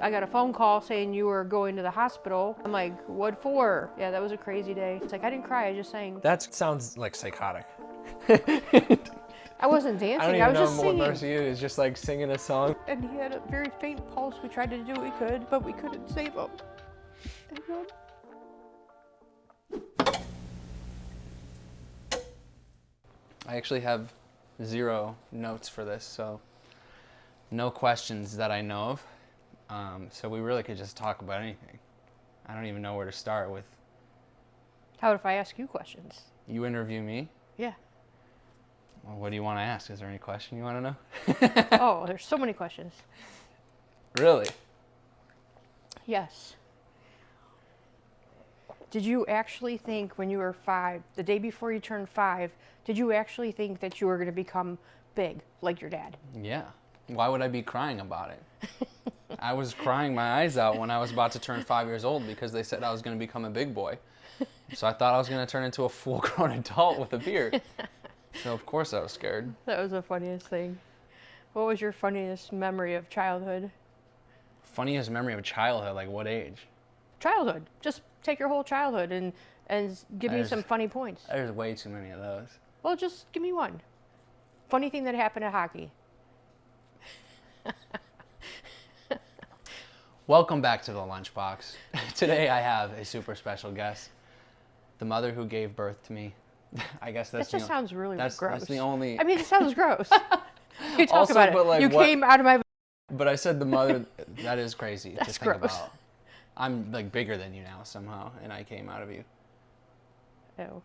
I got a phone call saying you were going to the hospital. I'm like, what for? Yeah, that was a crazy day. It's like, I didn't cry, I just sang. That sounds like psychotic. I wasn't dancing, I don't I even was just know singing. what Mercy is, just like singing a song. And he had a very faint pulse. We tried to do what we could, but we couldn't save him. I actually have 0 notes for this, so no questions that I know of. So we really could just talk about anything. I don't even know where to start with. How if I ask you questions? You interview me? Yeah. Well, what do you want to ask? Is there any question you want to know? Oh, there's so many questions. Really? Yes. Did you actually think when you were 5, the day before you turned 5, did you actually think that you were going to become big like your dad? Yeah. Why would I be crying about it? I was crying my eyes out when I was about to turn 5 years old because they said I was going to become a big boy. So I thought I was going to turn into a full-grown adult with a beard. So of course I was scared. That was the funniest thing. What was your funniest memory of childhood? Funniest memory of childhood, like what age? Childhood. Just take your whole childhood and give me some funny points. There's way too many of those. Well, just give me one. Funny thing that happened at hockey. Welcome back to the Lunchbox. Today I have a super special guest. The mother who gave birth to me. I guess that's That just sounds really gross. That's the only... I mean, it sounds gross. You talk Also, about but it. like, You what- came out of my... But I said the mother, that is crazy to That's think gross. about. I'm like bigger than you now somehow, and I came out of you. Ew.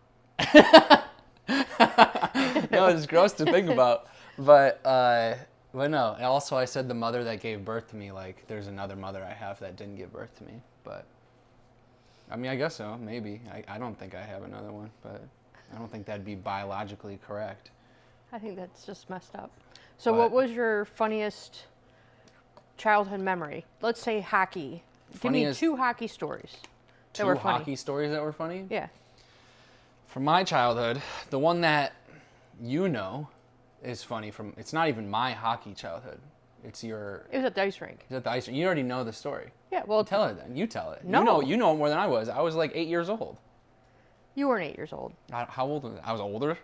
No, it's gross to think about. But no. And also, I said the mother that gave birth to me, like, there's another mother I have that didn't give birth to me. But, I mean, I guess so, maybe. I don't think I have another one, but I don't think that'd be biologically correct. I think that's just messed up. So But- what was your funniest childhood memory? Let's say hockey. Give me Funniest- 2 hockey stories that Two were funny. hockey stories that were funny? Yeah. From my childhood, the one that you know is funny from, it's not even my hockey childhood. It's your, It was at the ice rink. it's at the ice rink. You already know the story. Yeah, well, Tell it then. You tell it. No. You know it more than I was. I was like 8 years old. you weren't 8 years old. How old was I? I was older.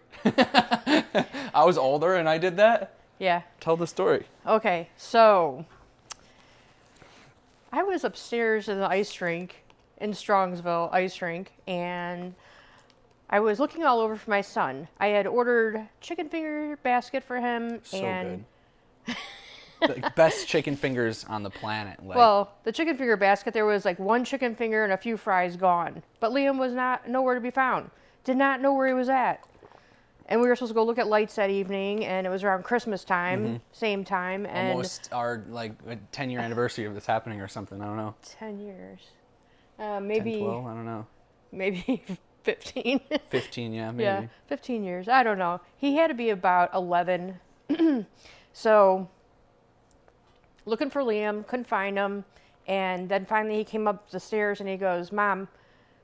I was older and I did that. Yeah. Tell the story. Okay, so I was upstairs in the ice rink in Strongsville ice rink, and I was looking all over for my son. I had ordered chicken finger basket for him, So and good. The best chicken fingers on the planet. Like, well, the chicken finger basket, there was like 1 chicken finger and a few fries gone. But Liam was nowhere to be found. Did not know where he was at. And we were supposed to go look at lights that evening, and it was around Christmas time, same time, and almost our like 10-year anniversary of this happening or something. I don't know. 10 years. Maybe 10, 12, I don't know. maybe 15. 15, yeah, maybe. Yeah, 15 years. I don't know. He had to be about 11. So, looking for Liam, couldn't find him. And then finally he came up the stairs and he goes, "Mom,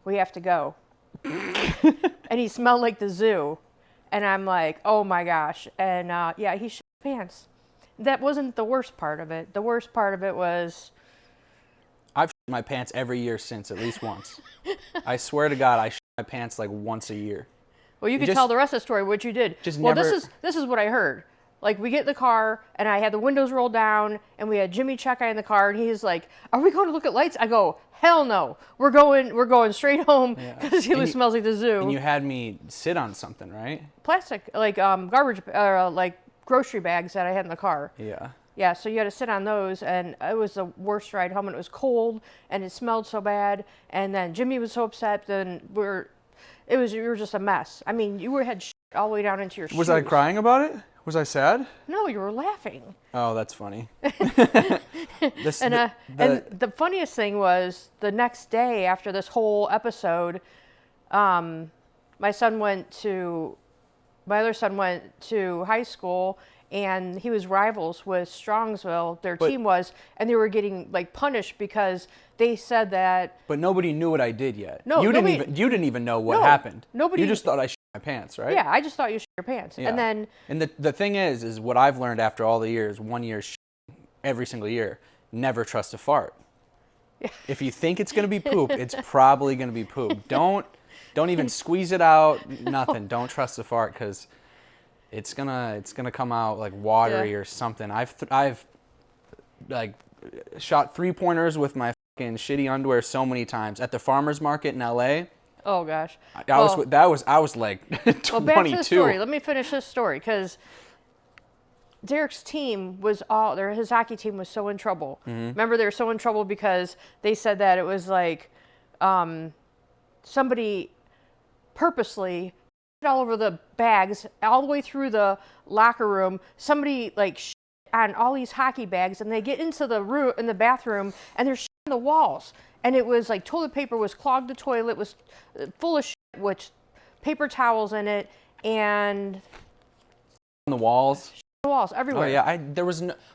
we have to go." And he smelled like the zoo. And I'm like, oh my gosh. And yeah, he shit his pants. That wasn't the worst part of it. The worst part of it was... I've shit my pants every year since, at least once. I swear to God, I shit my pants like once a year. Well, you could just- tell the rest of the story, what you did. Just Well, never- this is what I heard. Like, we get in the car, and I had the windows rolled down, and we had Jimmy Chuck in the car, and he's like, "Are we going to look at lights?" I go, "Hell no. We're going straight home because he And you- smells like the zoo." And you had me sit on something, right? Plastic, like garbage, like grocery bags that I had in the car. Yeah. Yeah, so you had to sit on those, and it was the worst ride home, and it was cold, and it smelled so bad, and then Jimmy was so upset, then you were just a mess. I mean, you had shit all the way down into your shoes. Was I crying about it? Was I sad? No, you were laughing. Oh, that's funny. And the funniest thing was the next day after this whole episode, my other son went to high school, and he was rivals with Strongsville, their team was, and they were getting like punished because they said that. But nobody knew what I did yet. No, you nobody- didn't even know what No, happened. nobody- You just thought I shit my pants, right? Yeah, I just thought you shit your pants, Yeah. and then And the thing is what I've learned after all the years, 1 year every single year, never trust a fart. If you think it's gonna be poop, it's probably gonna be poop. Don't even squeeze it out. Nothing. Don't trust a fart because it's gonna come out like watery or something. I've like shot 3-pointers with my fucking shitty underwear so many times at the farmers market in LA. Oh gosh. I was like 22. Well, back to the story. Let me finish this story because Derek's team was his hockey team was so in trouble. Remember, they were so in trouble because they said that it was like somebody purposely all over the bags, all the way through the locker room. Somebody like on all these hockey bags, and they get into the room in the bathroom, and they're on the walls. And it was like toilet paper was clogged. The toilet was full of which paper towels in it, and on the walls. Everywhere. Oh yeah,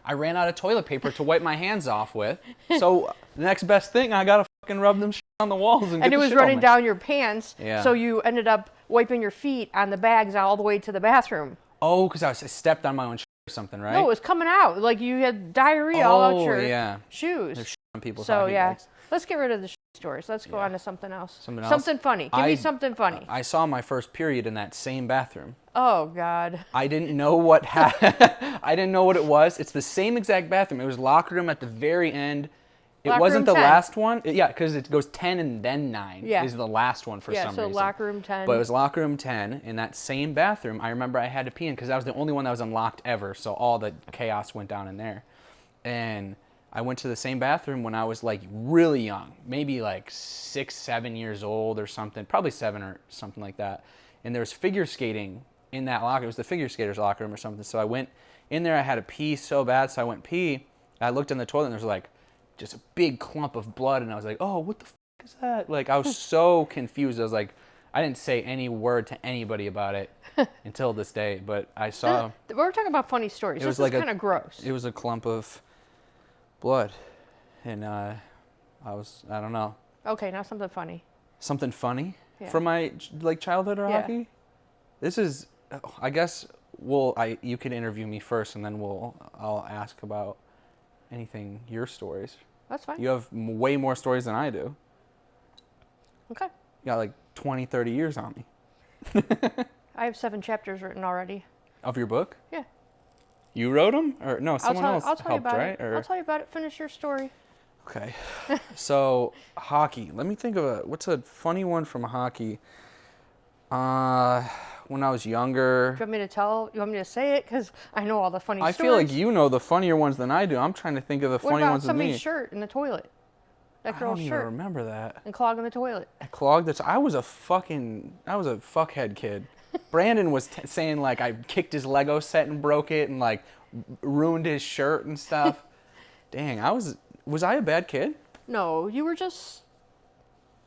I ran out of toilet paper to wipe my hands off with. So the next best thing, I gotta fucking rub them on the walls and get it was running down your pants. Yeah. So you ended up wiping your feet on the bags all the way to the bathroom. Oh, because I stepped on my own or something, right? No, it was coming out like you had diarrhea all out your shoes. There's on people's so hockey bags. Let's get rid of the stories. Let's go on to something else. Something funny. Give me something funny. I saw my first period in that same bathroom. Oh God. I didn't know what I didn't know what it was. It's the same exact bathroom. It was locker room at the very end. It wasn't the 10. last one. Yeah, because it goes 10 and then 9 is the last one for some reason. Yeah, so locker room 10. But it was locker room 10 in that same bathroom. I remember I had to pee in because that was the only one that was unlocked ever. So all the chaos went down in there. And I went to the same bathroom when I was like really young, maybe like 6, 7 years old or something, probably 7 or something like that. And there was figure skating in that locker. It was the figure skaters locker room or something. So I went in there. I had to pee so bad. So I went pee. I looked in the toilet and there was like just a big clump of blood. And I was like, oh, what the fuck is that? Like I was so confused. I was like, I didn't say any word to anybody about it until this day. But I saw. We're talking about funny stories. This is kind of gross. It was a clump of blood. And I don't know. Okay, now something funny. Something funny from my like childhood or hockey? This is, I guess, you can interview me first, and then I'll ask about anything, your stories. That's fine. You have way more stories than I do. Okay. You got like 20, 30 years on me. I have 7 chapters written already. Of your book? Yeah. You wrote them? Or no, someone else I'll tell helped, you about right? it. I'll tell you about it. Finish your story. Okay. So, hockey. Let me think of what's a funny one from hockey. When I was younger. Do you want me to tell? You want me to say it? Because I know all the funny stories. I feel like you know the funnier ones than I do. I'm trying to think of the funny ones with me. What about somebody's shirt in the toilet? That girl's I don't shirt. even remember that. And clogging the toilet. Clogged it. I was a fuckhead kid. Brandon was saying like I kicked his Lego set and broke it and like ruined his shirt and stuff. Dang, was I a bad kid? No, you were just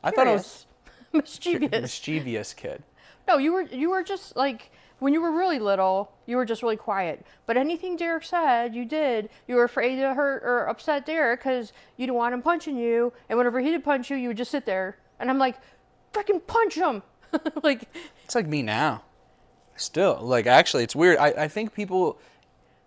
I thought I was mischievous. Mischievous kid. No, you were just like when you were really little, you were just really quiet. But anything Derek said, you did. You were afraid to hurt or upset Derek because you didn't want him punching you. And whenever he did punch you, you would just sit there. And I'm like, freaking punch him. Like it's like me now. Still, like actually, it's weird. I think people.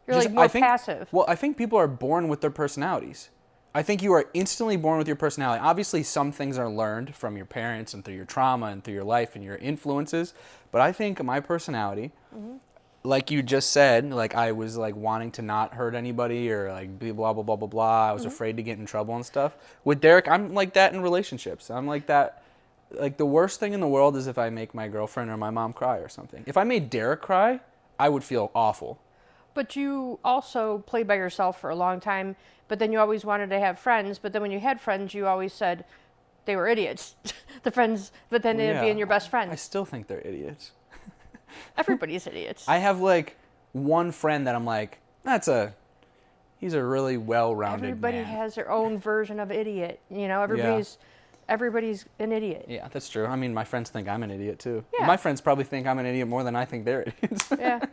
You're like more passive. Well, I think people are born with their personalities. I think you are instantly born with your personality. Obviously, some things are learned from your parents and through your trauma and through your life and your influences. But I think my personality, like you just said, like I was like wanting to not hurt anybody or like blah, blah, blah, blah, blah, blah. I was afraid to get in trouble and stuff. With Derek, I'm like that in relationships. I'm like that. Like the worst thing in the world is if I make my girlfriend or my mom cry or something. If I made Derek cry, I would feel awful. But you also played by yourself for a long time, but then you always wanted to have friends. But then when you had friends, you always said they were idiots. The friends, but then they'd be in your best friends. I still think they're idiots. Everybody's idiots. I have like one friend that I'm like, he's a really well-rounded Everybody man. has their own version of idiot. You know, everybody's an idiot. Yeah, that's true. I mean, my friends think I'm an idiot too. Yeah. My friends probably think I'm an idiot more than I think they're idiots. Yeah.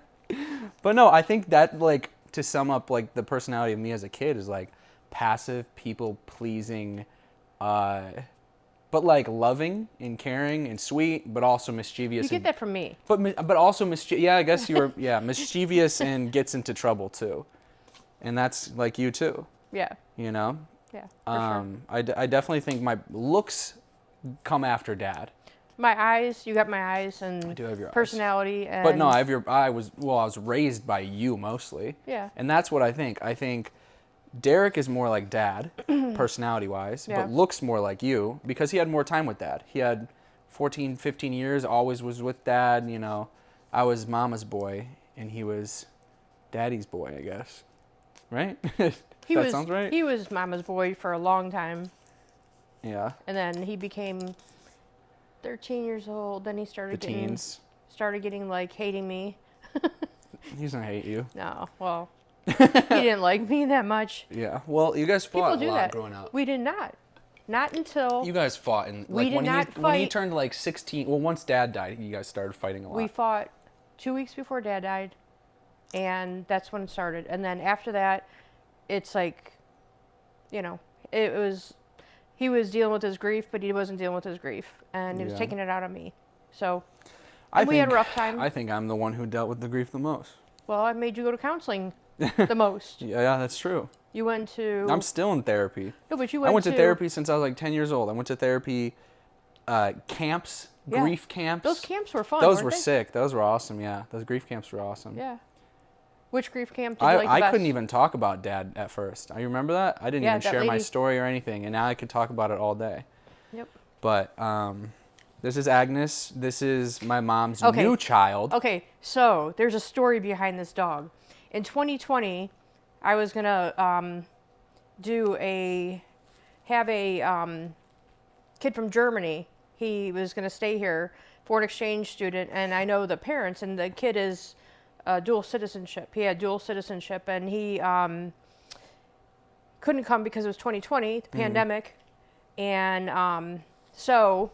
But no, I think that like to sum up like the personality of me as a kid is like passive, people-pleasing, but like loving and caring and sweet, but also mischievous. You get that from me. But also mischievous. Yeah, I guess you were mischievous and gets into trouble too, and that's like you too. Yeah. You know? Yeah. For sure. I definitely think my looks come after dad. My eyes, you got my eyes, and I do have your eyes. personality, and But no, I was raised by you mostly. Yeah. And that's what I think. I think Derek is more like dad, personality-wise, Yeah. but looks more like you because he had more time with dad. He had 14, 15 years, always was with dad, you know. I was mama's boy, and he was daddy's boy, I guess. Right? Sounds right? He was mama's boy for a long time, Yeah. and then he became 13 years old. Then he started getting like hating me. He's gonna hate you. No, well, he didn't like me that much. Yeah. Well, you guys People fought do a lot that. growing up. We did not. Not until You guys fought in We like did when not when he fight. turned like 16. Well, once dad died, you guys started fighting a lot. we fought 2 weeks before Dad died, and that's when it started. And then after that, it's like, you know, it was he was dealing with his grief, but he wasn't dealing with his grief, and he was Yeah. taking it out on me. So I we had a think- rough time. I think I'm the one who dealt with the grief the most. Well, I made you go to counseling the most. Yeah, that's true. You went to I'm still in therapy. no, but you I went went to therapy since I was like 10 years old. I went to therapy camps, Yeah. grief camps. Those camps were fun. Those weren't were they? sick. Those were awesome. Yeah, those grief camps were awesome. Yeah. Which grief camp did you like the I best? couldn't even talk about dad at first. You remember that? I didn't Yeah, even that share my lady- story or anything, and now I could talk about it all day. Yep. But this is Agnes. This is my mom's Okay. new child. Okay, so there's a story behind this dog. In 2020, I was gonna have a kid from Germany. He was gonna stay here for an exchange student, and I know the parents, and the kid is dual citizenship. He had dual citizenship, and he couldn't come because it was 2020, the pandemic, and so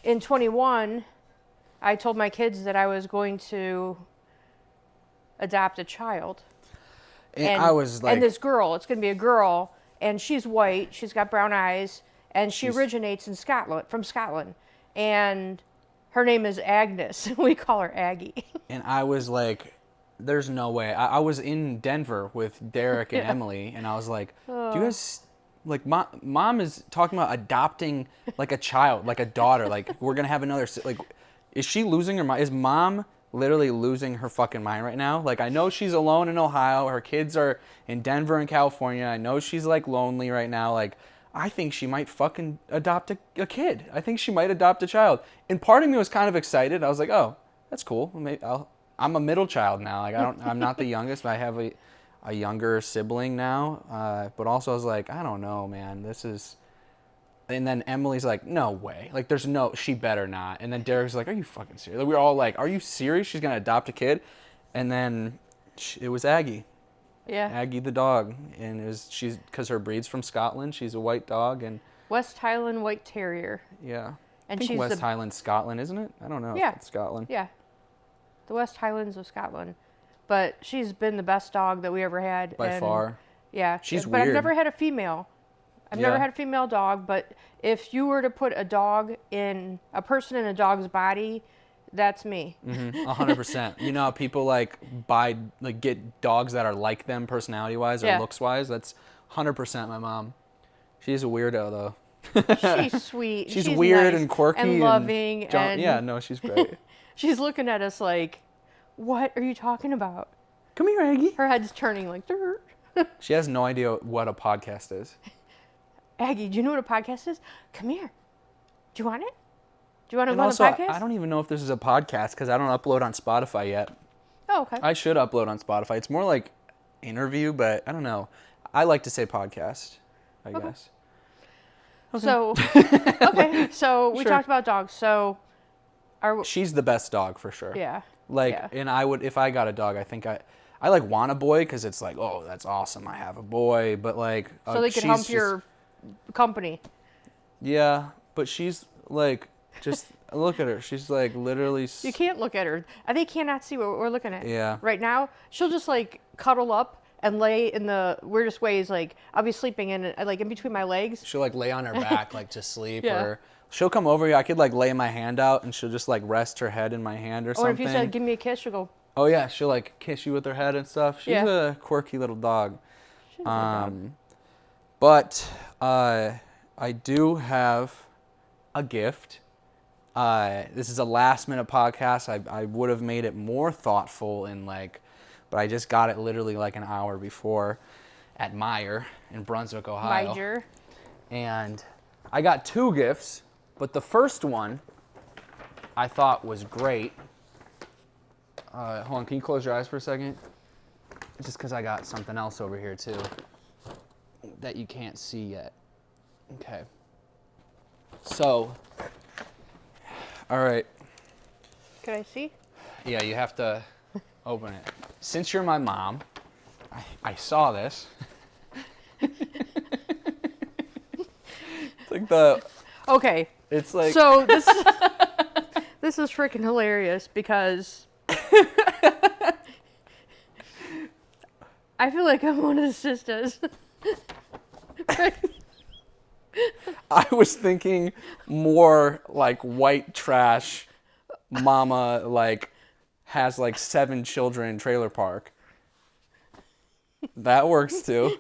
in 21, I told my kids that I was going to adopt a child. And I was like, and this girl, it's going to be a girl, and she's white, she's got brown eyes, and she originates in Scotland, from Scotland. And her name is Agnes. We call her Aggie. and I was like, there's no way. I was in Denver with Derek and Yeah. Emily, and I was like, do you guys, like, mom is talking about adopting, like, a child, like a daughter. Like, we're going to have another, like, is she losing her mind? Is mom literally losing her fucking mind right now? Like, I know she's alone in Ohio. Her kids are in Denver and California. I know she's, like, lonely right now. Like, I think she might fucking adopt a kid. I think she might adopt a child. And part of me was kind of excited. I was like, oh, that's cool. Maybe I'm a middle child now. Like, I'm not the youngest, but I have a younger sibling now. But also I was like, I don't know, man. This is... And then Emily's like, no way. Like, she better not. And then Derek's like, are you fucking serious? Like, we were all like, are you serious? She's going to adopt a kid? And then it was Aggie. Yeah. Aggie the dog. And she's, because her breed's from Scotland. She's a white dog. And West Highland White Terrier. yeah. And I think she's West Highland, Scotland, isn't it? I don't know Yeah. if it's Scotland. Yeah. The West Highlands of Scotland. But she's been the best dog that we ever had. By far. Yeah. She's But I've weird. never had a female. I've never Yeah. had a female dog, but if you were to put a person in a dog's body, that's me. 100%. You know, how people get dogs that are like them personality-wise or Yeah. looks-wise. That's 100% my mom. She's a weirdo, though. She's sweet. She's weird nice and quirky and loving, and yeah, no, she's great. she's looking at us like, "What are you talking about?" Come here, Aggie. Her head's turning like, "Durr." She has no idea what a podcast is. Aggie, do you know what a podcast is? Come here. Do you want it? Do you want to And go on also, a podcast? I don't even know if this is a podcast because I don't upload on Spotify yet. Oh, okay. I should upload on Spotify. It's more like interview, but I don't know. I like to say podcast, I guess. So, okay. So we Sure. talked about dogs. So, She's the best dog for sure. yeah. Like, yeah. and I would, if I got a dog, I think I like want a boy because it's like, oh, that's awesome. I have a boy, but like, So they could she's hump just- your company. Yeah, but she's like, just look at her. She's like literally. You can't look at her. They cannot see what we're looking at. Yeah. Right now, she'll just like cuddle up and lay in the weirdest ways. Like I'll be sleeping in between my legs. She'll like lay on her back like to sleep, Yeah. or she'll come over here. I could like lay my hand out, and she'll just like rest her head in my hand or Or something. if you said, "Give me a kiss," she'll go. Oh yeah, she'll like kiss you with her head and stuff. She's Yeah. a quirky little dog. She's a good dog. But I do have a gift. This is a last minute podcast. I would have made it more thoughtful but I just got it literally like an hour before at Meijer in Brunswick, Ohio. Meijer. And I got 2 gifts, but the first one I thought was great. Hold on, can you close your eyes for a second? Just because I got something else over here too that you can't see yet. Okay. So, all right. Can I see? Yeah, you have to open it. Since you're my mom, I saw this. It's like Okay. It's like. So this is freaking hilarious because I feel like I'm one of the sisters. I was thinking more like white trash mama, has 7 children, trailer park. That works too.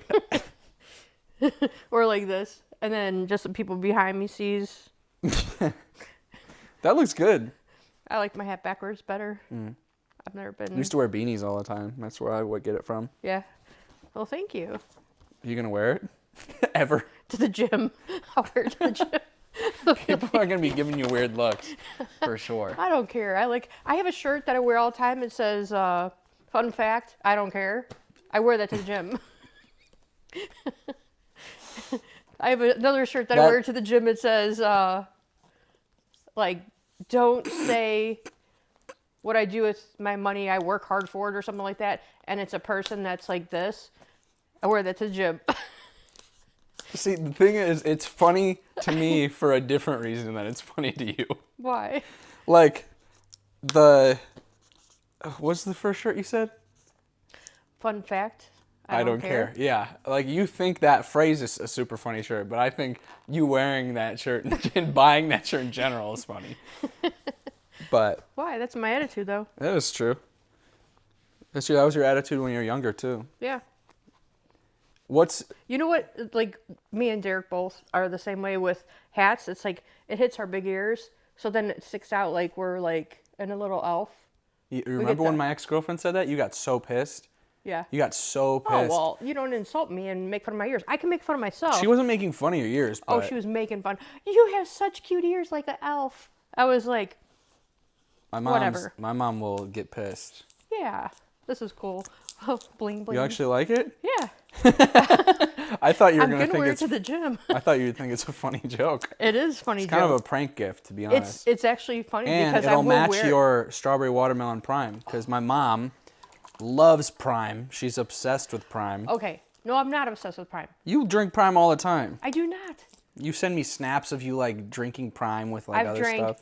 Or like this. And then just the people behind me sees. That looks good. I like my hat backwards better. I've never I been. used to wear beanies all the time. That's where I would get it from. Yeah. Well, thank you. You gonna wear it? Ever? To the gym. I'll wear it to the gym. People are gonna be giving you weird looks, for sure. I don't care. I have a shirt that I wear all the time. It says, fun fact, I don't care. I wear that to the gym. I have another shirt that I wear to the gym. It says, don't say what I do with my money. I work hard for it or something like that. And it's a person that's like this. I wear that to the gym. See, the thing is, it's funny to me for a different reason than it's funny to you. Why? What's the first shirt you said? Fun fact. I don't care. Yeah. You think that phrase is a super funny shirt, but I think you wearing that shirt and buying that shirt in general is funny. But. Why? That's my attitude, though. That is true. That's true. That was your attitude when you were younger, too. Yeah. You know what? Me and Derek both are the same way with hats. It's it hits our big ears, so then it sticks out like we're in a little elf. You remember when my ex-girlfriend said that? You got so pissed. Yeah. You got so pissed. Oh, well, you don't insult me and make fun of my ears. I can make fun of myself. She wasn't making fun of your ears, but... Oh, she was making fun. You have such cute ears like an elf. I was like, whatever. My mom will get pissed. Yeah, this is cool. Oh, bling, bling. You actually like it? Yeah. I thought you were I'm going to think wear it it's... to the gym. I thought you would think it's a funny joke. It is funny joke. It's kind of a prank gift, to be honest. It's actually funny and because I it'll will match wear your strawberry watermelon Prime, because my mom loves Prime. She's obsessed with Prime. Okay. No, I'm not obsessed with Prime. You drink Prime all the time. I do not. You send me snaps of you drinking Prime with other stuff.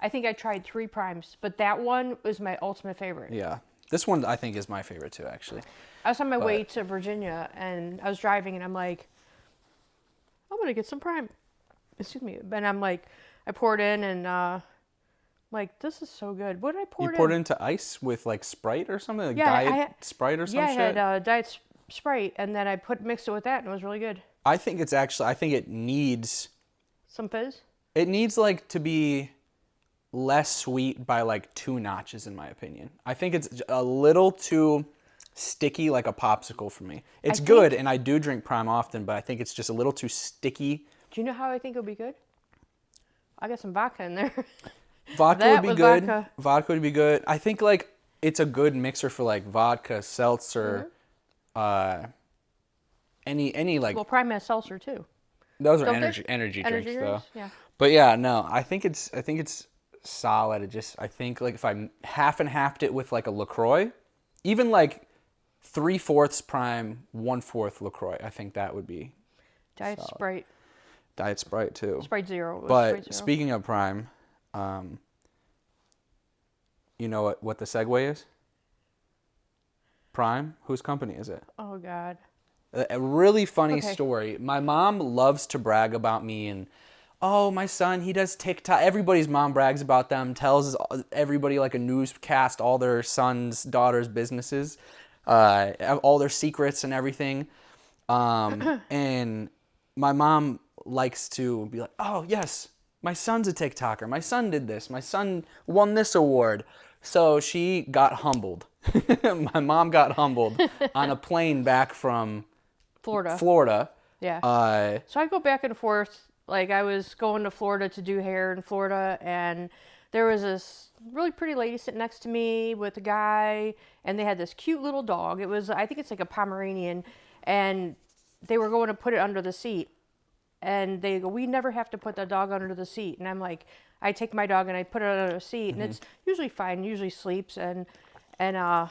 I think I tried 3 Primes, but that one was my ultimate favorite. Yeah. This one I think is my favorite too, actually. I was on my way to Virginia and I was driving and I'm like, I'm going to get some Prime. Excuse me. And I'm like, I poured in and this is so good. What did I pour in? You poured it into ice with Sprite or something? Yeah, Sprite or some shit? Yeah, I had Diet Sprite and then I mixed it with that and it was really good. I think it needs... Some fizz? It needs to be less sweet by 2 notches in my opinion. I think it's a little too sticky like a popsicle for me. It's good and I do drink Prime often, but I think it's just a little too sticky. Do you know how I think it would be good? I got some vodka in there. Vodka would be good. Vodka would be good. I think it's a good mixer for vodka, seltzer, any Well, Prime has seltzer too. Those are energy drinks though. Yeah. But yeah, no, I think it's solid. I think if I half and halved it with a LaCroix, even 3/4 Prime, 1/4 LaCroix, I think that would be Diet solid. Sprite. Diet Sprite too. Sprite Zero. But Sprite Zero. Speaking of Prime, you know what the segue is? Prime? Whose company is it? Oh God. A really funny story. My mom loves to brag about me and, oh, my son, he does TikTok. Everybody's mom brags about them, tells everybody a newscast, all their sons, daughters' businesses, all their secrets and everything. And my mom likes to be like, oh, yes, my son's a TikToker. My son did this. My son won this award. So she got humbled. My mom got humbled on a plane back from Florida. Yeah. So I go back and forth. Like, I was going to Florida to do hair in Florida, and there was this really pretty lady sitting next to me with a guy, and they had this cute little dog. It was, I think it's like a Pomeranian, and they were going to put it under the seat. And they go, we never have to put the dog under the seat. And I'm like, I take my dog and I put it under the seat, and it's usually fine, usually sleeps. And I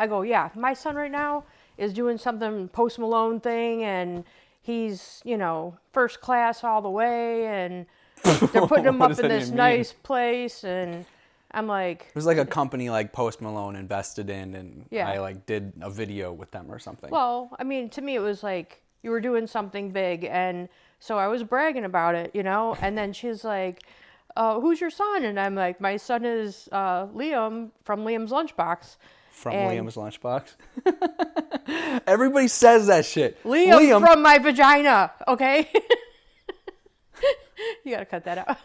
go, yeah, my son right now is doing something Post Malone thing, and he's, you know, first class all the way, and they're putting him up in this nice place, and I'm like... It was like a company like Post Malone invested in, and I like did a video with them or something. Well, I mean, to me it was like you were doing something big, and so I was bragging about it, you know, and then she's like, who's your son? And I'm like, my son is Liam from Liam's Lunchbox. Liam's Lunchbox? Everybody says that shit. Liam from my vagina, okay? You gotta cut that out.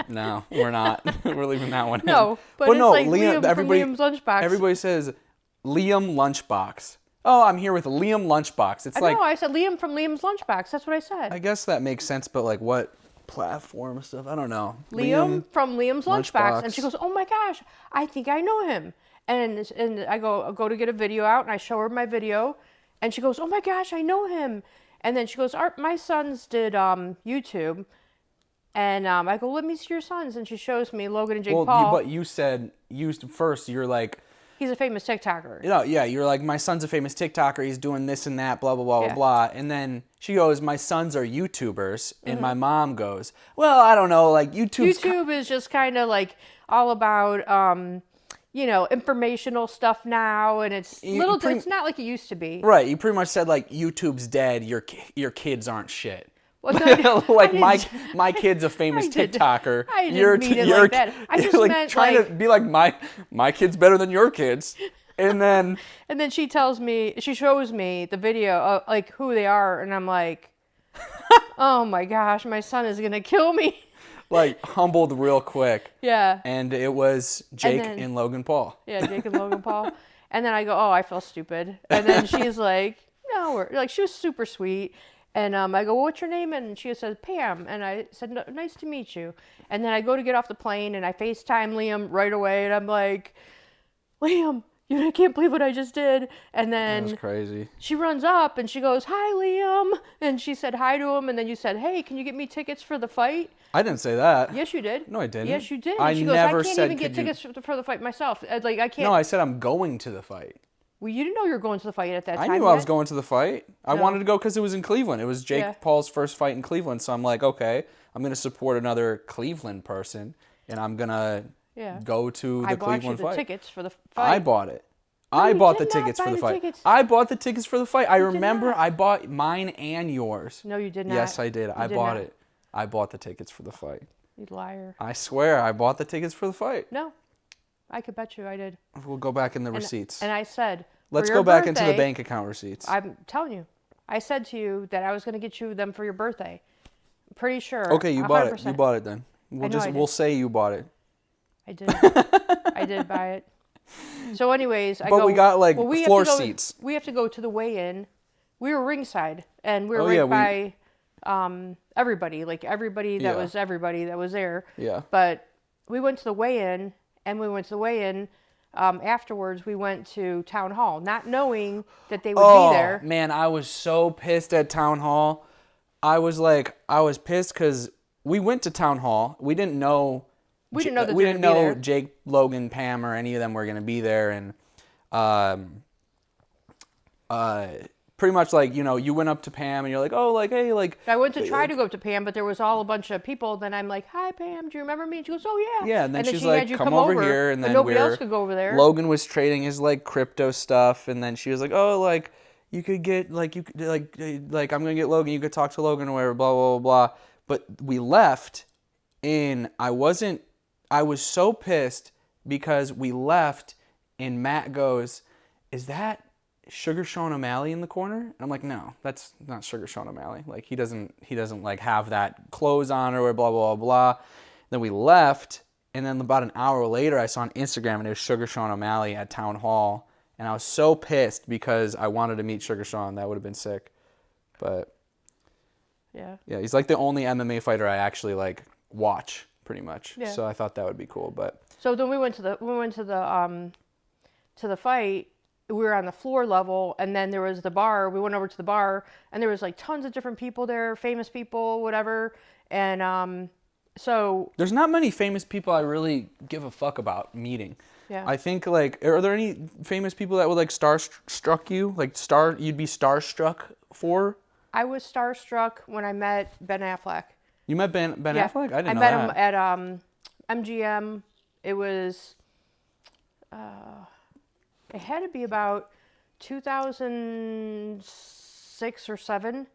No, we're not. We're leaving that one in. No, but it's like Liam from Liam's Lunchbox. Everybody says Liam Lunchbox. Oh, I'm here with Liam Lunchbox. It's like... No, I said Liam from Liam's Lunchbox. That's what I said. I guess that makes sense, but like what platform stuff? I don't know. Liam from Liam's Lunchbox. And she goes, oh my gosh, I think I know him. And I go to get a video out, and I show her my video, and she goes, oh my gosh, I know him. And then she goes, my sons did YouTube. And I go, let me see your sons. And she shows me Logan and Jake Paul. But you said, first, you're like... He's a famous TikToker. You know, yeah, you're like, my son's a famous TikToker. He's doing this and that, blah, blah, blah, blah, blah. And then she goes, my sons are YouTubers. And my mom goes, well, I don't know, like YouTube is just kind of like all about, you know, informational stuff now. And it's it's not like it used to be. Right. You pretty much said, like, YouTube's dead. Your kids aren't shit. Well, like my kid's a famous TikToker. I didn't mean it like that. I just like meant trying to be like my kid's better than your kids, and then she shows me the video of like who they are, and I'm like, oh my gosh, my son is gonna kill me. Like humbled real quick. Yeah. And it was Jake and Logan Paul. Yeah, Jake and Logan Paul. And then I go, oh, I feel stupid. And then she's like, no, like she was super sweet. And I go, well, what's your name? And she says, Pam. And I said, nice to meet you. And then I go to get off the plane, and I FaceTime Liam right away. And I'm like, Liam, I can't believe what I just did. And then that was crazy. She runs up, and she goes, hi, Liam. And she said hi to him. And then you said, hey, can you get me tickets for the fight? I didn't say that. Yes, you did. No, I didn't. Yes, you did. I she never goes, I can't even get tickets for the fight myself. Like, I can't. No, I said I'm going to the fight. Well, you didn't know you were going to the fight at that time. I knew I was going to the fight. I wanted to go because it was in Cleveland. It was Jake Paul's first fight in Cleveland. So I'm like, okay, I'm going to support another Cleveland person, and I'm going to go to the Cleveland fight. I bought you the tickets for the fight. I bought it. I bought the tickets for the fight. I bought the tickets for the fight. I remember I bought mine and yours. No, you did not. Yes, I did. I bought it. I bought the tickets for the fight. You liar. I swear, I bought the tickets for the fight. No, I could bet you I did. We'll go back in the receipts. And I said... Let's go back into the bank account receipts. I'm telling you. I said to you that I was going to get you them for your birthday. I'm pretty sure. Okay, you 100%. Bought it. You bought it then. We'll say you bought it. I did. I did buy it. So anyways, we got like floor seats. We have to go to the weigh-in. We were ringside, and we were by everybody. Like everybody that was there. Yeah. But we went to the weigh-in, and afterwards, we went to Town Hall, not knowing that they would be there. Man, I was so pissed at Town Hall. I was pissed because we went to Town Hall. We didn't know. We didn't know Jake, Logan, Pam, or any of them were going to be there, and pretty much like, you went up to Pam and you're like, oh, like, hey, like. I went to try to go up to Pam, but there was all a bunch of people. Then I'm like, hi, Pam, do you remember me? And she goes, oh, yeah. Yeah, and then she's like, come over here. And then nobody else could go over there. Logan was trading his, like, crypto stuff. And then she was like, oh, like, you could get, like, I'm going to get Logan. You could talk to Logan or whatever, blah, blah, blah, blah. But we left, and I was so pissed because we left, and Matt goes, is that Sugar Sean O'Malley in the corner? And I'm like, no, that's not Sugar Sean O'Malley. Like, he doesn't like have that clothes on or blah, blah, blah, blah. Then we left, and then about an hour later, I saw on Instagram, and it was Sugar Sean O'Malley at Town Hall. And I was so pissed because I wanted to meet Sugar Sean. That would have been sick. But yeah, he's like the only MMA fighter I actually like watch pretty much. Yeah. So I thought that would be cool. But so then we went to the fight. We were on the floor level, and then there was the bar. We went over to the bar, and there was like tons of different people there, famous people, whatever. And so there's not many famous people I really give a fuck about meeting. Yeah. I think like, are there any famous people that would like starstruck you? Like you'd be starstruck for? I was starstruck when I met Ben Affleck. You met Ben Affleck? I didn't know that. I met him at MGM. It was. It had to be about 2006 or 7.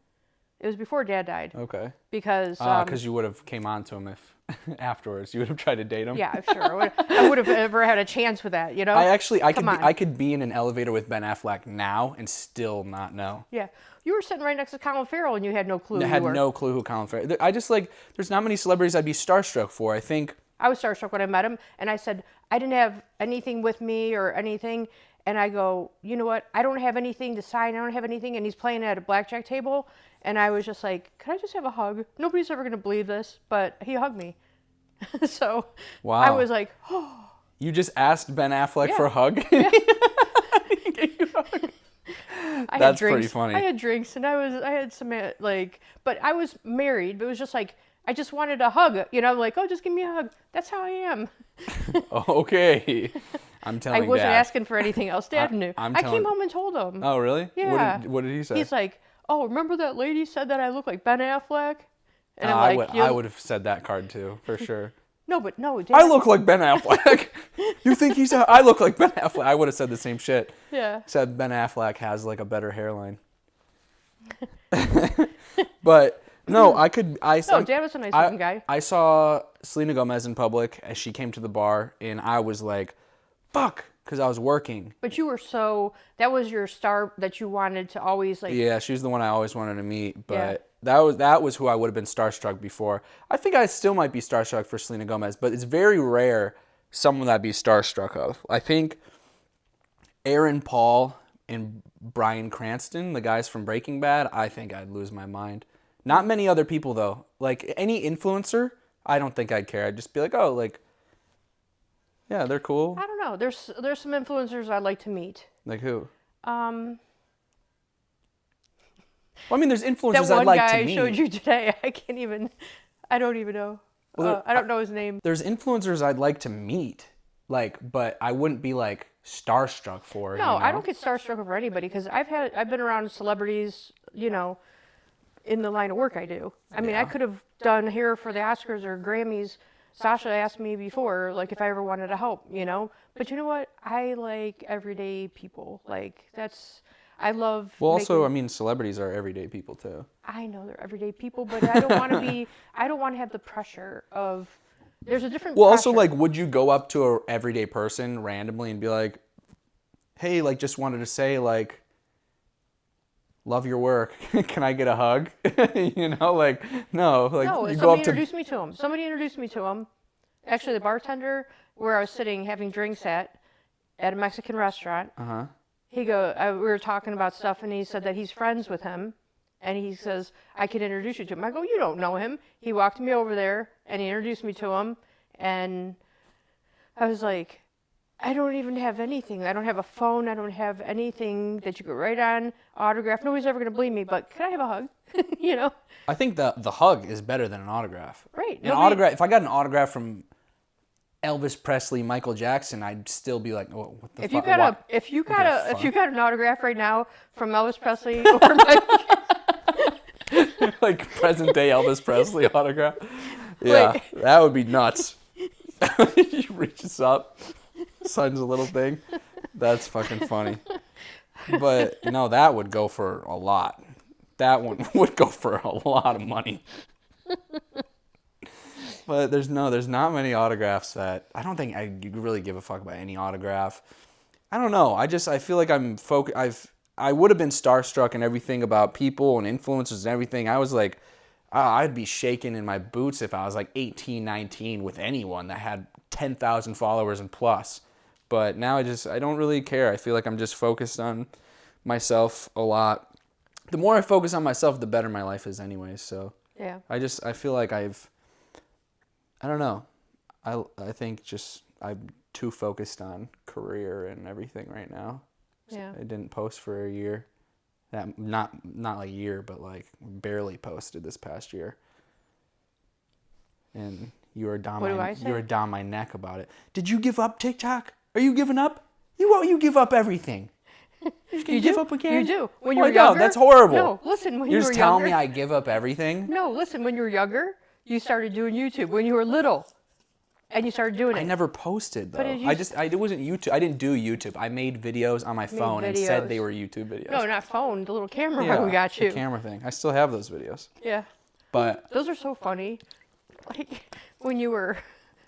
It was before Dad died. Okay. Because you would have came on to him if afterwards you would have tried to date him. Yeah, sure. I would have ever had a chance with that, you know. I could be in an elevator with Ben Affleck now and still not know. Yeah, you were sitting right next to Colin Farrell and you had no clue. I had no clue who Colin Farrell. I just like there's not many celebrities I'd be starstruck for. I think I was starstruck when I met him, and I said I didn't have anything with me or anything. And I go, you know what? I don't have anything to sign. I don't have anything. And he's playing at a blackjack table. And I was just like, can I just have a hug? Nobody's ever going to believe this, but he hugged me. So wow. I was like, oh. You just asked Ben Affleck for a hug? Yeah. He gave you a hug. That's pretty funny. I had drinks and I had some like, but I was married, but it was just like, I just wanted a hug, you know, like, oh, just give me a hug. That's how I am. Okay. I'm telling I wasn't Dad. asking for anything else. Dad knew. I came home and told him. Oh, really? Yeah. What did he say? He's like, oh, remember that lady said that I look like Ben Affleck? And I'm like, I would have said that card too, for sure. No, Dad. I look like Ben Affleck. You think I look like Ben Affleck? I would have said the same shit. Yeah. Said Ben Affleck has like a better hairline. But no, Dad was a nice looking guy. I saw Selena Gomez in public as she came to the bar, and I was like, fuck, because I was working. But you were that was your star that you wanted to always like. Yeah, she's the one I always wanted to meet, but that was who I would have been starstruck before. I think I still might be starstruck for Selena Gomez, but it's very rare someone that I'd be starstruck of. I think Aaron Paul and Bryan Cranston, the guys from Breaking Bad, I think I'd lose my mind. Not many other people, though. Like, any influencer, I don't think I'd care. I'd just be like, oh, like, yeah, they're cool. I don't know. There's some influencers I'd like to meet. Like who? Well, I mean, there's influencers I'd like to meet. That one guy I showed you today, I don't even know. Well, I don't know his name. There's influencers I'd like to meet, like, but I wouldn't be, like, starstruck for. No, I don't get starstruck over anybody because I've been around celebrities, you know, in the line of work I do. I mean, I could have done hair for the Oscars or Grammys. Sasha asked me before, like, if I ever wanted to help, you know. But you know what? I like everyday people. Like, I love. Well, also, I mean, celebrities are everyday people too. I know they're everyday people, but I don't want to be. I don't want to have the pressure of. There's a different. Well, pressure. Also, like, would you go up to an everyday person randomly and be like, "Hey, like, just wanted to say, like, love your work. Can I get a hug?" You know, like, no, like, no, you go up to. Somebody introduced me to him. Actually, the bartender where I was sitting having drinks at a Mexican restaurant. Uh-huh. We were talking about stuff, and he said that he's friends with him, and he says, I could introduce you to him. I go, you don't know him. He walked me over there, and he introduced me to him, and I was like, I don't even have anything. I don't have a phone. I don't have anything that you could write on, autograph. Nobody's ever going to believe me, but can I have a hug? You know? I think the hug is better than an autograph. Right. Autograph. If I got an autograph from Elvis Presley, Michael Jackson, I'd still be like, oh, what the fuck? If you got an autograph right now from Elvis Presley or Michael Jackson, like present day Elvis Presley autograph, yeah, that would be nuts. He reaches up, signs a little thing. That's fucking funny. But no, that would go for a lot. That one would go for a lot of money. But there's not many autographs that I don't think I really give a fuck about any autograph. I don't know. I feel like I would have been starstruck and everything about people and influencers and everything. I was like, I'd be shaking in my boots if I was like 18, 19 with anyone that had 10,000 followers and plus. But now I don't really care. I feel like I'm just focused on myself a lot. The more I focus on myself, the better my life is anyway. So Yeah. I feel like I don't know. I think just I'm too focused on career and everything right now. Yeah. I didn't post for a year. That not like a year, but like barely posted this past year. And you were down my neck about it. Did you give up TikTok? Are you giving up? You give up everything. You give up again? You do. When you were younger, that's horrible. No, listen. When You're you were just telling younger, me I give up everything? No, listen. When you were younger, you started doing YouTube. When you were little, and you started doing it. I never posted though. But it wasn't YouTube. I didn't do YouTube. I made videos on my phone and said they were YouTube videos. No, not phone. The little camera we got you. The camera thing. I still have those videos. Yeah. But those are so funny. Like when you were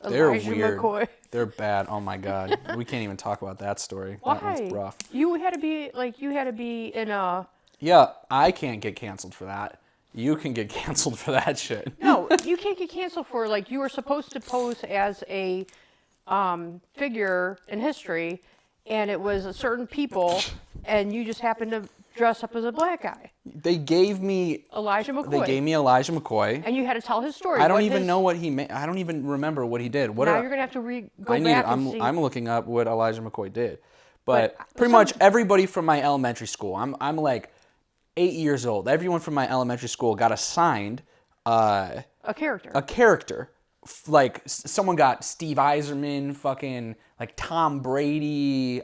they're Elijah weird. McCoy. They're bad. Oh my God. We can't even talk about that story. Why? That one's rough. You had to be in a. Yeah, I can't get canceled for that. You can get canceled for that shit. No, you can't get canceled for you were supposed to pose as a figure in history, and it was a certain people, and you just happened to dress up as a black guy. They gave me Elijah McCoy. They gave me Elijah McCoy. And you had to tell his story. I don't even know what he made. I don't even remember what he did. Now you're gonna have to go back and see. I'm looking up what Elijah McCoy did, but pretty much everybody from my elementary school. I'm like 8 years old. Everyone from my elementary school got assigned a character. A character. Like someone got Steve Eiserman, fucking like Tom Brady,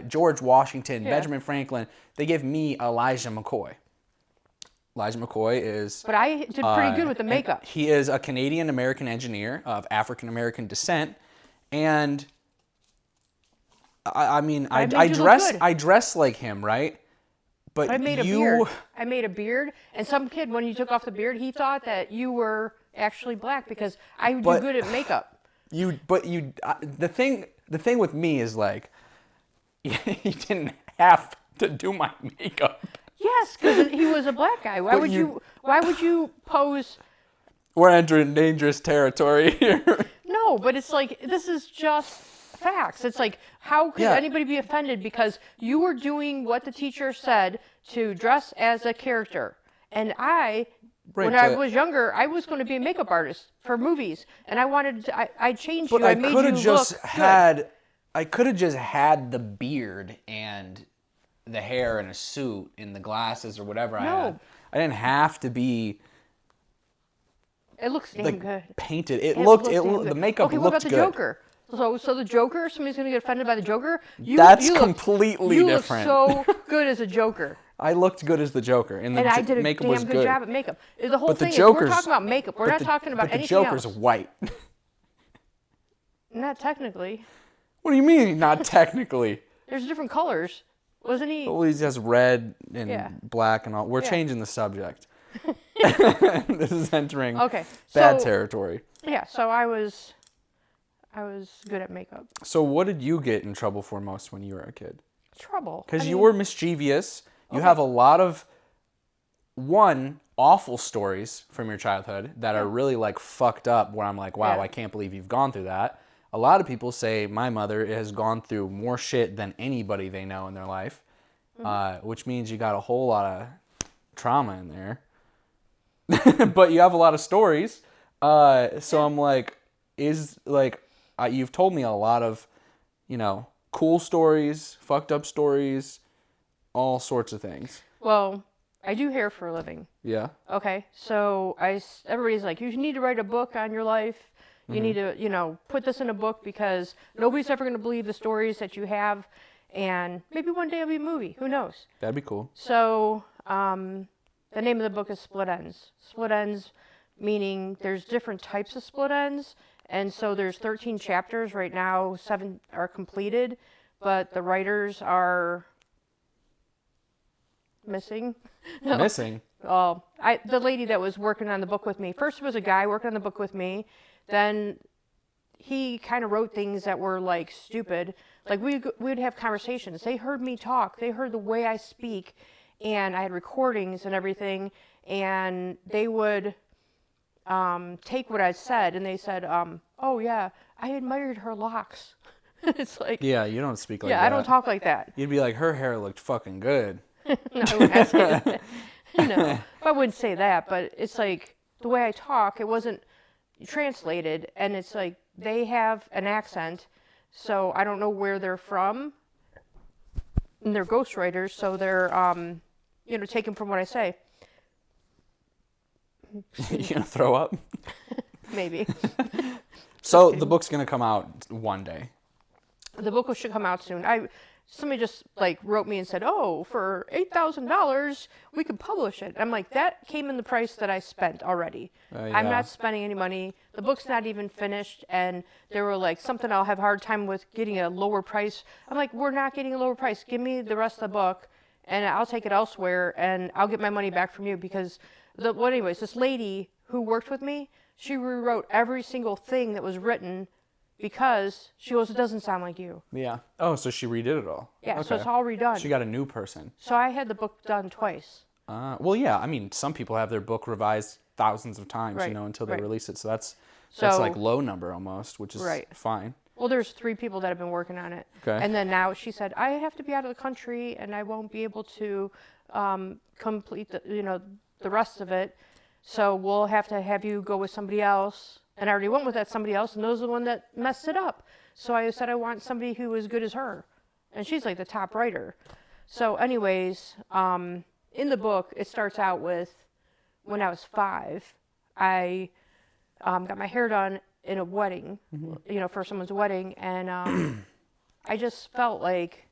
George Washington, Benjamin Franklin. They give me Elijah McCoy. Elijah McCoy is. But I did pretty good with the makeup. He is a Canadian American engineer of African American descent, and I dress like him, right? But I made a beard. I made a beard, and some kid, when you took off the beard, he thought that you were actually black because I do good at makeup. The thing with me is like, you didn't have to do my makeup. Yes, because he was a black guy. Why would you pose? We're entering dangerous territory here. No, but it's like this is just facts. It's like, how could anybody be offended because you were doing what the teacher said to dress as a character? And when I was younger, I was going to be a makeup artist for movies, and I wanted to, I changed you. I made you look good. I could have just had the beard and the hair and a suit and the glasses or whatever I had. I didn't have to be. It looks damn good. Painted. The makeup okay, looked what about the good. Joker? So the Joker, somebody's going to get offended by the Joker? That's completely different. You look so good as a Joker. I looked good as the Joker. And I did a makeup damn was good job at makeup. The whole thing is, we're talking about makeup. We're not talking about anything else. But the Joker's white. Not technically. What do you mean, not technically? There's different colors. Wasn't he? Well, he has red and black and all. We're changing the subject. This is entering bad territory. Yeah, so I was good at makeup. So what did you get in trouble for most when you were a kid? Trouble. Because you were mischievous. You have a lot of, awful stories from your childhood that are really like fucked up where I'm like, wow, I can't believe you've gone through that. A lot of people say my mother has gone through more shit than anybody they know in their life, which means you got a whole lot of trauma in there. But you have a lot of stories. So I'm like, you've told me a lot of, cool stories, fucked up stories, all sorts of things. Well, I do hair for a living. Yeah. Okay. So everybody's like, you need to write a book on your life. You need to, put this in a book because nobody's ever going to believe the stories that you have. And maybe one day it'll be a movie. Who knows? That'd be cool. So the name of the book is Split Ends. Split Ends meaning there's different types of split ends. And so there's 13 chapters right now. 7 are completed, but the writers are missing. Missing? Oh, the lady that was working on the book with me. First was a guy working on the book with me. Then he kind of wrote things that were like stupid. Like we would have conversations. They heard me talk. They heard the way I speak, and I had recordings and everything. And they would take what I said, and they said, "Oh yeah, I admired her locks." It's like, Yeah, you don't speak like that. yeah, I don't talk like that. You'd be like, her hair looked fucking good. No, I wouldn't say that. No, I wouldn't say that. But it's like the way I talk. It wasn't translated, and it's like they have an accent, so I don't know where they're from. And they're ghostwriters, so they're taken from what I say. You gonna throw up? Maybe. So the book's gonna come out one day. The book should come out soon. Somebody just like wrote me and said, "Oh, for $8,000 we could publish it." I'm like, that came in the price that I spent already. Yeah. I'm not spending any money. The book's not even finished, and they were like, something I'll have a hard time with getting a lower price. I'm like, we're not getting a lower price. Give me the rest of the book, and I'll take it elsewhere, and I'll get my money back from you because anyways, this lady who worked with me, she rewrote every single thing that was written. Because she goes, it doesn't sound like you. Yeah. Oh, so she redid it all. Yeah, Okay. so it's all redone. She got a new person. So I had the book done twice. Well, yeah. I mean, some people have their book revised thousands of times, Right, until they right. release it. So that's So- like low number almost, which is Right. fine. Well, there's 3 people that have been working on it. Okay. And then now she said, I have to be out of the country and I won't be able to complete the rest of it. So we'll have to have you go with somebody else. And I already went with that somebody else, and those are the one that messed it up. So I said I want somebody who is good as her. And she's like the top writer. So anyways, in the book, it starts out with when I was 5, I got my hair done in a wedding, for someone's wedding. And I just felt like,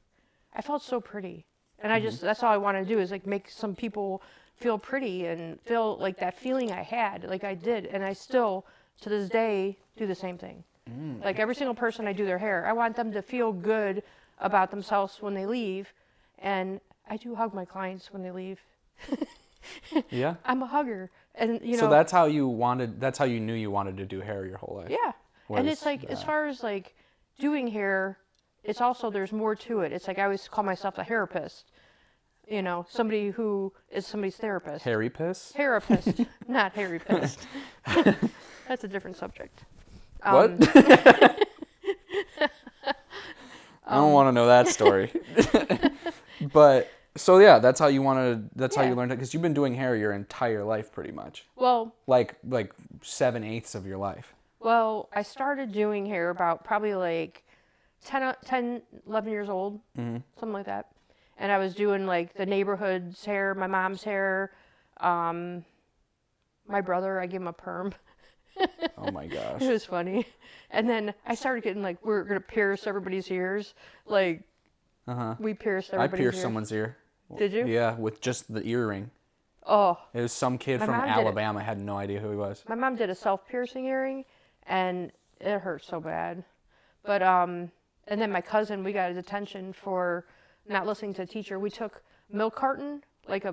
I felt so pretty. And that's all I want to do is like make some people feel pretty and feel like that feeling I had, like I did. And I still, to this day, do the same thing. Like every single person I do their hair, I want them to feel good about themselves when they leave. And I do hug my clients when they leave. Yeah. I'm a hugger. And, So that's how you knew you wanted to do hair your whole life. Yeah. And it's like, as far as like doing hair, it's also, there's more to it. It's like, I always call myself a hairapist. Somebody who is somebody's therapist. Hairy piss? Therapist, not hairy pissed. That's a different subject. What? I don't want to know that story. But so yeah, that's how you wanted. That's how you learned it, because you've been doing hair your entire life, pretty much. Well, like 7/8 of your life. Well, I started doing hair about probably like 10, 11 years old, something like that. And I was doing like the neighborhood's hair, my mom's hair, my brother, I gave him a perm. Oh my gosh. It was funny. And then I started getting like, we're going to pierce everybody's ears. Like, we pierced everybody's ears. I pierced someone's ear. Did you? Yeah, with just the earring. Oh. It was some kid from Alabama. I had no idea who he was. My mom did a self-piercing earring, and it hurt so bad. But, and then my cousin, we got a detention for not listening to the teacher. We took milk carton, like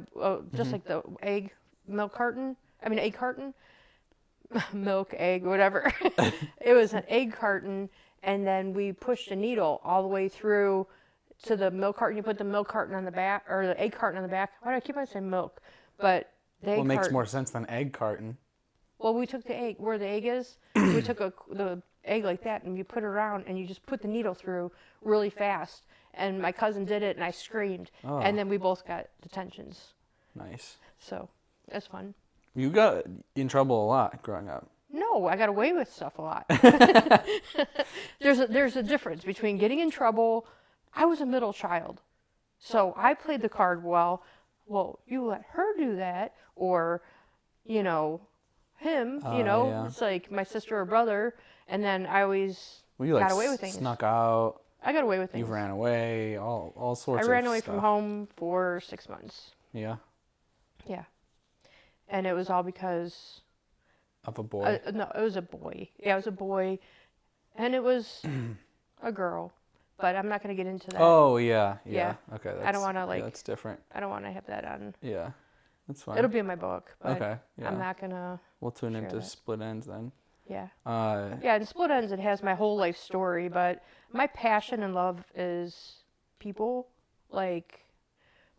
just like the egg carton, milk, egg, whatever. It was an egg carton, and then we pushed a needle all the way through to the milk carton. You put the milk carton on the back, or the egg carton on the back. Why do I keep on saying milk? But the egg Well, it makes carton, more sense than egg carton. well, we took the egg, where the egg is, we took the egg like that, and you put it around, and you just put the needle through really fast. And my cousin did it, and I screamed. Oh. And then we both got detentions. Nice. So, that's fun. You got in trouble a lot growing up. No, I got away with stuff a lot. There's a difference between getting in trouble. I was a middle child. So I played the card, well, you let her do that, or, him, yeah. It's like my sister or brother, and then I always Well, you got away with things. snuck out. I got away with things. You ran away, all sorts of I ran away stuff. from home for 6 months. Yeah. Yeah. And it was all because... Of a boy. No, it was a boy. Yeah, it was a boy. And it was a girl. But I'm not going to get into that. Oh, yeah. Yeah. Okay. I don't want to, like... that's different. I don't want to have that on... Yeah. That's fine. It'll be in my book. But Okay. Yeah. I'm not going to... We'll tune share into that. Split Ends then. Yeah. Uh, Yeah, in Split Ends, it has my whole life story, but my passion and love is people, like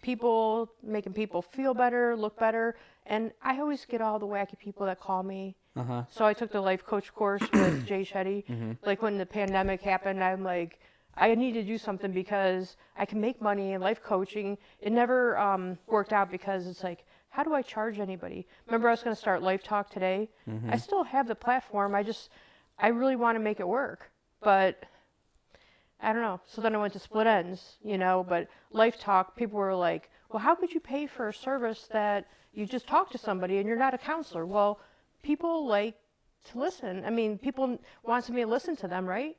people, making people feel better, look better. And I always get all the wacky people that call me. uh-huh. So I took the life coach course with Jay Shetty. Mm-hmm. Like when the pandemic happened, I'm like, I need to do something because I can make money in life coaching. It never worked out because it's like, how do I charge anybody? Remember I was going to start Life Talk today? Mm-hmm. I still have the platform. I really want to make it work. But I don't know. So then I went to Split Ends, but Life Talk, people were like, well, how could you pay for a service that you just talk to somebody and you're not a counselor? Well, people like to listen. I mean, people want somebody to listen to them, right?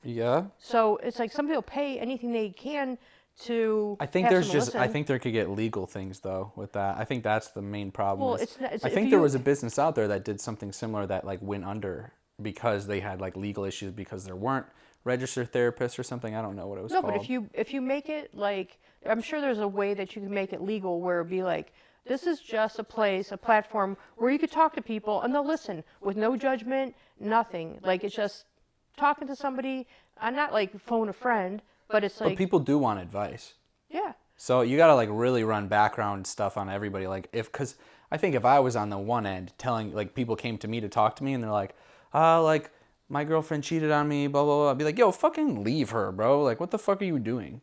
Yeah. So it's like some people pay anything they can to I think have there's someone just, I listen. think there could get legal things though with that. I think that's the main problem. Well, is- it's not. It's, I if think you, there was a business out there that did something similar that like went under because they had like legal issues because there weren't registered therapists or something. I don't know what it was no, called. but if you make it like, I'm sure there's a way that you can make it legal where it'd be like, this is just a place, a platform where you could talk to people and they'll listen with no judgment, nothing. Like it's just talking to somebody. I'm not like phone a friend, but it's like, But people do want advice. yeah. So you gotta like really run background stuff on everybody. Like cause I think if I was on the one end telling, like people came to me to talk to me and they're like my girlfriend cheated on me, blah, blah, blah. I'd be like, yo, fucking leave her, bro. Like, what the fuck are you doing?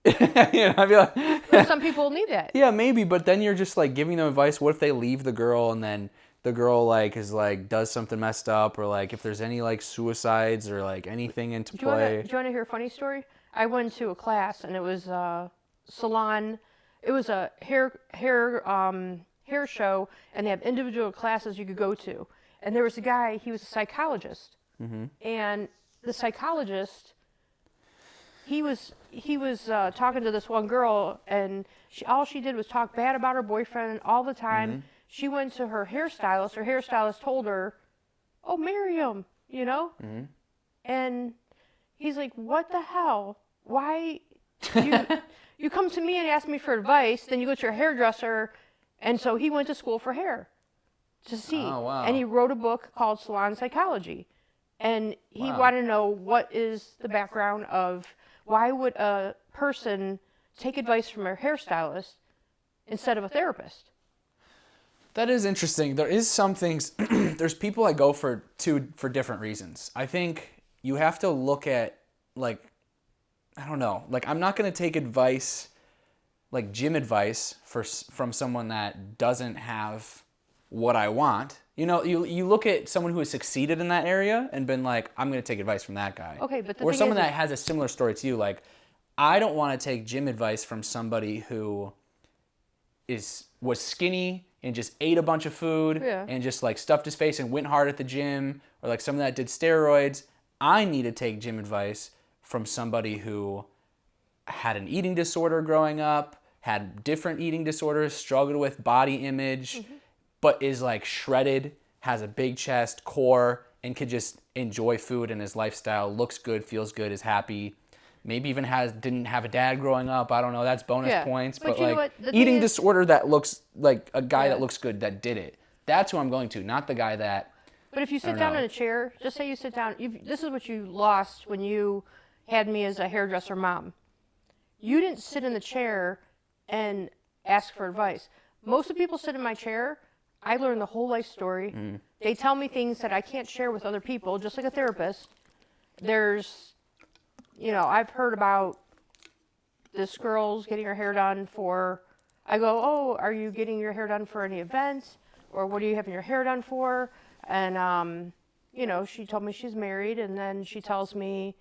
I'd be like, But some people need that. yeah, maybe, but then you're just like giving them advice. What if they leave the girl and then the girl like is like does something messed up, or like if there's any like suicides or like anything into Do you want play? to hear a funny story? I went to a class and it was salon. It was a hair show, and they have individual classes you could go to. And there was a guy. He was a psychologist, and the psychologist, he was talking to this one girl, and all she did was talk bad about her boyfriend all the time. She went to her hairstylist. Her hairstylist told her, "Oh, marry him," And he's like, "What the hell? Why you come to me and ask me for advice, then you go to your hairdresser?" And so he went to school for hair to see. Oh, wow. And he wrote a book called Salon Psychology. And he Wow. wanted to know what is the background of why would a person take advice from a hairstylist instead of a therapist? That is interesting. There is some things. There's people I go for different reasons. I think you have to look at like, I don't know. Like I'm not gonna take advice, like gym advice, from someone that doesn't have what I want. You know, you look at someone who has succeeded in that area and been like, I'm gonna take advice from that guy. Okay, but the or thing someone is, that has a similar story to you. Like, I don't want to take gym advice from somebody who was skinny and just ate a bunch of food and just like stuffed his face and went hard at the gym, or like someone that did steroids. I need to take gym advice from somebody who had an eating disorder growing up, had different eating disorders, struggled with body image, but is like shredded, has a big chest, core, and could just enjoy food and his lifestyle, looks good, feels good, is happy. Maybe even didn't have a dad growing up. I don't know. That's bonus points. But you know like what? The eating thing is, disorder that looks like a guy that looks good that did it. That's who I'm going to, not the guy that. but if you sit down in a chair, just say you sit down. This is what you lost when you had me as a hairdresser mom. You didn't sit in the chair and ask for advice. Most of the people sit in my chair. I learn the whole life story. They tell me things that I can't share with other people, just like a therapist. There's, I've heard about this girl's getting her hair done for, I go, "Oh, are you getting your hair done for any events? Or what are you having your hair done for?" And, she told me she's married, and then she tells me,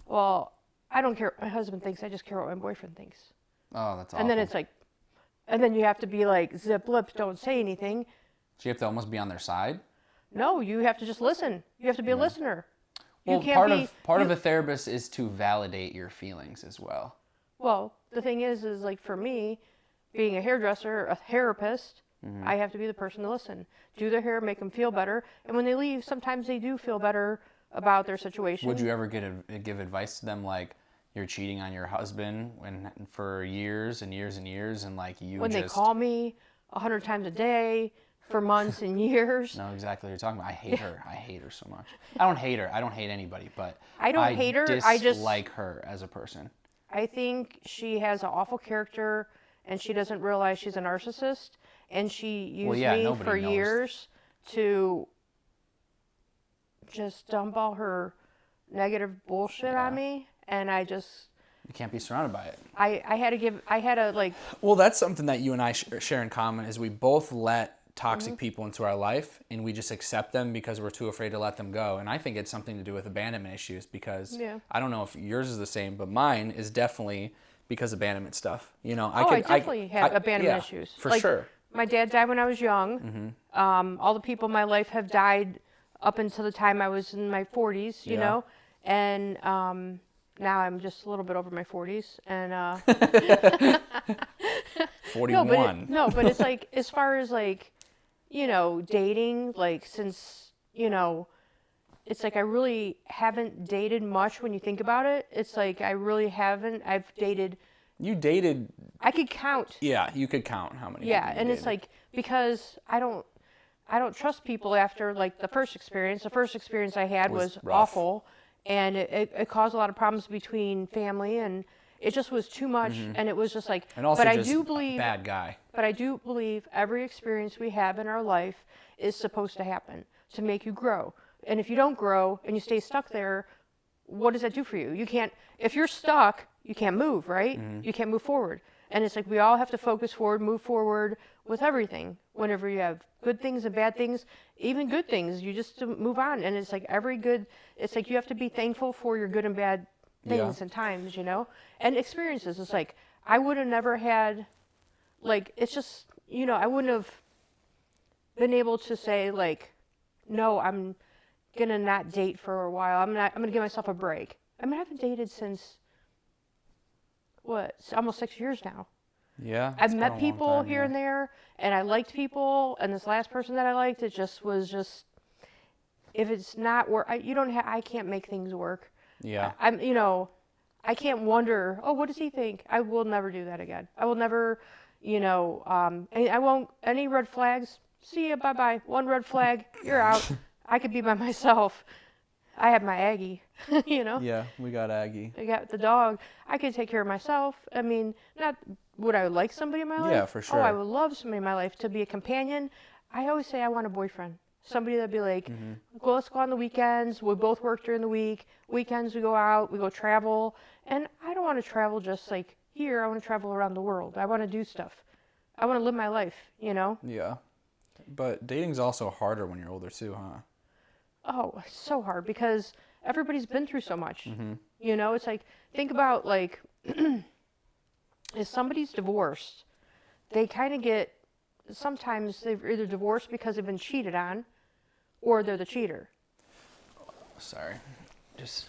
"Well, I don't care what my husband thinks, I just care what my boyfriend thinks." Oh, that's awful. And then it's like, and then you have to be like, zip lips, don't say anything. So you have to almost be on their side? No, you have to just listen. You have to be a listener. Well, you can't part of a therapist is to validate your feelings as well. Well, the thing is like for me, being a hairdresser, a therapist, I have to be the person to listen. Do their hair, make them feel better. And when they leave, sometimes they do feel better about their situation. Would you ever give advice to them like you're cheating on your husband for years and years and years, and like when they call me 100 times a day for months and years. know exactly what you're talking about. I hate her. I hate her so much. I don't hate her. I don't hate anybody, but I don't hate her. I just dislike her as a person. I think she has an awful character, and she doesn't realize she's a narcissist, and she used me for years to just dump all her negative bullshit on me, and I just... You can't be surrounded by it. I had to like... Well, that's something that you and I share in common, is we both let toxic people into our life, and we just accept them because we're too afraid to let them go. And I think it's something to do with abandonment issues, because I don't know if yours is the same, but mine is definitely because of abandonment stuff. You know, I definitely had abandonment issues. For sure. My dad died when I was young. All the people in my life have died up until the time I was in my 40s, you know, and now I'm just a little bit over my 40s, and 41. But it's like, as far as like, you know, dating, like, since, you know, it's like I really haven't dated much when you think about it. It's like I really haven't. I've dated. You dated. I could count. Yeah, you could count how many. Yeah, and it's like, because I don't trust people after like the first experience. The first experience I had was awful, and it caused a lot of problems between family, and it just was too much, and it was just like... And also but just I do believe, bad guy. But I do believe every experience we have in our life is supposed to happen to make you grow. And if you don't grow and you stay stuck there, what does that do for you? You can't... If you're stuck, you can't move, right? You can't move forward. And it's like we all have to focus forward, move forward with everything. Whenever you have good things and bad things, even good things, you just move on. And it's like it's like you have to be thankful for your good and bad things and times, you know, and experiences. It's like I would have never had, like, it's just, you know, I wouldn't have been able to say like, no, I'm gonna not date for a while. I'm gonna give myself a break. I mean, I haven't dated since almost 6 years now. Yeah. I've met people here and there, and I liked people, and this last person that I liked, it just was just, if it's not work, I can't make things work. Yeah. You know, I can't wonder, oh, what does he think? I will never do that again. I will never, you know, and I won't, any red flags, see you, bye-bye. One red flag, you're out. I could be by myself. I have my Aggie, you know? Yeah, we got Aggie. I got the dog. I could take care of myself. I mean, not, would I like somebody in my life? Yeah, for sure. Oh, I would love somebody in my life to be a companion. I always say I want a boyfriend. Somebody that'd be like, well, let's go on the weekends. We both work during the week. Weekends we go out, we go travel. And I don't want to travel just like here. I want to travel around the world. I want to do stuff. I want to live my life, you know? Yeah. But dating's also harder when you're older too, huh? Oh, it's so hard because everybody's been through so much. You know, it's like, think about like, if somebody's divorced, they kind of get, sometimes they're either divorced because they've been cheated on, or they're the cheater. Sorry.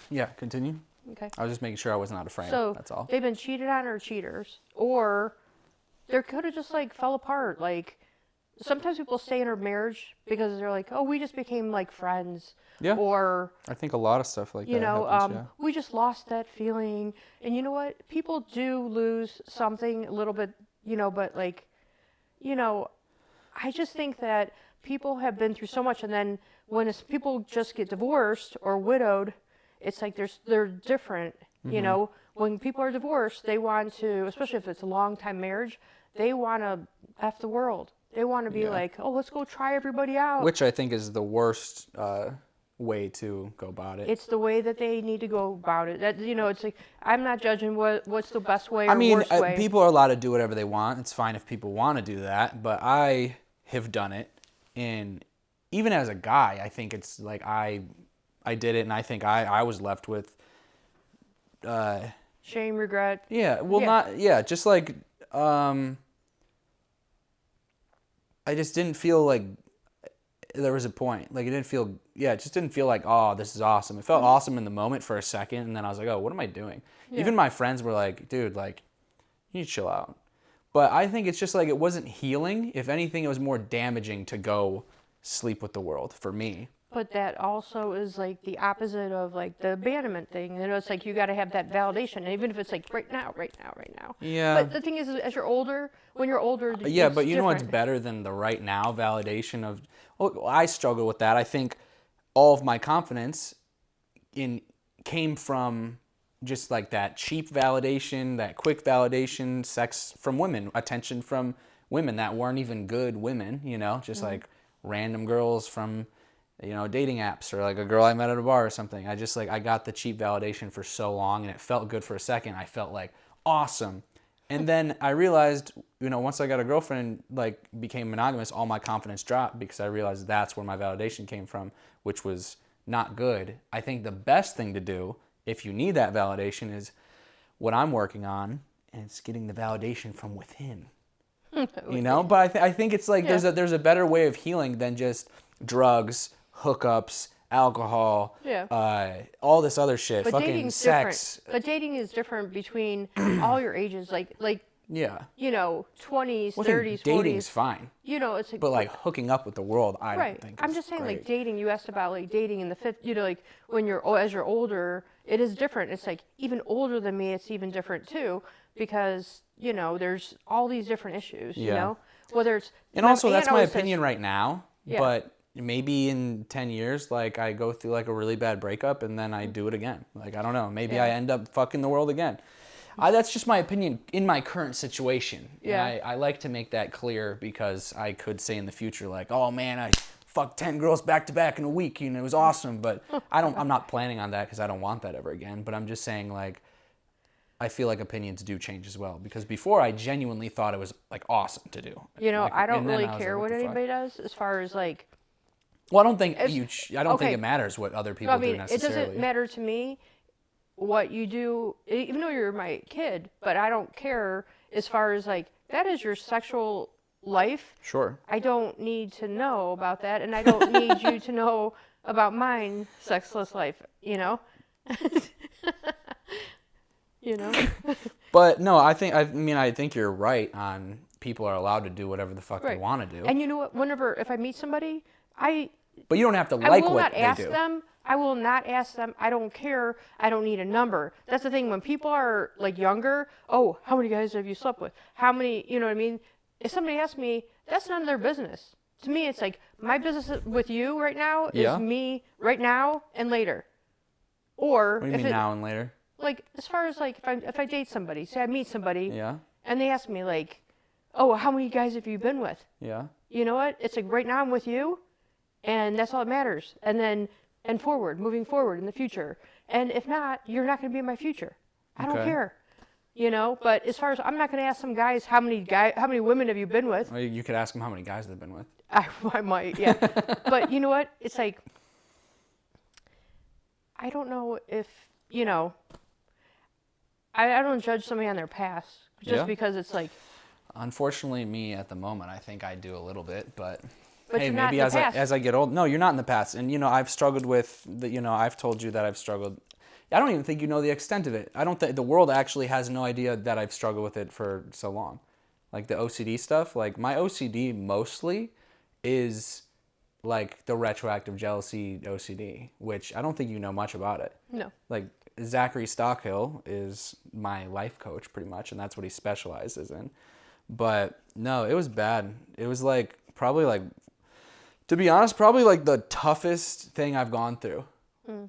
Yeah, continue. Okay. I was just making sure I wasn't out of frame. So that's all. They've been cheated on or cheaters, or they could have just like fell apart. Like sometimes people stay in a marriage because they're like, oh, we just became like friends. Yeah. Or I think a lot of stuff like you that know, happens, we just lost that feeling. And you know what? People do lose something a little bit, you know, but like, you know, I just think that people have been through so much, and then when people just get divorced or widowed, it's like they're different. You know, when people are divorced, they want to, especially if it's a long time marriage, they want to F the world. They want to be like, oh, let's go try everybody out. Which I think is the worst way to go about it. It's the way that they need to go about it. That, you know, it's like, I'm not judging what's the best way or worst way. People are allowed to do whatever they want. It's fine if people want to do that, but I have done it, and even as a guy, I think it's like I did it, and I think I was left with shame, regret. Yeah, well, just like I just didn't feel like there was a point. Like it just didn't feel like, oh, this is awesome. It felt awesome in the moment for a second, and then I was like, oh, what am I doing? Yeah. Even my friends were like, dude, like, you need to chill out. But I think it's just like it wasn't healing. If anything, it was more damaging to go sleep with the world for me. But that also is like the opposite of like the abandonment thing. You know, it's like you got to have that validation, even if it's like right now, right now, right now. Yeah. But the thing is, as you're older, when you're older, Yeah, it's but you know what's different. better than the right now validation of? Well, I struggle with that. I think all of my confidence in came from just like that cheap validation, that quick validation, sex from women, attention from women that weren't even good women, you know, just like random girls from, you know, dating apps or like a girl I met at a bar or something. I just like I got the cheap validation for so long and it felt good for a second. I felt like awesome. And then I realized, you know, once I got a girlfriend and like became monogamous, all my confidence dropped because I realized that's where my validation came from, which was not good. I think the best thing to do if you need that validation is what I'm working on, and it's getting the validation from within. You know, but I think it's like there's a better way of healing than just drugs, hookups, alcohol, all this other shit, But fucking dating's sex. different. But dating is different between all your ages, like Yeah. you know, 20s, Well, I 30s, think 40s. dating's fine, You know, it's like, but like hooking up with the world, I don't right. think. I'm is just saying, great. like dating. You asked about like dating in the fifth. You know, like when you're as you're older, it is different. It's like even older than me, it's even different too, because you know, there's all these different issues. You Yeah. know, whether it's And also, aunt that's my always says- opinion right now. Yeah. But maybe in 10 years, like I go through like a really bad breakup and then I do it again. Like, I don't know. Maybe I end up fucking the world again. That's just my opinion in my current situation. Yeah. And I like to make that clear because I could say in the future, like, oh man, I fucked 10 girls back to back in a week. You know, it was awesome. But I'm not planning on that because I don't want that ever again. But I'm just saying, like, I feel like opinions do change as well because before I genuinely thought it was like awesome to do. You know, Like, I don't and then really was care like, what the fuck? anybody does as far as like. Well, I don't think I don't think okay. it matters what other people I mean, do necessarily. it doesn't matter to me what you do, even though you're my kid. But I don't care as far as like that is your sexual life. Sure. I don't need to know about that, and I don't need you to know about mine sexless life. You know. You know. But no, I think you're right on people are allowed to do whatever the fuck they Right. want to do. And you know what? If I meet somebody, But you don't have to I like will what not they ask do. them. I will not ask them. I don't care. I don't need a number. That's the thing. When people are like younger, oh, how many guys have you slept with? How many? You know what I mean? If somebody asks me, that's none of their business. To me, it's like my business with you right now is Yeah. me right now and later. Or What do you mean now and later? like as far as like if I date somebody, say I meet somebody, Yeah. and they ask me like, oh, how many guys have you been with? Yeah. You know what? It's like right now I'm with you, and that's all that matters. And then moving forward in the future. And if not, you're not going to be in my future. I don't Okay. care. You know. But as far as I'm not going to ask some guys how many women have you been with? Well, you could ask them how many guys they've been with. I might, yeah. But you know what? It's like I don't know if you know. I don't judge somebody on their past just Yeah. because it's like. Unfortunately, me at the moment, I think I do a little bit, but But hey, you're not maybe in the past. as I get old. No, you're not in the past. And you know, I've struggled with the. You know, I've told you that I've struggled. I don't even think you know the extent of it. I don't think the world actually has no idea that I've struggled with it for so long. Like the OCD stuff. Like my OCD mostly is like the retroactive jealousy OCD, which I don't think you know much about it. No. Like Zachary Stockhill is my life coach pretty much, and that's what he specializes in. But no, it was bad. It was like probably like, to be honest, probably like the toughest thing I've gone through.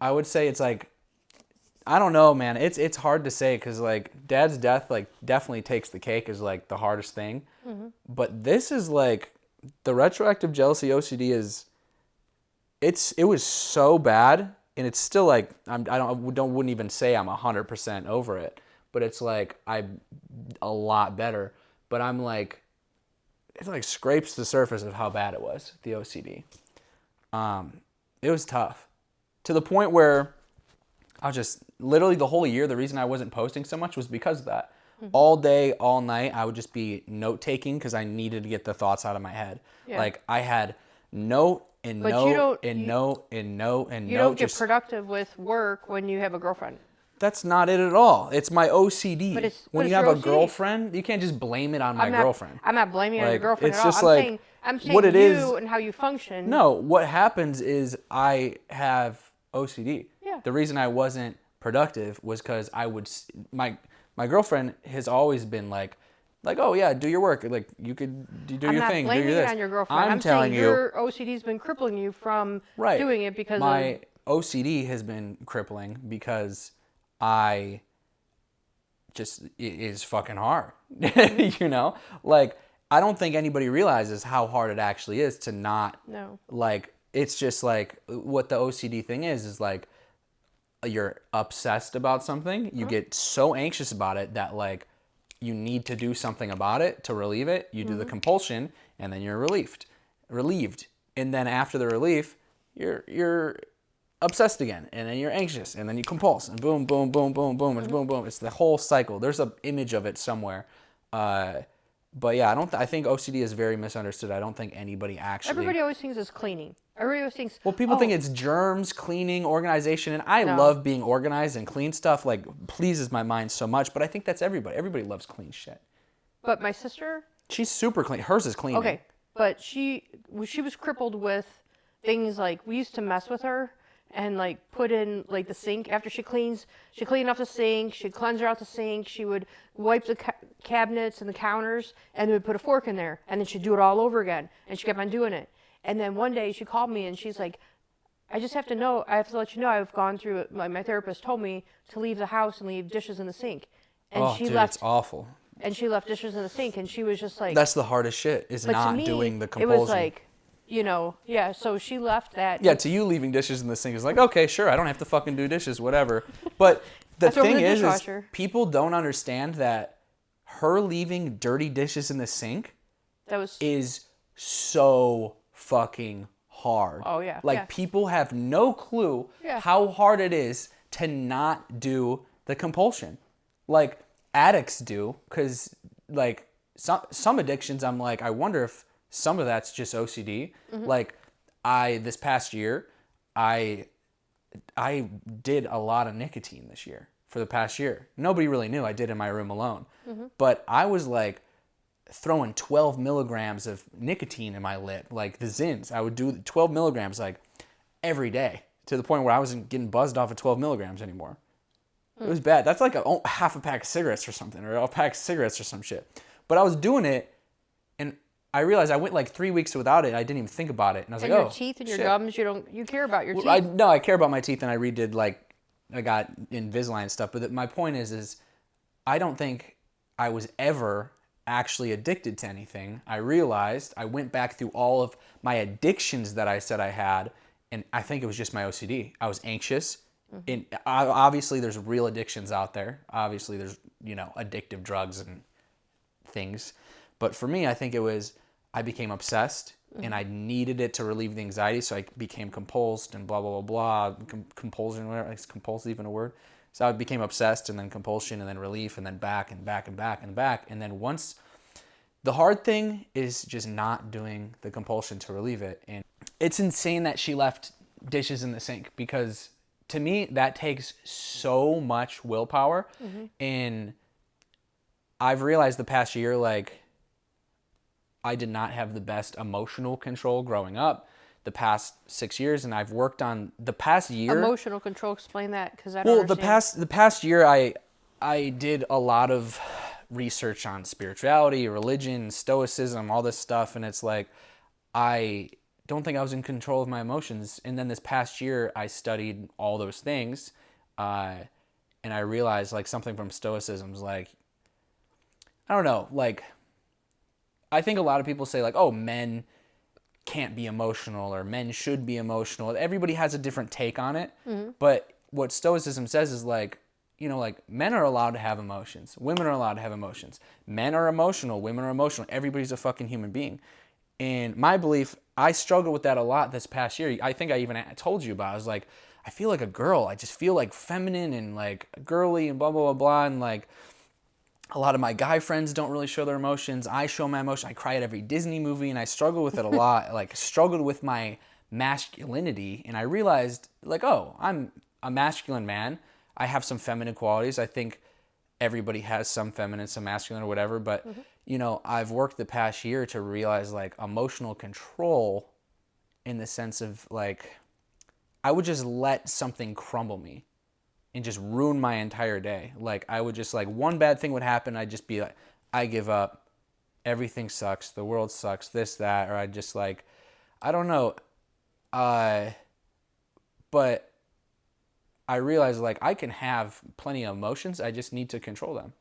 I would say it's like, I don't know, man. It's hard to say because like Dad's death like definitely takes the cake as like the hardest thing. But this is like the retroactive jealousy OCD is. It was so bad, and it's still like wouldn't even say I'm 100% over it, but it's like I'm a lot better. But I'm like, it like scrapes the surface of how bad it was, the OCD. It was tough to the point where I was just literally the whole year. The reason I wasn't posting so much was because of that. All day, all night, I would just be note taking because I needed to get the thoughts out of my head. Yeah. Like I had note and But note and note and note and You note. don't get productive with work when you have a girlfriend. That's not it at all. It's my OCD. But When it's you have your a OCD. girlfriend, you can't just blame it on my girlfriend. I'm not blaming you on your Like, girlfriend it's at all. just I'm like- saying I'm saying what it you is, and how you function. no, what happens is I have OCD. Yeah. The reason I wasn't productive was because my girlfriend has always been like, oh yeah, do your work. Like you could do I'm your not thing, do blaming your it this. on your girlfriend. I'm saying telling you, your OCD's been crippling you from doing it because my OCD has been crippling because I just it is fucking hard. You know, like I don't think anybody realizes how hard it actually is to not. No. Like it's just like what the OCD thing is like you're obsessed about something, you get so anxious about it that like you need to do something about it to relieve it. You do the compulsion, and then you're relieved, and then after the relief, you're obsessed again, and then you're anxious, and then you compulse, and boom, boom, boom, boom, boom, it's boom, boom. It's the whole cycle. There's an image of it somewhere, but yeah, I think OCD is very misunderstood. I don't think anybody actually. Everybody always thinks it's cleaning. Everybody always thinks. Well, people think it's germs, cleaning, organization, and I love being organized and clean stuff. Like pleases my mind so much. But I think that's everybody. Everybody loves clean shit. But my sister. She's super clean. Hers is clean. Okay, but she was crippled with things like we used to mess with her and like put in like the sink after she cleaned off the sink, she'd cleanse her out the sink, she would wipe the cabinets and the counters, and then we'd put a fork in there, and then she'd do it all over again, and she kept on doing it. And then one day she called me and she's like, I have to let you know I've gone through it. My therapist told me to leave the house and leave dishes in the sink. And she left. It's awful. And she left dishes in the sink, and she was just like. That's the hardest shit, is not doing the compulsion. It was like, yeah, so she left that. Yeah, to you leaving dishes in the sink is like, okay, sure, I don't have to fucking do dishes, whatever. But the thing is people don't understand that her leaving dirty dishes in the sink is so fucking hard. Oh, yeah. Like, people have no clue how hard it is to not do the compulsion. Like, addicts do, because, like, some addictions, I'm like, I wonder if some of that's just OCD. Like, this past year, I did a lot of nicotine this year, for the past year. Nobody really knew. I did in my room alone. But I was, like, throwing 12 milligrams of nicotine in my lip, like the Zins. I would do 12 milligrams like every day, to the point where I wasn't getting buzzed off of 12 milligrams anymore. It was bad. That's like half a pack of cigarettes or something, or a pack of cigarettes or some shit. But I was doing it, and I realized I went like 3 weeks without it. I didn't even think about it, and I was like, "Oh, your teeth and your gums. You care about your teeth." I care about my teeth, and I redid like I got Invisalign and stuff. But my point is I don't think I was ever actually addicted to anything. I realized I went back through all of my addictions that I said I had, and I think it was just my OCD. I was anxious. And obviously there's real addictions out there. Obviously there's, addictive drugs and things. But for me, I think it was I became obsessed and I needed it to relieve the anxiety, so I became compulsed and blah, blah, blah, blah. Compulsion, whatever. Is compulsive even a word? So I became obsessed, and then compulsion, and then relief, and then back and back and back and back. And then once, the hard thing is just not doing the compulsion to relieve it. And it's insane that she left dishes in the sink, because to me, that takes so much willpower. And I've realized the past year, like, I did not have the best emotional control growing up the past 6 years, and I've worked on the past year. Emotional control, explain that, because I don't understand. The past year, I did a lot of research on spirituality, religion, stoicism, all this stuff, and it's like I don't think I was in control of my emotions. And then this past year, I studied all those things, and I realized like something from stoicism is like, I don't know, like I think a lot of people say like, oh, men can't be emotional, or men should be emotional. Everybody has a different take on it. But what stoicism says is like, like men are allowed to have emotions. Women are allowed to have emotions. Men are emotional. Women are emotional. Everybody's a fucking human being. And my belief, I struggled with that a lot this past year. I think I even told you about it. I was like, I feel like a girl. I just feel like feminine and like girly and blah, blah, blah, blah. And like a lot of my guy friends don't really show their emotions. I show my emotion. I cry at every Disney movie, and I struggle with it a lot. Like struggled with my masculinity. And I realized like, oh, I'm a masculine man. I have some feminine qualities. I think everybody has some feminine, some masculine, or whatever. But, I've worked the past year to realize like emotional control in the sense of like, I would just let something crumble me and just ruin my entire day. Like I would just like one bad thing would happen. I'd just be like, I give up. Everything sucks. The world sucks. This, that, or I'd just like, I don't know. But I realized like I can have plenty of emotions. I just need to control them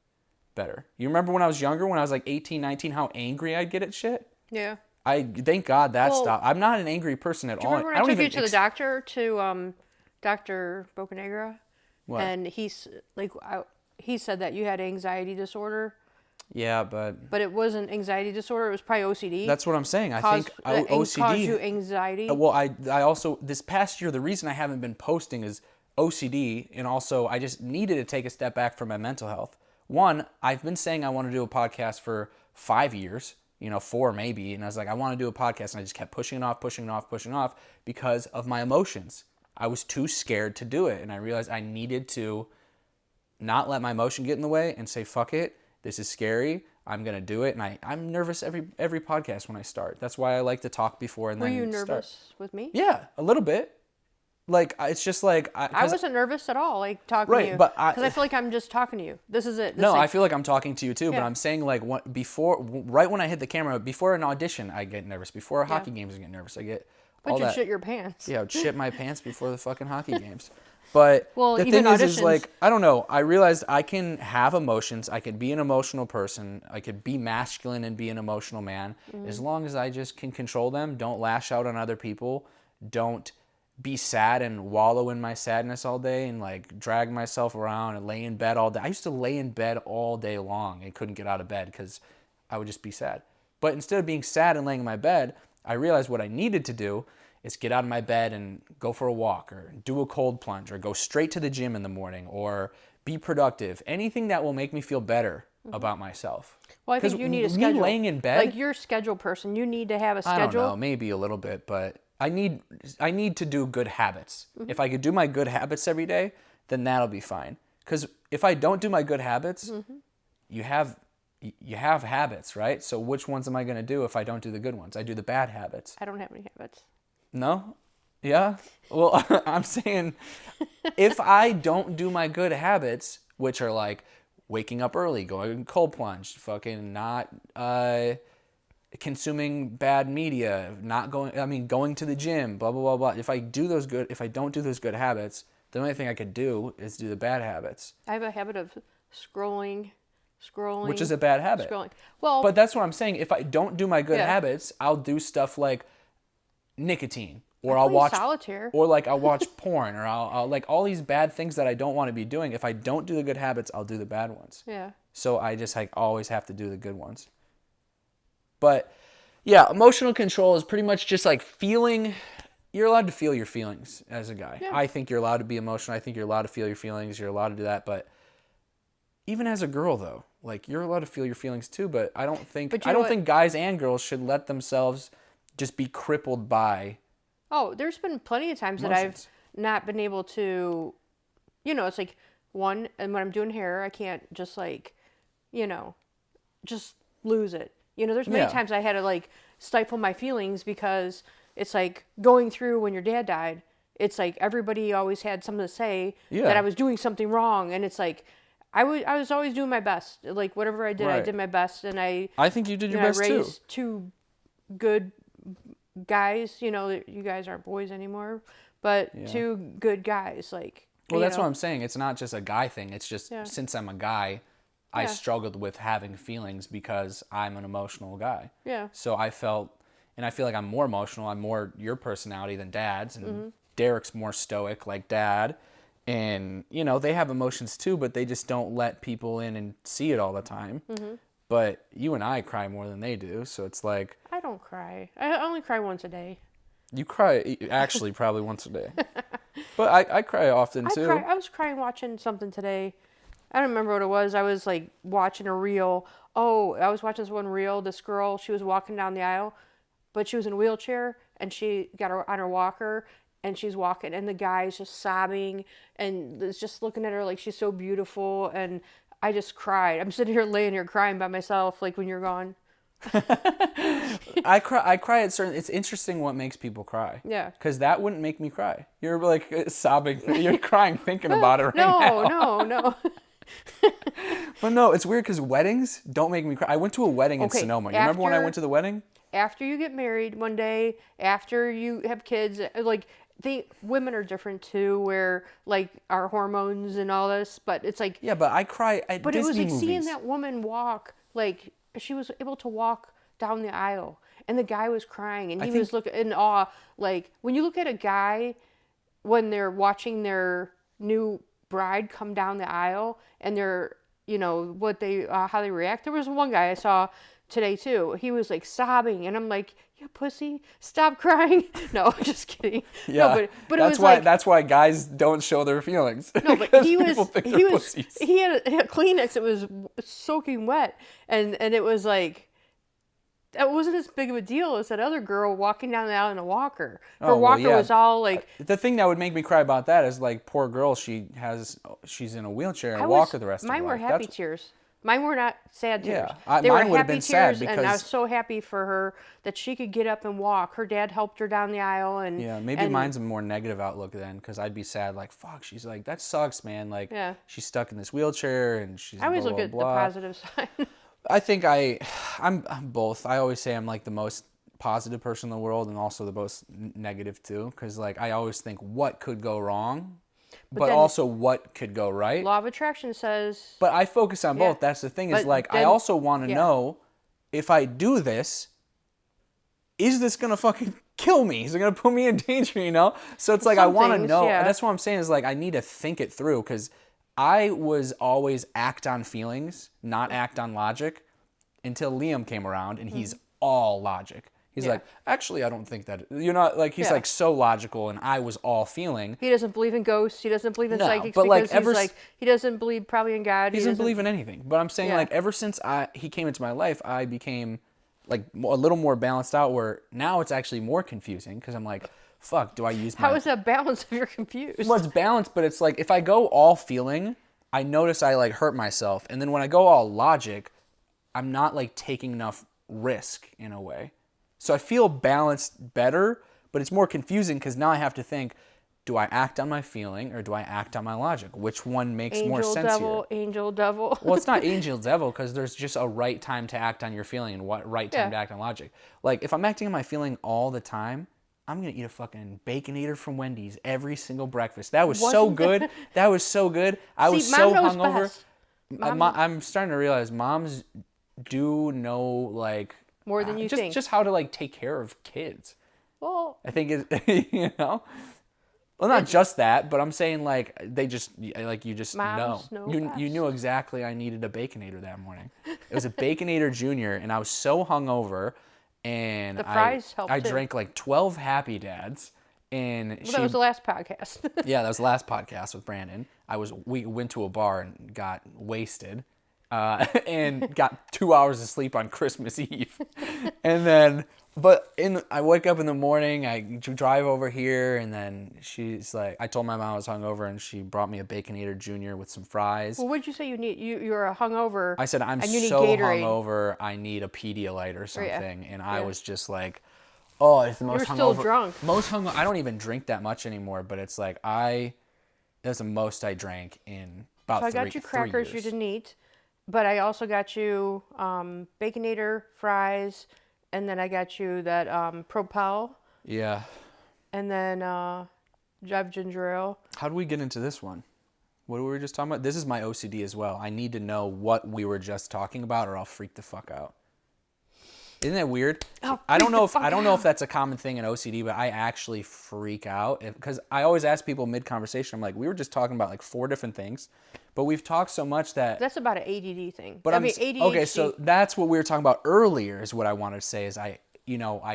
better. You remember when I was younger, when I was like 18, 19, how angry I'd get at shit? Yeah. I thank God that stopped. I'm not an angry person at all. Do you remember when I took you to the doctor, to Dr. Bocanegra? What? And he said that you had anxiety disorder. Yeah, but it wasn't anxiety disorder. It was probably OCD. That's what I'm saying. I think OCD caused you anxiety. Well, I also this past year the reason I haven't been posting is OCD, and also I just needed to take a step back for my mental health. One, I've been saying I want to do a podcast for 5 years, 4 maybe, and I was like, I want to do a podcast, and I just kept pushing it off because of my emotions. I was too scared to do it, and I realized I needed to not let my emotion get in the way and say, fuck it. This is scary. I'm going to do it. And I'm nervous every podcast when I start. That's why I like to talk before and then start. Were you nervous with me? Yeah, a little bit. Like, it's just like... I wasn't nervous at all, like, talking to you. But because I feel like I'm just talking to you. This is it. I feel like I'm talking to you too, but I'm saying, like, right when I hit the camera, before an audition, I get nervous. Before hockey games, I get nervous. I get all that. But you'd shit your pants. Yeah, I'd shit my pants before the fucking hockey games. But the even thing auditions. is like, I don't know. I realized I can have emotions. I could be an emotional person. I could be masculine and be an emotional man. As long as I just can control them, don't lash out on other people, don't be sad and wallow in my sadness all day and like drag myself around and lay in bed all day. I used to lay in bed all day long and couldn't get out of bed because I would just be sad. But instead of being sad and laying in my bed, I realized what I needed to do is get out of my bed and go for a walk or do a cold plunge or go straight to the gym in the morning or be productive. Anything that will make me feel better about myself. Well, I think you need a schedule. Me laying in bed, like you're a schedule person, you need to have a schedule. I don't know, maybe a little bit, but I need to do good habits. If I could do my good habits every day, then that'll be fine. Because if I don't do my good habits, you have habits, right? So which ones am I going to do if I don't do the good ones? I do the bad habits. I don't have any habits. No? Yeah? Well, I'm saying if I don't do my good habits, which are like waking up early, going cold plunge, fucking not consuming bad media, going to the gym, blah, blah, blah, blah. If I don't do those good habits, the only thing I could do is do the bad habits. I have a habit of scrolling. Which is a bad habit. Scrolling. Well, but that's what I'm saying. If I don't do my good habits, I'll do stuff like nicotine, or I'll watch solitaire, or like I'll watch porn, or I'll like all these bad things that I don't want to be doing. If I don't do the good habits, I'll do the bad ones. Yeah. So I just like always have to do the good ones. But yeah, emotional control is pretty much just like feeling. You're allowed to feel your feelings as a guy. Yeah. I think you're allowed to be emotional. I think you're allowed to feel your feelings. You're allowed to do that. But even as a girl, though, like you're allowed to feel your feelings too. But I don't think think guys and girls should let themselves just be crippled by. Oh, there's been plenty of times emotions. that I've not been able to, it's like and when I'm doing hair, I can't just like, just lose it. There's many times I had to like stifle my feelings because it's like going through when your dad died. It's like everybody always had something to say that I was doing something wrong. And it's like, I was always doing my best. Like whatever I did, I did my best. And I think you did your best too. I raised two good guys, you guys aren't boys anymore, but two good guys, like. Well, that's what I'm saying. It's not just a guy thing. It's just since I'm a guy, I struggled with having feelings because I'm an emotional guy. Yeah. So I feel like I'm more emotional. I'm more your personality than Dad's, and Derek's more stoic like Dad. And, they have emotions too, but they just don't let people in and see it all the time. Mm-hmm. But you and I cry more than they do, so it's like... I don't cry. I only cry once a day. You cry, actually, probably once a day. But I cry often, too. I was crying watching something today. I don't remember what it was. I was, like, watching a reel. Oh, I was watching this one reel. This girl, she was walking down the aisle, but she was in a wheelchair, and she got her on her walker, and she's walking, and the guy's just sobbing, and is just looking at her like she's so beautiful, and I just cried. I'm sitting here laying here crying by myself, like when you're gone. I cry at certain. It's interesting what makes people cry. Yeah. Because that wouldn't make me cry. You're like sobbing. You're crying thinking about it right now. No. But no, it's weird because weddings don't make me cry. I went to a wedding in Sonoma. You remember when I went to the wedding? After you get married one day, after you have kids, like women are different too, where like our hormones and all this, but it's like yeah, but I cry at but Disney it was like movies. seeing that woman walk, like she was able to walk down the aisle, and the guy was crying, and he was looking in awe. Like when you look at a guy when they're watching their new bride come down the aisle, and they're what they how they react. There was one guy I saw today too. He was like sobbing, and I'm like, "You pussy, stop crying." No, just kidding. Yeah, no, but that's it was why like, that's why guys don't show their feelings. no, but he had a Kleenex that was soaking wet, and it was like. That wasn't as big of a deal as that other girl walking down the aisle in a walker. Her walker was all like. The thing that would make me cry about that is like, poor girl, she's in a wheelchair and a walker the rest of her life. Mine were happy tears. Mine were not sad tears. Yeah, they were mine would have happy been sad tears, because and I was so happy for her that she could get up and walk. Her dad helped her down the aisle, and yeah, maybe mine's a more negative outlook then, because I'd be sad like, fuck, she's like, that sucks, man. Like, she's stuck in this wheelchair and she's. I always blah, look blah, at blah. the positive side. I think I'm both. I always say I'm like the most positive person in the world and also the most negative too, because like I always think what could go wrong, but also what could go right. Law of attraction says. But I focus on both. That's the thing, is like I also want to know, if I do this, is this gonna fucking kill me? Is it gonna put me in danger? So it's like I want to know. And that's what I'm saying, is like I need to think it through, because I was always act on feelings, not act on logic, until Liam came around, and he's all logic. He's like, actually, I don't think that. Like he's like so logical, and I was all feeling. He doesn't believe in ghosts. He doesn't believe in psychics, but because he's like, he doesn't believe probably in God. He doesn't believe in anything. But I'm saying like ever since he came into my life, I became like a little more balanced out, where now it's actually more confusing, because I'm like, fuck, do I use my... How is that balance if you're confused? Well, it's balanced, but it's like if I go all feeling, I notice I like hurt myself. And then when I go all logic, I'm not like taking enough risk in a way. So I feel balanced better, but it's more confusing because now I have to think, do I act on my feeling or do I act on my logic? Which one makes more sense here? Angel, devil. Well, it's not angel, devil, because there's just a right time to act on your feeling and what right time to act on logic. Like if I'm acting on my feeling all the time, I'm going to eat a fucking Baconator from Wendy's every single breakfast. That was so good. That was so good. I was so hungover. I'm starting to realize moms do know, like... More than you think. Just how to, like, take care of kids. Well... I think it's, Well, not just that, but I'm saying, like, they just... Like, you just know. You knew exactly I needed a Baconator that morning. It was a Baconator Junior, and I was so hungover... And the fries helped I too. Drank like 12 Happy Dads, and that was the last podcast. Yeah, that was the last podcast with Brandon. We went to a bar and got wasted, and got 2 hours of sleep on Christmas Eve, and then. But I wake up in the morning, I drive over here, and then she's like, I told my mom I was hungover, and she brought me a Baconator Junior with some fries. Well, what'd you say you need? You're a hungover. I said, I'm so hungover, I need a Pedialyte or something. And I was just like, oh, it's the most hungover. You're still drunk. Most hungover. I don't even drink that much anymore, but it's like, that's the most I drank in about 3 years. So I got you crackers you didn't eat, but I also got you Baconator fries. And then I got you that Propel. Yeah. And then Jive Ginger Ale. How do we get into this one? What were we just talking about? This is my OCD as well. I need to know what we were just talking about, or I'll freak the fuck out. Isn't that weird? I don't know if that's a common thing in OCD, but I actually freak out because I always ask people mid-conversation. I'm like, we were just talking about like 4 different things, but we've talked so much that that's about an ADD thing. But ADHD. Okay, so that's what we were talking about earlier. Is what I wanted to say is I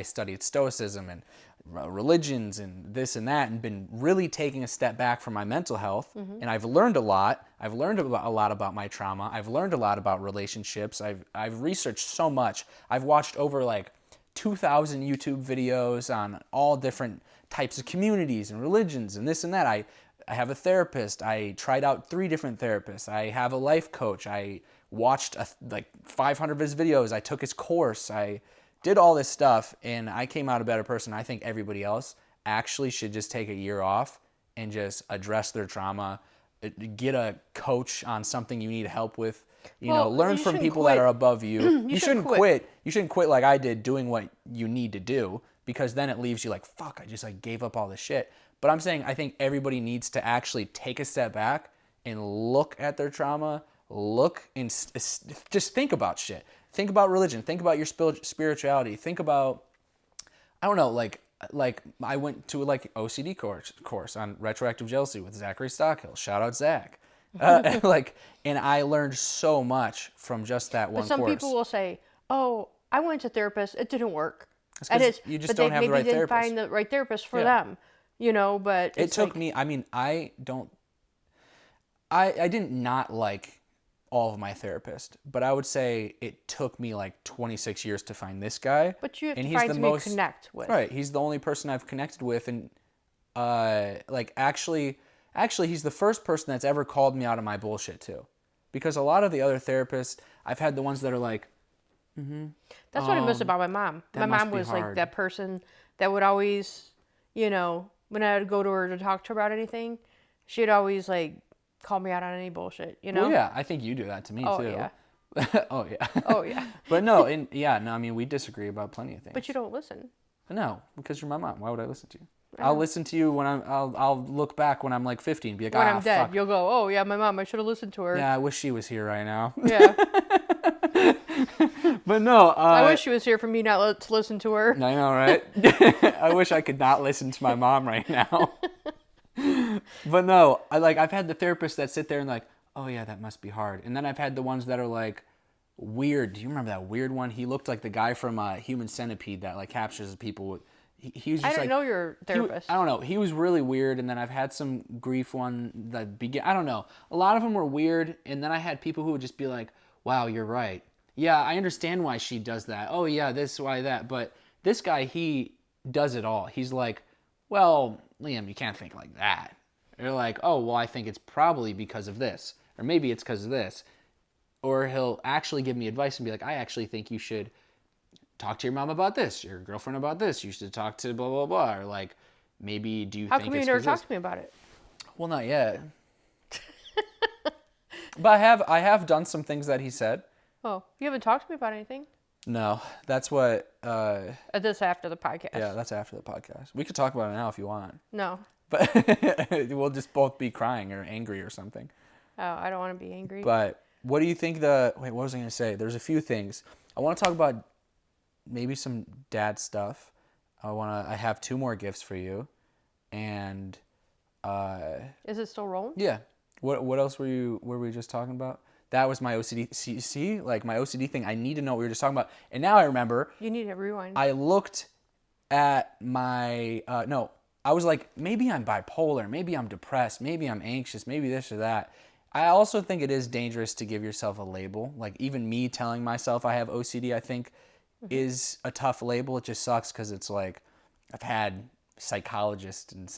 studied Stoicism and religions and this and that, and been really taking a step back from my mental health. Mm-hmm. And I've learned a lot. I've learned a lot about my trauma. I've learned a lot about relationships. I've researched so much. I've watched over like 2,000 YouTube videos on all different types of communities and religions and this and that. I have a therapist. I tried out 3 different therapists. I have a life coach. I watched like 500 of his videos. I took his course. I did all this stuff, and I came out a better person. I think everybody else actually should just take a year off and just address their trauma, get a coach on something you need help with. Learn from people that are above you. You shouldn't quit. You shouldn't quit like I did doing what you need to do, because then it leaves you like, fuck, I just like gave up all this shit. But I'm saying I think everybody needs to actually take a step back and look at their trauma, look and just think about shit. Think about religion. Think about your spirituality. Think about, I don't know, like I went to like OCD course on retroactive jealousy with Zachary Stockhill. Shout out Zach. And I learned so much from just that one course. But some people will say, "Oh, I went to therapist. It didn't work." You just don't have the right therapist. But they maybe didn't find the right therapist for them. But it took me. I mean, I didn't not like all of my therapists, but I would say it took me like 26 years to find this guy. But you have to find somebody to connect with. Right. He's the only person I've connected with, and actually, he's the first person that's ever called me out of my bullshit too. Because a lot of the other therapists, I've had the ones that are like, That's what I miss about my mom. My mom was like that person that would always, when I would go to her to talk to her about anything, she'd always like call me out on any bullshit, Well, yeah, I think you do that to me too. Yeah. Oh yeah. Oh yeah. But no, I mean, we disagree about plenty of things. But you don't listen. No, because you're my mom. Why would I listen to you? I'll listen to you when I'll look back when I'm like 50 and be like, when I'm dead, fuck. You'll go, oh yeah, my mom, I should have listened to her. Yeah, I wish she was here right now. Yeah. But no. I wish she was here for me not to listen to her. I know, right? I wish I could not listen to my mom right now. But no, I've had the therapists that sit there and like, oh yeah, that must be hard. And then I've had the ones that are like, weird. Do you remember that weird one? He looked like the guy from Human Centipede that like captures people with. He was just I didn't know your therapist. I don't know. He was really weird, and then I've had some grief one that began. I don't know. A lot of them were weird, and then I had people who would just be like, "Wow, you're right. Yeah, I understand why she does that. Oh yeah, this, why that." But this guy, he does it all. He's like, "Well, Liam, you can't think like that." You're like, "Oh, well, I think it's probably because of this, or maybe it's because of this." Or he'll actually give me advice and be like, "I actually think you should talk to your mom about this, your girlfriend about this. You should talk to blah, blah, blah." Or like, maybe do you How think come you never talked to me about it? Well, not yet. But I have done some things that he said. Oh, you haven't talked to me about anything? No, that's what... This after the podcast. Yeah, that's after the podcast. We could talk about it now if you want. No. But we'll just both be crying or angry or something. Oh, I don't want to be angry. But what do you think wait, what was I going to say? There's a few things. I want to talk about maybe some dad stuff. I have 2 more gifts for you. And is it still rolling? Yeah. What else were we just talking about? That was my OCD. See, like my OCD thing. I need to know what we were just talking about. And now I remember. You need to rewind. I looked at my no. I was like, maybe I'm bipolar, maybe I'm depressed, maybe I'm anxious, maybe this or that. I also think it is dangerous to give yourself a label. Like even me telling myself I have OCD, I think is a tough label. It just sucks because it's like I've had psychologists and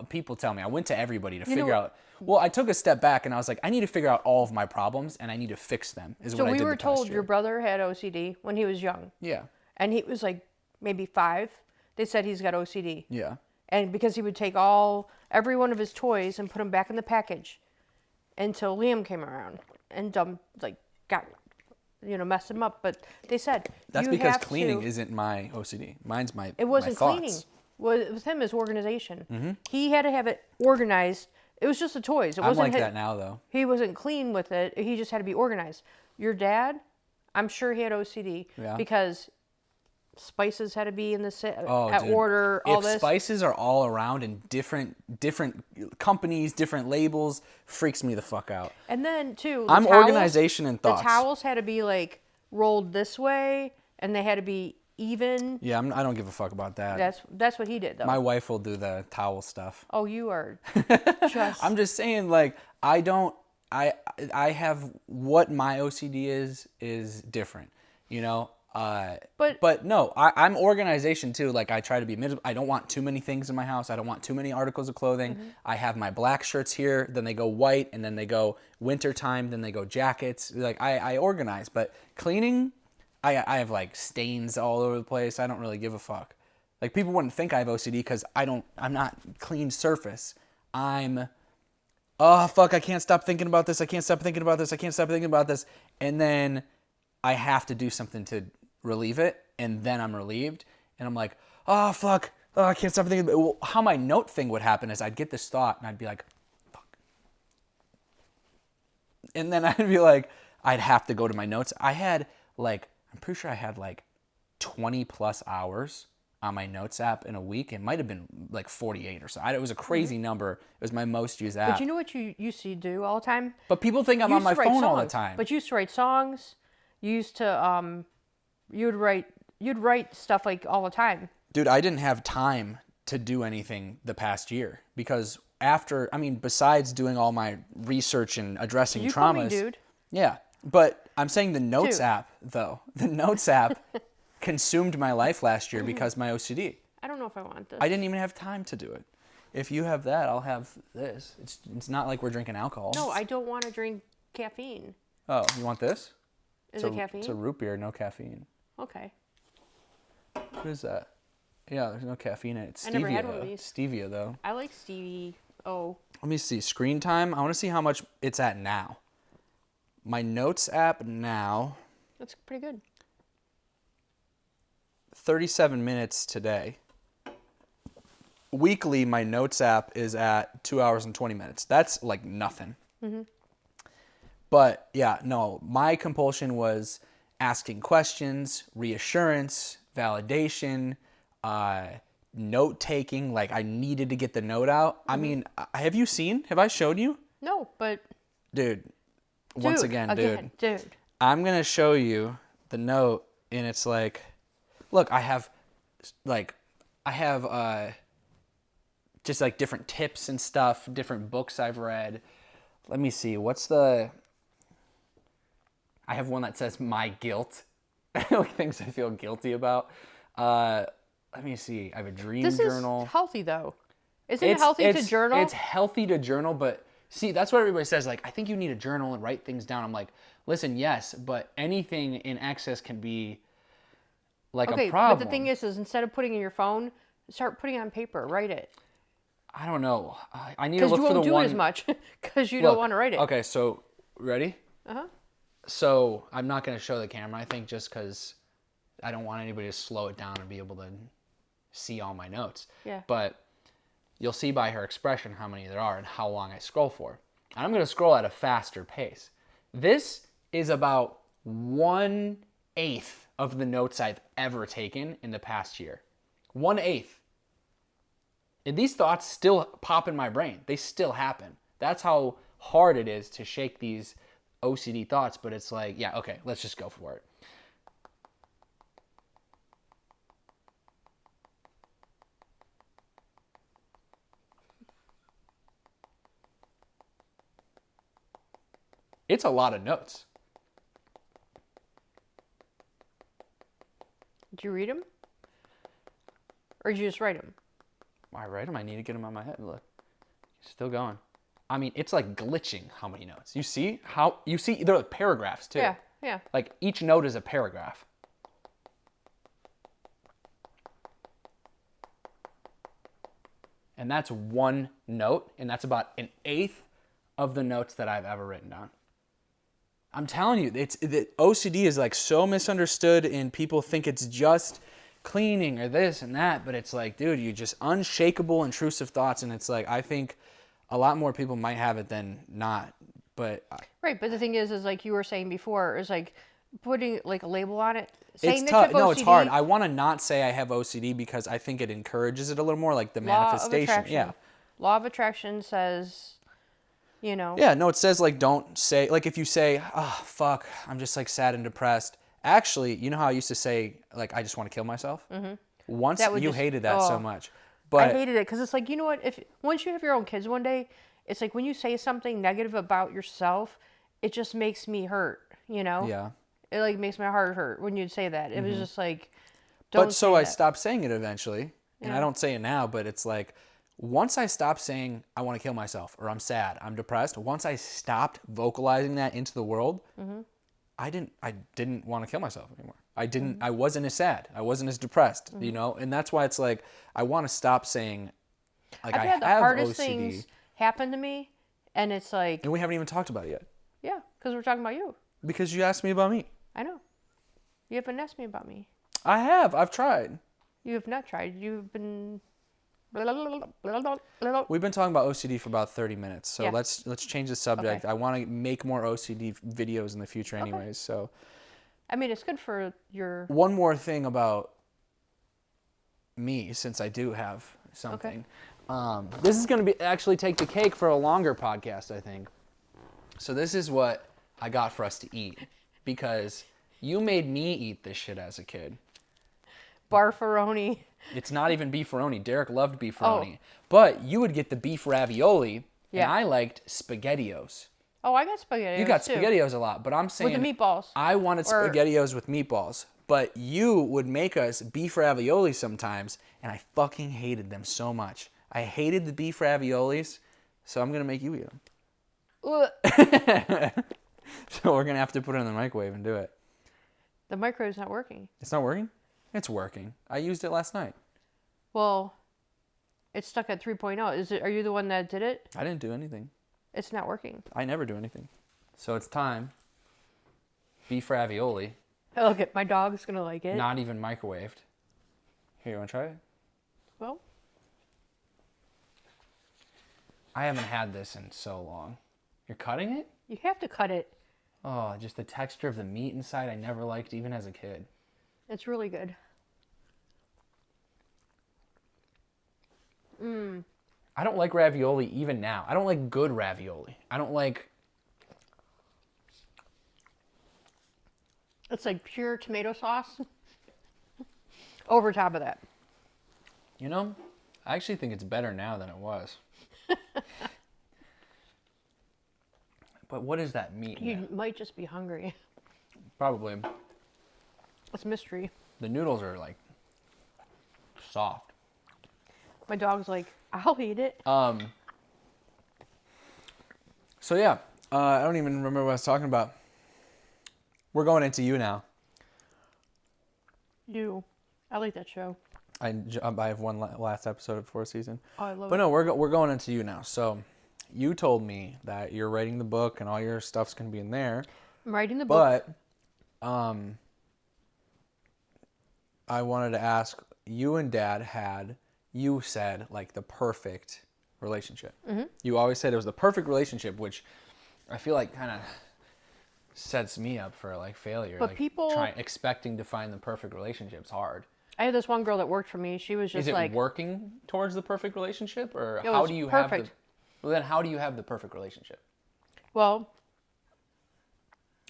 people tell me. I went to everybody to figure out. Well, I took a step back and I was like, I need to figure out all of my problems and I need to fix them. So we were told your brother had OCD when he was young. Yeah. And he was like maybe 5. They said he's got OCD. Yeah. And because he would take every one of his toys and put them back in the package until Liam came around and messed him up. But they said that's because cleaning isn't my OCD. Mine's my. It wasn't my cleaning. With him is organization. Mm-hmm. He had to have it organized. It was just the toys. It I'm wasn't like that now though. He wasn't clean with it. He just had to be organized. Your dad, I'm sure he had OCD because spices had to be in the order. All this. If spices are all around in different companies, different labels, freaks me the fuck out. And then too, organization and thoughts. The towels had to be like rolled this way, and they had to be even. Yeah, I don't give a fuck about that. That's what he did though. My wife will do the towel stuff. Oh, you are. I'm just saying, like I have what my OCD is different. You know. But no, I'm organization too. Like I try to be I don't want too many things in my house. I don't want too many articles of clothing. I have my black shirts here, then they go white, and then they go wintertime, then they go jackets. Like I organize, but cleaning, I have like stains all over the place. I don't really give a fuck. Like people wouldn't think I have OCD because I'm not clean surface. Oh fuck, I can't stop thinking about this. I can't stop thinking about this. I can't stop thinking about this. And then I have to do something to relieve it, and then I'm relieved, and I'm like, oh fuck, oh, I can't stop thinking about it. Well, how my note thing would happen is I'd get this thought, and I'd be like, fuck. And then I'd be like, I'd have to go to my notes. I'm pretty sure I had like 20 plus hours on my notes app in a week. It might have been like 48 or so. It was a crazy number. It was my most used app. But you know what you used to do all the time? But people think I'm on my phone all the time. But you used to write songs. You used to you'd write stuff like all the time. Dude, I didn't have time to do anything the past year because besides doing all my research and addressing traumas. Call me dude. Yeah, but I'm saying the Notes app, though. The Notes app consumed my life last year because my OCD. I don't know if I want this. I didn't even have time to do it. If you have that, I'll have this. It's not like we're drinking alcohol. No, I don't want to drink caffeine. Oh, you want this? Is it caffeine? It's a root beer, no caffeine. Okay. What is that? Yeah, there's no caffeine in it. Stevia, I never had one of these. Stevia, though. I like stevie. Oh. Let me see. Screen time. I want to see how much it's at now. My Notes app now. That's pretty good. 37 minutes today. Weekly, my Notes app is at 2 hours and 20 minutes. That's like nothing. Mm-hmm. But yeah, no, my compulsion was asking questions, reassurance, validation, note taking. Like I needed to get the note out. Mm-hmm. I mean, have I showed you? No, but. Dude, once again, dude. I'm going to show you the note, and it's like, look, I have just like different tips and stuff, different books I've read. Let me see. I have one that says my guilt. Like things I feel guilty about. Let me see. I have a dream journal. This is healthy though. Isn't it healthy to journal? It's healthy to journal, but see, that's what everybody says. Like, I think you need a journal and write things down. I'm like, listen, yes, but anything in excess can be like a problem. But the thing is instead of putting it in your phone, start putting it on paper. Write it. I don't know. I need to look for the one. Because you won't do it as much because you don't want to write it. Okay, so ready? Uh-huh. So I'm not going to show the camera, I think, just because I don't want anybody to slow it down and be able to see all my notes. Yeah. But you'll see by her expression how many there are and how long I scroll for. And I'm going to scroll at a faster pace. This is about 1/8 of the notes I've ever taken in the past year. 1/8. And these thoughts still pop in my brain. They still happen. That's how hard it is to shake these OCD thoughts, but it's like, yeah, okay, let's just go for it. It's a lot of notes. Did you read them? Or did you just write them? I write them. I need to get them on my head. Look, still going. I mean, it's like glitching how many notes. You see they're like paragraphs too. Yeah. Like each note is a paragraph. And that's one note, and that's about 1/8 of the notes that I've ever written down. I'm telling you, the OCD is like so misunderstood, and people think it's just cleaning or this and that, but it's like, dude, you just unshakable, intrusive thoughts, and it's like, I think a lot more people might have it than not, but... Right, but the thing is like you were saying before, is like putting like a label on it. Saying it's tough. No, it's hard. I want to not say I have OCD because I think it encourages it a little more, like the manifestation. Yeah. Law of attraction says, you know. Yeah, no, it says like don't say, like if you say, oh, fuck, I'm just like sad and depressed. Actually, you know how I used to say, like, I just want to kill myself? Mm-hmm. Once you hated that so much. But I hated it because it's like, you know what? Once you have your own kids one day, it's like when you say something negative about yourself, it just makes me hurt, you know? Yeah. It like makes my heart hurt when you say that. It was just like, But so say I that. stopped saying it eventually, and Yeah. I don't say it now, but it's like once I stopped saying I want to kill myself or I'm sad, I'm depressed, once I stopped vocalizing that into the world, I didn't want to kill myself anymore. I wasn't as sad. I wasn't as depressed, you know? And that's why it's like I want to stop saying like I've I had the have hardest OCD. things happen to me, and it's like, And we haven't even talked about it yet. yeah, because we're talking about you. Because you asked me about me. I know. You haven't asked me about me. I have. I've tried. You have not tried. You've been. We've been talking about OCD for about 30 minutes, so Yeah. let's change the subject. Okay. I want to make more OCD videos in the future anyways, so. I mean, it's good for your. One more thing about me, since I do have something. This is going to be actually take the cake for a longer podcast, I think. So this is what I got for us to eat, because you made me eat this shit as a kid. Barfaroni. It's not even beefaroni. Derek loved beefaroni. But you would get the beef ravioli, Yeah. and I liked SpaghettiOs. Oh, I got spaghetti. You got too. SpaghettiOs a lot, but I'm saying With the meatballs. I wanted Or- SpaghettiOs with meatballs. But you would make us beef ravioli sometimes, and I fucking hated them so much. I hated the beef raviolis, so I'm going to make you eat them. Ugh. So we're going to have to put it in the microwave and do it. The microwave's not working. It's not working? It's working. I used it last night. Well, it's stuck at 3.0. Is it? Are you the one that did it? I didn't do anything. It's not working. I never do anything. So it's time. Beef ravioli. Look, at my dog's gonna like it. Not even microwaved. Here, you want to try it? Well, I haven't had this in so long. You're cutting it? you have to cut it. Oh, just the texture of the meat inside I never liked even as a kid. It's really good. I don't like ravioli even now. I don't like good ravioli. I don't like... It's like pure tomato sauce over top of that. You know, I actually think it's better now than it was. But what is that meat? in You it? might just be hungry. Probably. It's a mystery. The noodles are like soft. My dog's like, I'll eat it. So yeah, I don't even remember what I was talking about. We're going into You now. I like that show. I have one last episode of the fourth season. Oh, I love But it. no, we're going into You now. So you told me that you're writing the book and all your stuff's going to be in there. I'm writing the book. But I wanted to ask, you and Dad you said, like, the perfect relationship. Mm-hmm. You always said it was the perfect relationship, which I feel like kind of sets me up for, like, failure. But like, people- expecting to find the perfect relationship's hard. I had this one girl that worked for me. She was just Is it like, working towards the perfect relationship, or It how was do you have the... perfect. Well, then how do you have the perfect relationship, well,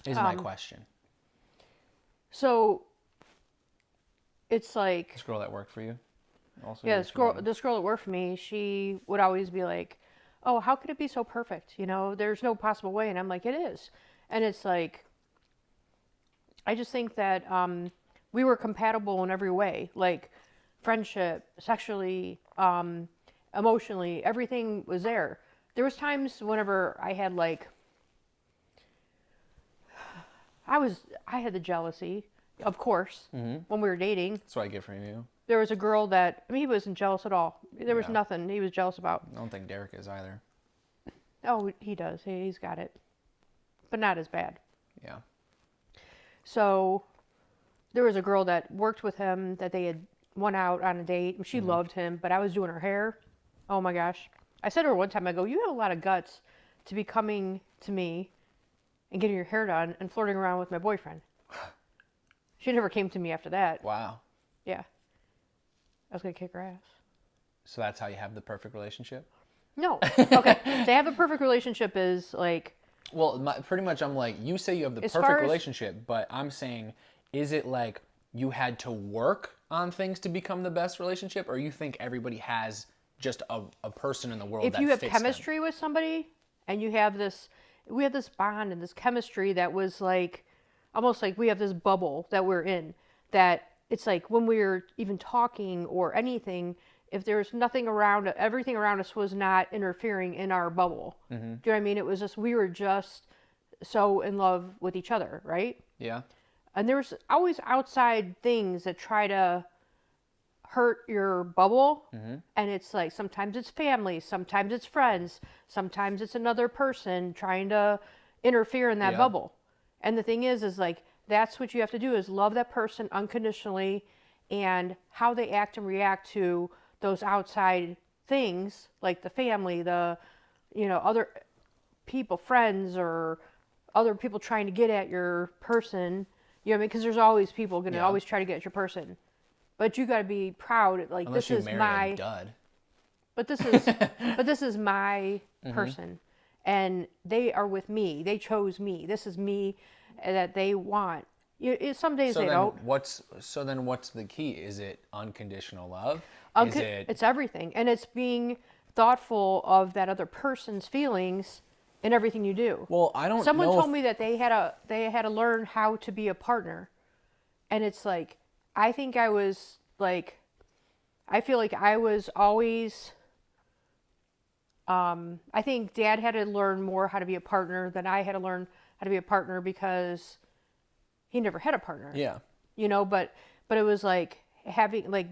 is my question. so it's like, This girl that worked for you? Also yeah, used to this girl that worked for me, she would always be like, oh, how could it be so perfect? You know, there's no possible way. And I'm like, it is. And it's like, I just think that we were compatible in every way, like friendship, sexually, emotionally, everything was there. There was times whenever I had like, I had the jealousy, of course, when we were dating. That's what I get from you. There was a girl that, I mean, he wasn't jealous at all. There was Yeah. nothing he was jealous about. I don't think Derek is either. Oh, he does. He's got it. But not as bad. Yeah. So there was a girl that worked with him that they had went out on a date. She loved him, but I was doing her hair. Oh my gosh. I said to her one time, I go, you have a lot of guts to be coming to me and getting your hair done and flirting around with my boyfriend. She never came to me after that. Wow. Yeah. I was going to kick her ass. So that's how you have the perfect relationship? No. Okay. To have a perfect relationship is like, Well, pretty much I'm like, you say you have the As perfect far as- relationship, but I'm saying, is it like you had to work on things to become the best relationship, or you think everybody has just a person in the world if that you have fits them? chemistry with somebody and you have this, we had this bond and this chemistry that was like, almost like we have this bubble that we're in, that it's like when we're even talking or anything, if there's nothing around, everything around us was not interfering in our bubble. Do you know what I mean? It was just, we were just so in love with each other, right? Yeah. And there's always outside things that try to hurt your bubble. And it's like, sometimes it's family, sometimes it's friends, sometimes it's another person trying to interfere in that bubble. And the thing is like, that's what you have to do, is love that person unconditionally, and how they act and react to those outside things, like the family, the, other people, friends, or other people trying to get at your person. You know what I mean? Because there's always people going to always try to get at your person. But you got to be proud, like, Unless this is my a dud. But this is my person, and they are with me. They chose me. This is me that they want. Some days they don't. So then what's the key? Is it unconditional love? It's everything, and it's being thoughtful of that other person's feelings in everything you do. Well, I don't. Someone told me that they had to learn how to be a partner, and it's like, I think I was like, I feel like I was always. I think Dad had to learn more how to be a partner than I had to learn how to be a partner, because he never had a partner. Yeah. But it was like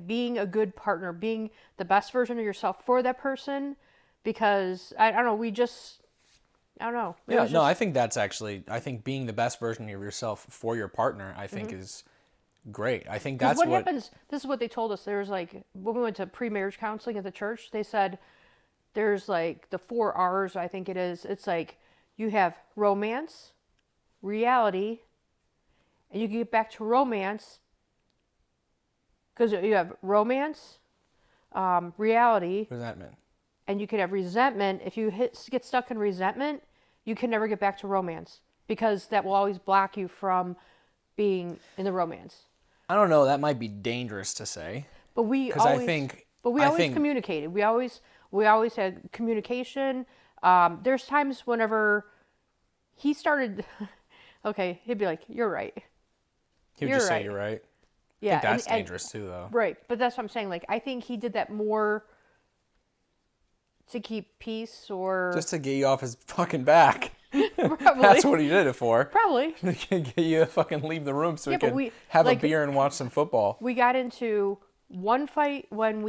being a good partner, being the best version of yourself for that person, because I don't know, I don't know. Yeah, no, I think that's actually, I think being the best version of yourself for your partner, I think is great. I think that's what happens. This is what they told us. There was like, when we went to pre-marriage counseling at the church, they said there's like the 4 R's, I think it is. It's like, you have romance, reality, and you can get back to romance, because you have romance, reality, resentment. and you can have resentment. If you get stuck in resentment, you can never get back to romance, because that will always block you from being in the romance. I don't know. That might be dangerous to say. But we always communicated. We always had communication. There's times whenever he started, okay, he'd be like, "You're right." He would just say you're right. Yeah, I think that's dangerous too, though. Right, but that's what I'm saying. Like, I think he did that more to keep peace, or just to get you off his fucking back. Probably. That's what he did it for. Probably. To get you to fucking leave the room so Yeah, we but could we- have like- a beer and watch some football. We got into one fight when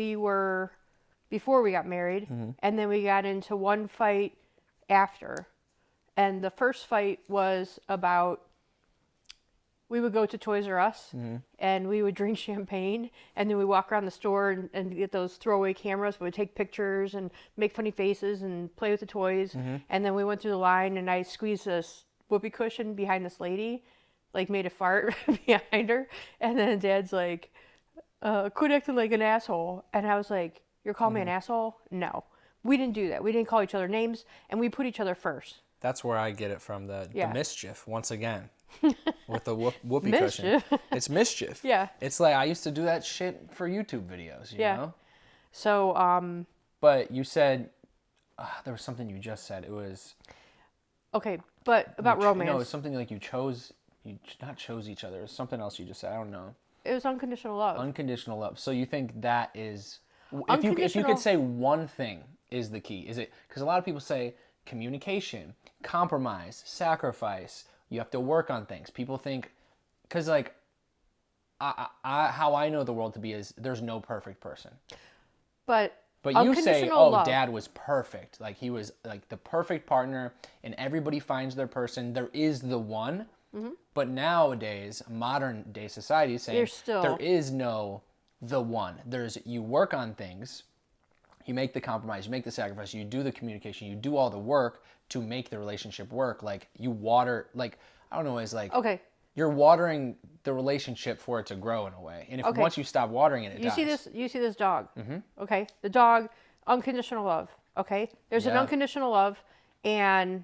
before we got married, and then we got into one fight after. And the first fight was about, we would go to Toys R Us, and we would drink champagne, and then we walk around the store and get those throwaway cameras. We would take pictures and make funny faces and play with the toys. And then we went through the line, and I squeezed this whoopee cushion behind this lady, like made a fart behind her. And then Dad's like, quit acting like an asshole. And I was like, you're calling me an asshole? No. We didn't do that. We didn't call each other names, and we put each other first. That's where I get it from, the mischief, once again. With the whoopee Mischief. cushion. It's mischief. Yeah. It's like, I used to do that shit for YouTube videos, you know? So, But you said, there was something you just said. It was... okay, but about romance. No, it was something like you not chose each other. It was something else you just said. I don't know. It was unconditional love. Unconditional love. So you think that is... If you could say one thing is the key, is it... Because a lot of people say communication, compromise, sacrifice, you have to work on things. People think... Because, like, how I know the world to be is there's no perfect person. But you say, oh, love. Dad was perfect. Like, he was, like, the perfect partner, and everybody finds their person. There is the one. But nowadays, modern day society is saying there is no the one. You work on things, you make the compromise, you make the sacrifice, you do the communication, you do all the work to make the relationship work. Like, you water, like, I don't know, it's like, okay, you're watering the relationship for it to grow in a way. And if once you stop watering it, it dies. You see this dog. Okay, the dog, unconditional love. Okay, there's an unconditional love, and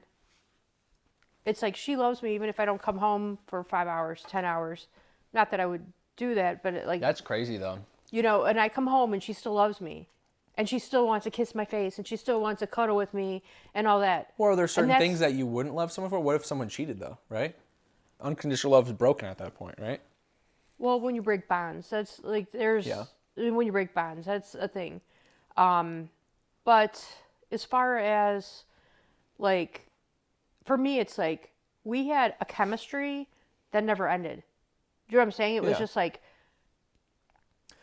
it's like, she loves me even if I don't come home for 5 hours, 10 hours. Not that I would do that, but That's crazy, though. And I come home and she still loves me. And she still wants to kiss my face, and she still wants to cuddle with me and all that. Or are there certain things that you wouldn't love someone for? What if someone cheated, though, right? unconditional love is broken at that point, right? Well, when you break bonds, that's like there's Yeah. when you break bonds, that's a thing. But as far as like for me, it's like we had a chemistry that never ended. Do you know what I'm saying? It was Yeah. just like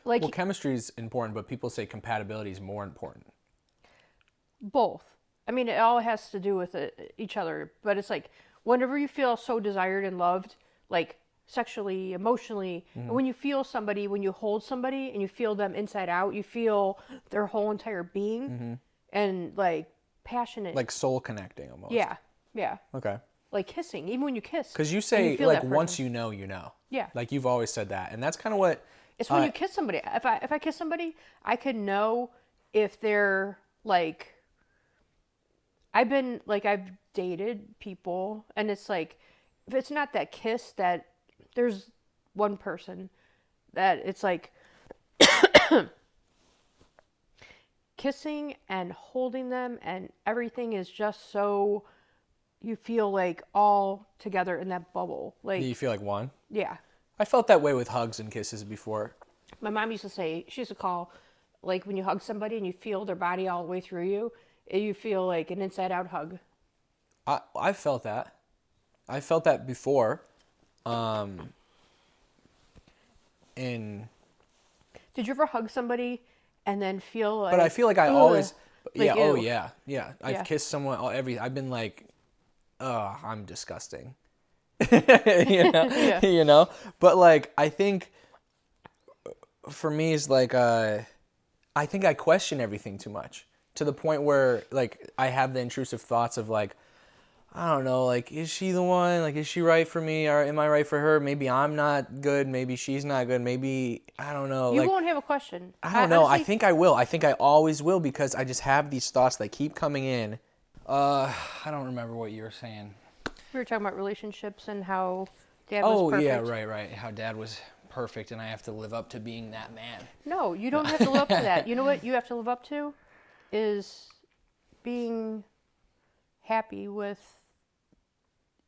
Well, chemistry is important, but people say compatibility is more important. both. I mean, it all has to do with each other, but it's like whenever you feel so desired and loved, like sexually, emotionally, and when you feel somebody, when you hold somebody and you feel them inside out, you feel their whole entire being and like passionate. Like soul connecting almost. Yeah. Yeah. Okay. Like kissing, even when you kiss. Because you and say, feel like, that once person. you know, you know. Yeah. Like, you've always said that. And that's kind of what... It's when you kiss somebody. If I kiss somebody, I can know if they're like. I've dated people, and it's like, if it's not that kiss, that there's one person that it's like kissing and holding them, and everything is just so you feel like all together in that bubble. Like, Do you feel like one? yeah. I felt that way with hugs and kisses before. My mom used to say, she used to call, like when you hug somebody and you feel their body all the way through you, you feel like an inside out hug. I felt that. I felt that before. In Did you ever hug somebody and then feel like... But I feel like I ugh, always... like, yeah, oh ew. yeah, yeah. I've Yeah. kissed someone, I've been like, oh, I'm disgusting. you know? Yeah. You know? But like, I think for me is like, I think I question everything too much to the point where like I have the intrusive thoughts of like, I don't know, like, is she the one? Like, is she right for me? Or am I right for her? Maybe I'm not good. Maybe she's not good. Maybe, I don't know. You like, won't have a question. I don't know. I honestly, think I will. I think I always will because I just have these thoughts that keep coming in. I don't remember what you were saying. we were talking about relationships and how Dad was Oh, perfect. Yeah, right. How Dad was perfect, and I have to live up to being that man. No, you don't have to live up to that. You know what you have to live up to? Is being happy with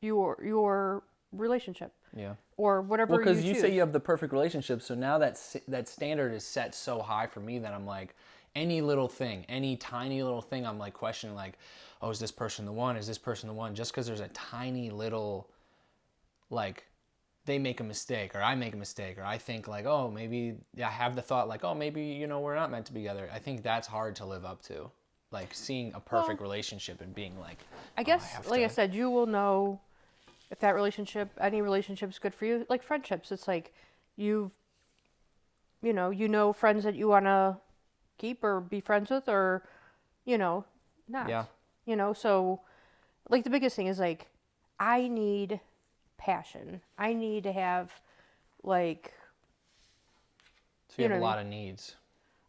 your relationship Yeah. or whatever Well, because you you choose. say you have the perfect relationship, so now that standard is set so high for me that I'm like, any little thing, any tiny little thing, I'm like questioning, like, oh, is this person the one? Is this person the one? Just because there's a tiny little, like, they make a mistake, or I make a mistake, or I think like, oh, maybe I have the thought like, oh, maybe we're not meant to be together. I think that's hard to live up to, like seeing a perfect relationship and being like, I guess, have like I to- said, you will know if that relationship, any relationship is good for you. Like friendships, it's like you know friends that you want to keep or be friends with or, not. Yeah. So like the biggest thing is like, I need passion. I need to have like, so you know have a what I lot of needs.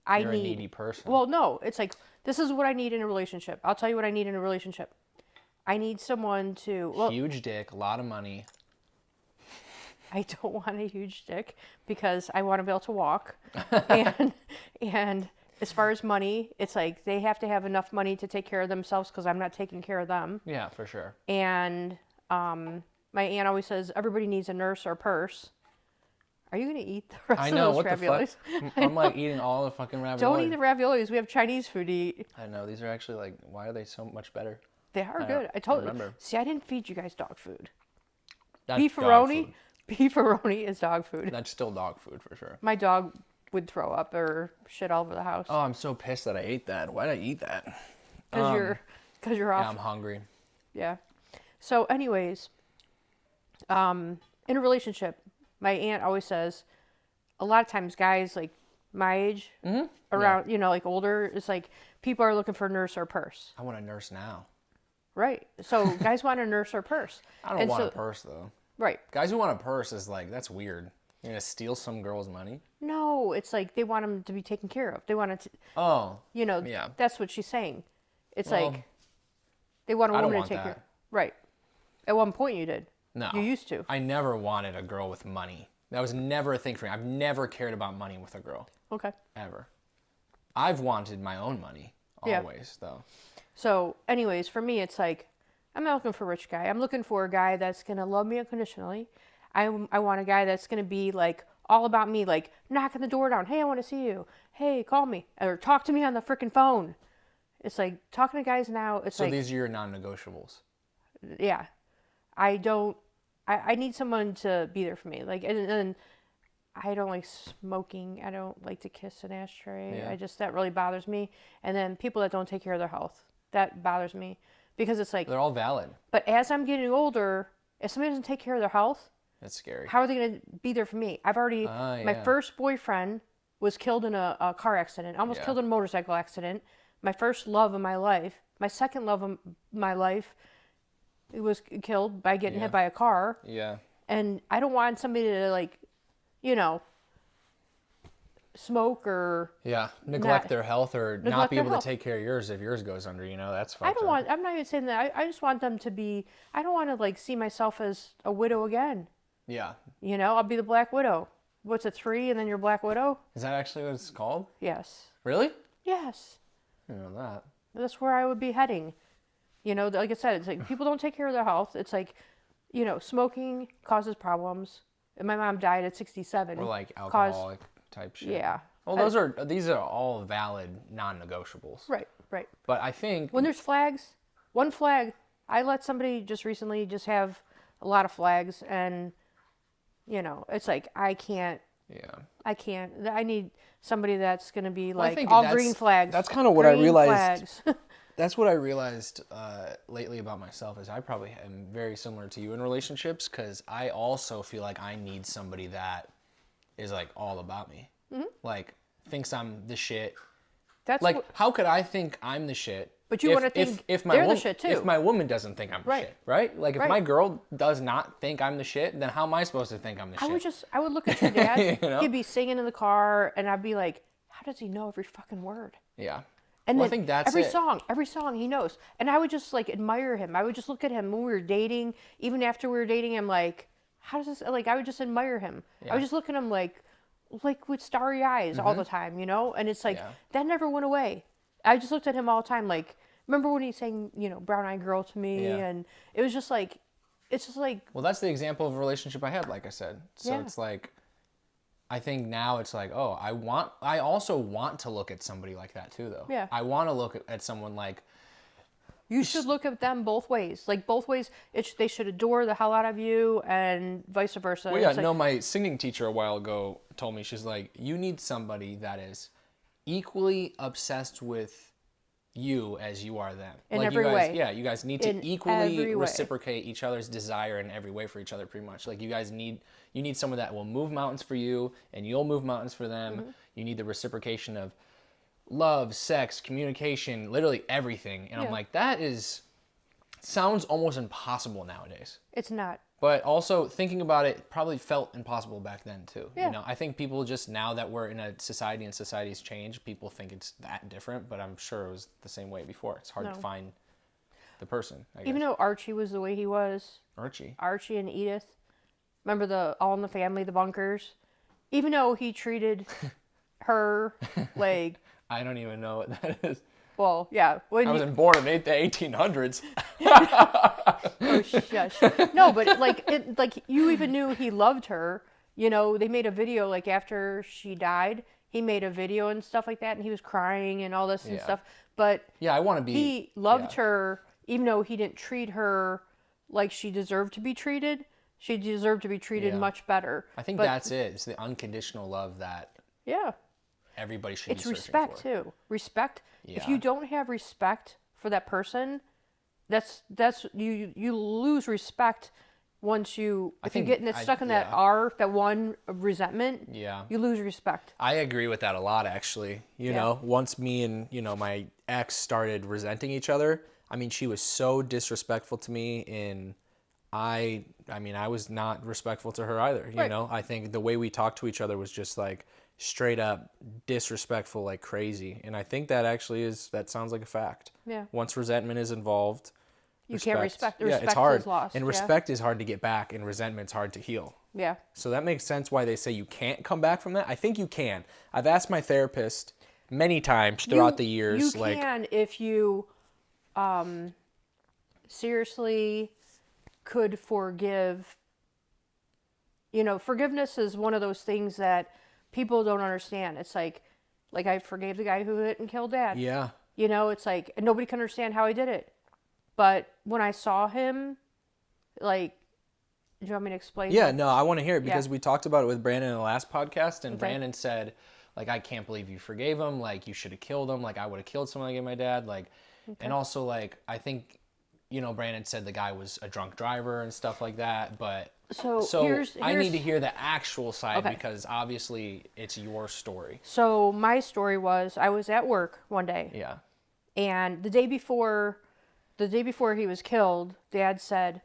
I You're need. a needy person. Well, no, it's like, this is what I need in a relationship. I'll tell you what I need in a relationship. I need someone to, well, Huge dick, a lot of money. I don't want a huge dick because I want to be able to walk. and as far as money, it's like they have to have enough money to take care of themselves because I'm not taking care of them. Yeah, for sure. And my aunt always says everybody needs a nurse or a purse. Are you going to eat the rest I of know, those what raviolis? the fuck? I'm like eating all the fucking raviolis. Don't eat the raviolis. We have Chinese food to eat. I know, these are actually like, why are they so much better? They are I good. I told you. remember. See, I didn't feed you guys dog food. That's dog Beefaroni. food. Beefaroni is dog food. That's still dog food for sure. My dog would throw up or shit all over the house Oh, I'm so pissed that I ate that. Why did I eat that? because you're Yeah, off. I'm hungry. Yeah. So, anyways, in a relationship, my aunt always says, a lot of times guys like my age, around like older, it's like people are looking for a nurse or a purse, I want a nurse now. right? So guys want a nurse or a purse. I don't And want so- a purse though. Right? Guys who want a purse is like, that's weird. You're gonna steal some girl's money? No, it's like they want them to be taken care of. They want it to, Oh, yeah. That's what she's saying. It's Well, like they want a I don't woman want to take that. care. Right. At one point you did. No. You used to. I never wanted a girl with money. That was never a thing for me. I've never cared about money with a girl. Okay. Ever. I've wanted my own money. Yeah. Always, though. So, anyways, for me, it's like I'm not looking for a rich guy. I'm looking for a guy that's going to love me unconditionally. I want a guy that's going to be like all about me, like knocking the door down. Hey, I want to see you. Hey, call me or talk to me on the freaking phone. It's like talking to guys now. It's So like, these are your non-negotiables. yeah, I need someone to be there for me. Like, and I don't like smoking. I don't like to kiss an ashtray. Yeah. That really bothers me. And then people that don't take care of their health, that bothers me because it's like, They're all valid. but as I'm getting older, if somebody doesn't take care of their health, That's scary. how are they going to be there for me? I've already, my Yeah. first boyfriend was killed in a car accident, almost Yeah. killed in a motorcycle accident. My first love of my life, my second love of my life, it was killed by getting Yeah. hit by a car. Yeah. And I don't want somebody to like, you know, smoke or Yeah. Neglect Not- their health or not neglect be their able to health. take care of yours if yours goes under, that's fucked I don't up. want, I'm not even saying that. I just want them to be, I don't want to like see myself as a widow again. Yeah. I'll be the Black Widow. What's it, 3 and then you're Black Widow? Is that actually what it's called? Yes. Really? Yes. I didn't know that. That's where I would be heading. Like I said, it's like people don't take care of their health. It's like, smoking causes problems. And my mom died at 67. Or like Caused- alcoholic type shit. Yeah. Well, these are all valid non-negotiables. Right, right. But I think When there's flags, one flag, I let somebody just recently just have a lot of flags and, it's like, I can't, I need somebody that's going to be Well, I like think all that's- green flags. that's kind of what I green realized. flags. That's what I realized lately about myself is I probably am very similar to you in relationships because I also feel like I need somebody that is like all about me. Mm-hmm. Like thinks I'm the shit. That's Like what, how could I think I'm the shit? But you if- wanna think if my they're the woman, shit, too. If my woman doesn't think I'm the Right. shit, right? Like if Right. my girl does not think I'm the shit, then how am I supposed to think I'm the shit? I would look at your dad. You know? He'd be singing in the car, and I'd be like, "How does he know every fucking word?" Yeah. And Well, I then think that's every it. song he knows. And I would just like admire him. I would just look at him when we were dating. Even after we were dating, I'm like, "How does this?" Like I would just admire him. I would just look at him like with starry eyes all the time, And it's like Yeah. that never went away. I just looked at him all the time. Like remember when he sang, "Brown Eyed Girl" to me, Yeah. and it was just like, it's just like. Well, that's the example of a relationship I had, like I said. So Yeah. it's like, I think now it's like, oh, I also want to look at somebody like that too, though. Yeah. I want to look at someone like, You should look at them both ways. Like both ways, they should adore the hell out of you, and vice versa. well, yeah, It's like, no, my singing teacher a while ago told me, she's like, you need somebody that is equally obsessed with you as you are them. In like every you guys, way. Yeah, you guys need to In equally every way. reciprocate each other's desire in every way for each other, pretty much. Like you guys need someone that will move mountains for you, and you'll move mountains for them. Mm-hmm. You need the reciprocation of love, sex, communication, literally everything. And I'm Yeah. like, sounds almost impossible nowadays. It's not. But also thinking about it probably felt impossible back then too. Yeah. I think people just, now that we're in a society and society's changed, people think it's that different, but I'm sure it was the same way before. It's hard to No. find the person, I Even guess. though Archie was the way he was, Archie. Archie and Edith, remember the All in the Family, the Bunkers? Even though he treated her like, I don't even know what that is. well, yeah. When I you, wasn't born in the 1800s. oh, shush. No, but like you even knew he loved her. They made a video like after she died. He made a video and stuff like that, and he was crying and all this and Yeah. stuff. But Yeah, I want to be. he loved yeah. her, even though he didn't treat her like she deserved to be treated. She deserved to be treated Yeah. much better. I think But- that's it. It's the unconditional love that Yeah. everybody should It's be searching respect for. too. Respect. If Yeah. you don't have respect for that person, that's you lose respect once you if you think get stuck in that yeah. that one resentment. Yeah. You lose respect. I agree with that a lot, actually. You Yeah. know, once me and, my ex started resenting each other, I mean, she was so disrespectful to me, and I was not respectful to her either, you Right. know? I think the way we talked to each other was just like straight up disrespectful like crazy. And I think that actually that sounds like a fact. Yeah. Once resentment is involved, You can't respect. The yeah, respect it's hard. is lost. And yeah. respect is hard to get back, and resentment's hard to heal. Yeah. So that makes sense why they say you can't come back from that. I think you can. I've asked my therapist many times throughout the years, You like, can if you seriously could forgive. You know, forgiveness is one of those things that people don't understand. It's like I forgave the guy who hit and killed Dad. Yeah. You know, it's like, and nobody can understand how he did it. But when I saw him, like, do you want me to explain? Yeah, no, I want to hear it because Yeah. we talked about it with Brandon in the last podcast, and Okay. Brandon said, like, I can't believe you forgave him. Like, you should have killed him. Like, I would have killed someone like my dad. Like, and also, like, I think, you know, Brandon said the guy was a drunk driver and stuff like that. But So I need to hear the actual side Okay. because obviously it's your story. So my story was, I was at work one day. Yeah. And the day before he was killed, Dad said,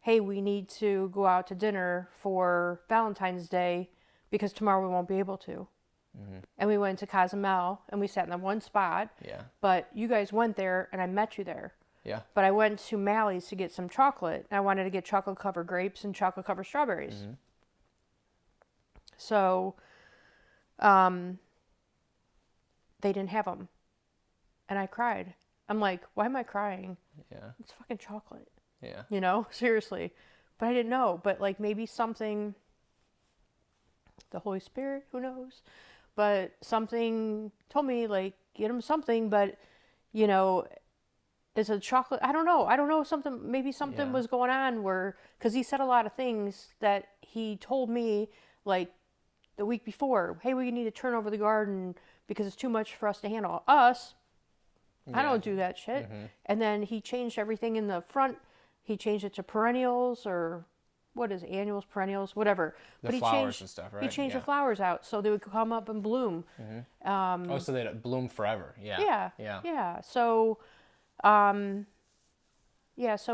hey, we need to go out to dinner for Valentine's Day because tomorrow we won't be able to. And we went to Cozumel and we sat in the one spot. Yeah. But you guys went there and I met you there. Yeah. But I went to Mally's to get some chocolate. And I wanted to get chocolate covered grapes and chocolate covered strawberries. So they didn't have them. And I cried. I'm like, why am I crying? Yeah. It's fucking chocolate. Yeah. You know, seriously. But I didn't know. But like maybe something, the Holy Spirit, who knows? But something told me, like, get him something. But, you know, is a chocolate, I don't know, something, maybe something Yeah. was going on where, because he said a lot of things that he told me, like, the week before. Hey, we need to turn over the garden because it's too much for us to handle. Us, I don't do that shit. And then he changed everything in the front. He changed it to perennials, or what is it, annuals, perennials, whatever. The he flowers changed, and stuff, He right? changed Yeah. the flowers out so they would come up and bloom. Oh, so they'd bloom forever. Yeah. Yeah. Yeah. Yeah. So, so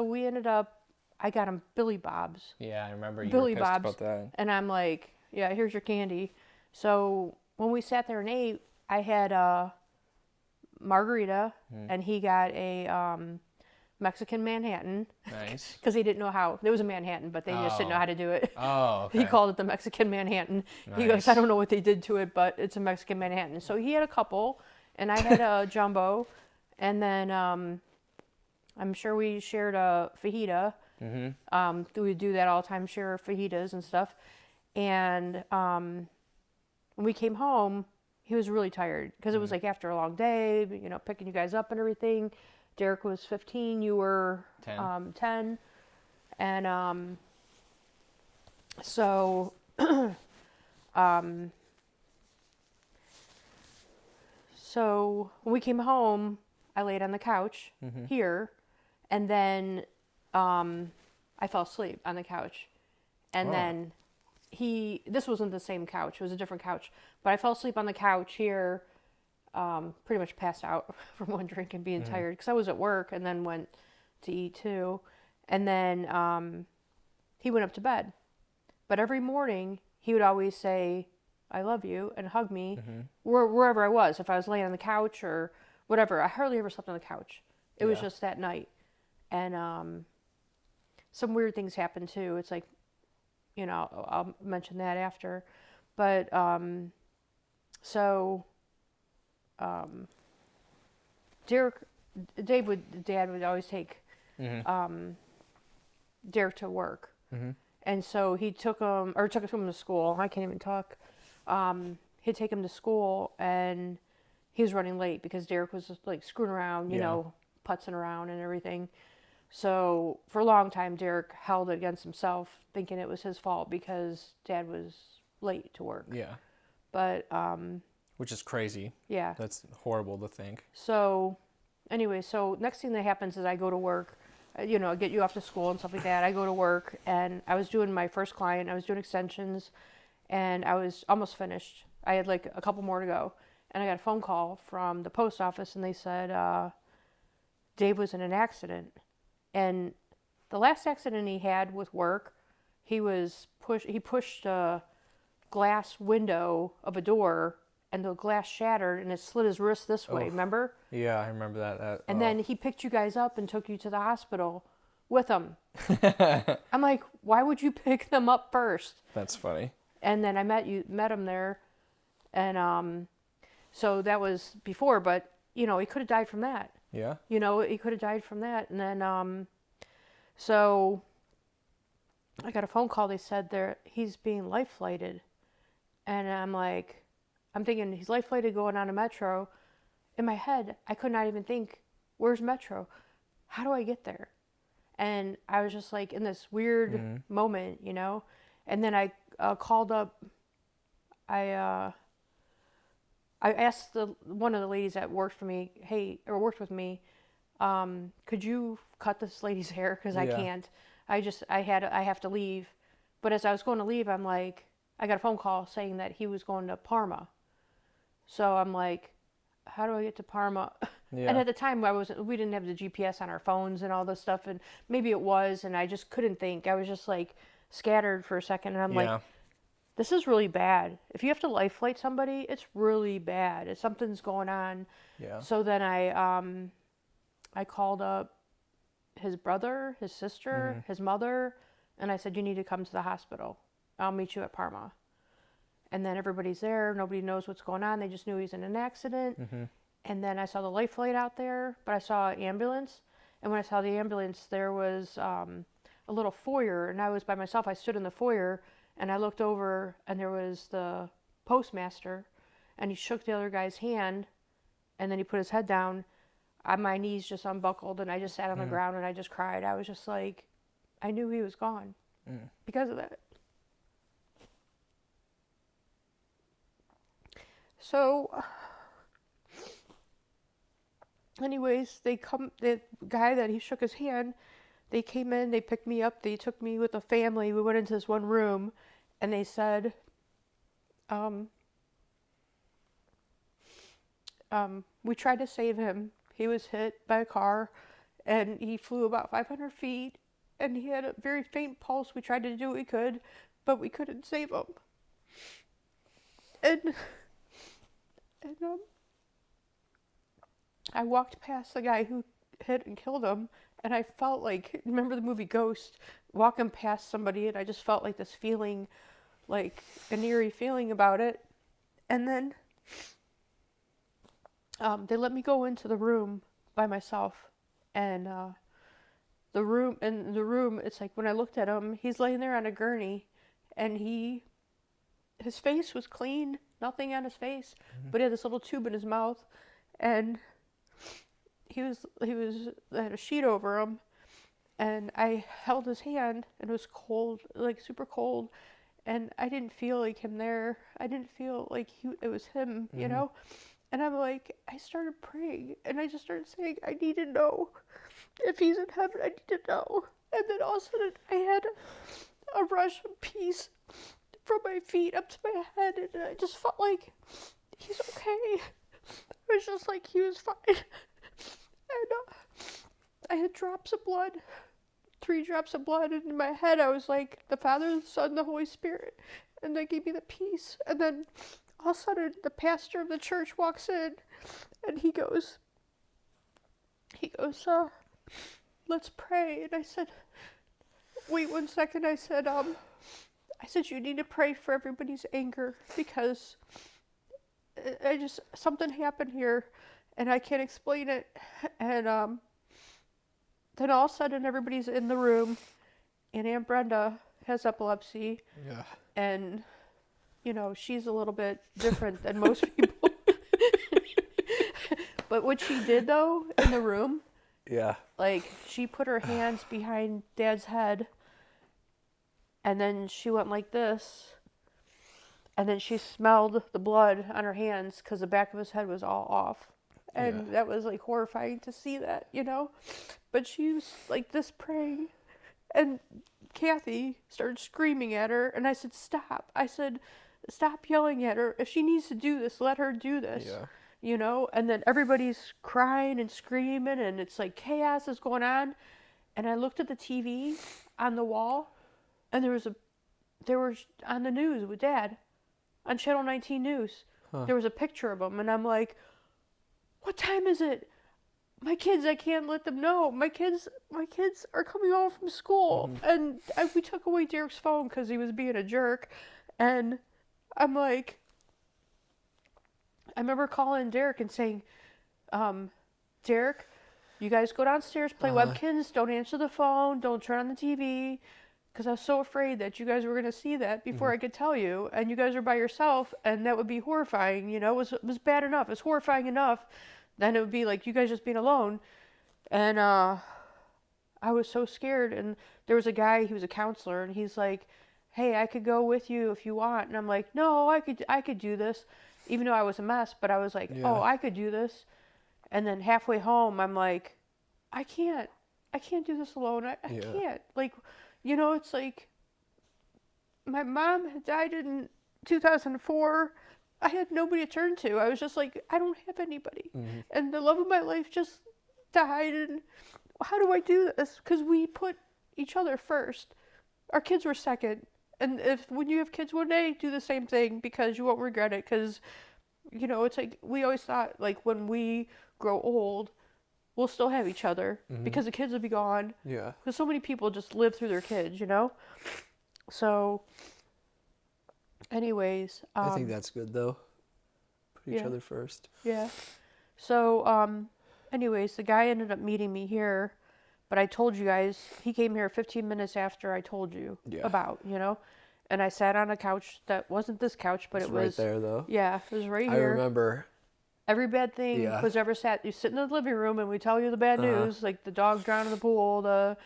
we ended up, I got him Billy Bob's. Yeah, I remember you Billy were pissed Bob's. about that. And I'm like, yeah, here's your candy. So when we sat there and ate, I had a margarita and he got a Mexican Manhattan. Nice. Because he didn't know how. There was a Manhattan, but they just didn't know how to do it. Oh, okay. He called it the Mexican Manhattan. He goes, Nice. I don't know what they did to it, but it's a Mexican Manhattan. So he had a couple, and I had a jumbo, and then I'm sure we shared a fajita. We would do that all the time, share fajitas and stuff. And when we came home, he was really tired because it was like after a long day, you know, picking you guys up and everything. Derek was 15, you were 10. And so so when we came home, I laid on the couch here, and then I fell asleep on the couch. And then this wasn't the same couch, it was a different couch, but I fell asleep on the couch here, pretty much passed out from one drink and being tired because I was at work and then went to eat too. And then he went up to bed. But every morning he would always say, I love you, and hug me wherever I was. If I was laying on the couch or whatever, I hardly ever slept on the couch. It was just that night. And some weird things happened too. It's like, you know, I'll mention that after. But Dad would always take Derek to work. And so he took him to school. I can't even talk. He'd take him to school, and he was running late because Derek was just like screwing around, you know, putzing around and everything. So for a long time, Derek held it against himself, thinking it was his fault because Dad was late to work. Yeah. But Which is crazy. yeah. That's horrible to think. So anyway, so next thing that happens is I go to work, you know, get you off to school and stuff like that. I go to work, and I was doing my first client. I was doing extensions, and I was almost finished. I had like a couple more to go, and I got a phone call from the post office, and they said Dave was in an accident. And the last accident he had with work, he pushed a glass window of a door, and the glass shattered, and it slit his wrist this way, remember? Yeah, I remember that. And then he picked you guys up and took you to the hospital with him. I'm like, why would you pick them up first? That's funny. And then I met him there, and so that was before, but you know, he could have died from that. Yeah. You know, he could have died from that. And then So I got a phone call. They said he's being life flighted. And I'm thinking he's life flighted going on a metro. In my head, I could not even think, where's metro? How do I get there? And I was just like in this weird moment, you know? And then I called up, I asked one of the ladies that worked with me, could you cut this lady's hair? Because I can't. I have to leave. But as I was going to leave, I'm like, I got a phone call saying that he was going to Parma. So I'm like, how do I get to Parma? Yeah. And at the time, we didn't have the GPS on our phones and all this stuff, and maybe it was, and I just couldn't think. I was just like scattered for a second, and I'm like, this is really bad. If you have to life flight somebody, it's really bad. If something's going on. Yeah. So then I called up his brother, his sister, his mother, and I said, you need to come to the hospital. I'll meet you at Parma. And then everybody's there. Nobody knows what's going on. They just knew he's in an accident. And then I saw the life flight out there, but I saw an ambulance. And when I saw the ambulance, there was a little foyer, and I was by myself. I stood in the foyer, and I looked over, and there was the postmaster, and he shook the other guy's hand, and then he put his head down. My knees just unbuckled, and I just sat on the ground, and I just cried. I was just like, I knew he was gone because of that. So, anyways, the guy that he shook his hand, they came in, they picked me up, they took me with a family. We went into this one room, and they said, we tried to save him. He was hit by a car, and he flew about 500 feet, and he had a very faint pulse. We tried to do what we could, but we couldn't save him. And I walked past the guy who hit and killed him, and I felt like, remember the movie Ghost, walking past somebody, and I just felt like this feeling, like an eerie feeling about it. And then they let me go into the room by myself, and the room, it's like when I looked at him, he's laying there on a gurney, and his face was clean, nothing on his face, but he had this little tube in his mouth, and he had a sheet over him, and I held his hand, and it was cold, like super cold, and I didn't feel like him there. I didn't feel like it was him, you know? And I'm like, I started praying, and I just started saying, I need to know. If he's in heaven, I need to know. And then all of a sudden, I had a rush of peace from my feet up to my head, and I just felt like he's okay. It was just like he was fine. And I had drops of blood, 3 drops of blood, and in my head I was like, the Father, the Son, the Holy Spirit, and that gave me the peace. And then all of a sudden, the pastor of the church walks in, and he goes, let's pray. And I said, wait 1 second. I said, you need to pray for everybody's anger, because something happened here, and I can't explain it. And then all of a sudden, everybody's in the room, and Aunt Brenda has epilepsy. Yeah. And, you know, she's a little bit different than most people. But what she did, though, in the room, like, she put her hands behind Dad's head, and then she went like this, and then she smelled the blood on her hands because the back of his head was all off. And that was, like, horrifying to see that, you know? But she was like this praying, and Kathy started screaming at her, and I said, stop. I said, stop yelling at her. If she needs to do this, let her do this. Yeah. You know? And then everybody's crying and screaming, and it's like chaos is going on. And I looked at the TV on the wall, and there was on the news with Dad, on Channel 19 News. There was a picture of him, and I'm like, what time is it? My kids, I can't let them know. My kids are coming home from school. And we took away Derek's phone because he was being a jerk. And I'm like, I remember calling Derek and saying, Derek, You guys go downstairs, play Webkins, don't answer the phone, don't turn on the TV. Because I was so afraid that you guys were going to see that before I could tell you. And you guys are by yourself, and that would be horrifying. You know, it was bad enough. It's horrifying enough. Then it would be like you guys just being alone. And I was so scared. And there was a guy, he was a counselor, and he's like, hey, I could go with you if you want. And I'm like, no, I could do this. Even though I was a mess, but I was like, oh, I could do this. And then halfway home, I'm like, I can't do this alone. I can't. Like, you know, it's like my mom had died in 2004. I had nobody to turn to. I was just like, I don't have anybody. And the love of my life just died. And how do I do this? Because we put each other first. Our kids were second. And when you have kids one day, do the same thing because you won't regret it. Because, you know, it's like we always thought, like, when we grow old, we'll still have each other because the kids will be gone. Yeah. Because so many people just live through their kids, you know? So, anyways. I think that's good, though. Put each other first. Yeah. So, anyways, the guy ended up meeting me here. But I told you guys, he came here 15 minutes after I told you about, you know? And I sat on a couch that wasn't this couch, but it was... right there, though. Yeah, it was right I here. remember... Every bad thing was ever sat. You sit in the living room and we tell you the bad news, like the dog drowned in the pool, Dad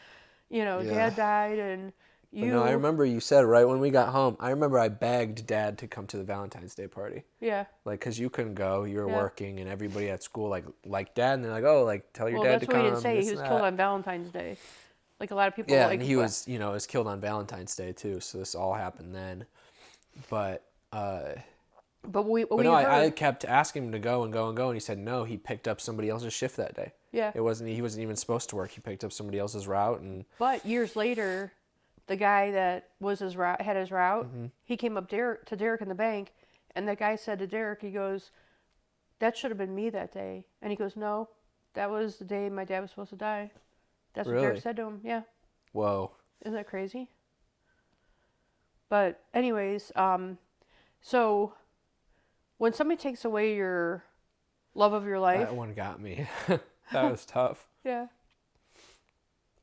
died, and you. But no, I remember you said right when we got home. I remember I begged Dad to come to the Valentine's Day party. Yeah. Like, cause you couldn't go, you were working, and everybody at school like Dad, and they're like, oh, like tell your dad to come. Well, that's what he didn't say. He was killed on Valentine's Day. Like a lot of people. Yeah, like, and he was, was killed on Valentine's Day too. So this all happened then, but. But we heard... I kept asking him to go and go and go, and he said no. He picked up somebody else's shift that day. Yeah. He wasn't even supposed to work. He picked up somebody else's route, and. But years later, the guy that was had his route, he came up to Derek in the bank, and the guy said to Derek, he goes, "That should have been me that day," and he goes, "No, that was the day my dad was supposed to die." That's what Derek said to him. Yeah. Whoa. Isn't that crazy? But anyways, so. When somebody takes away your love of your life... That one got me. That was tough. Yeah.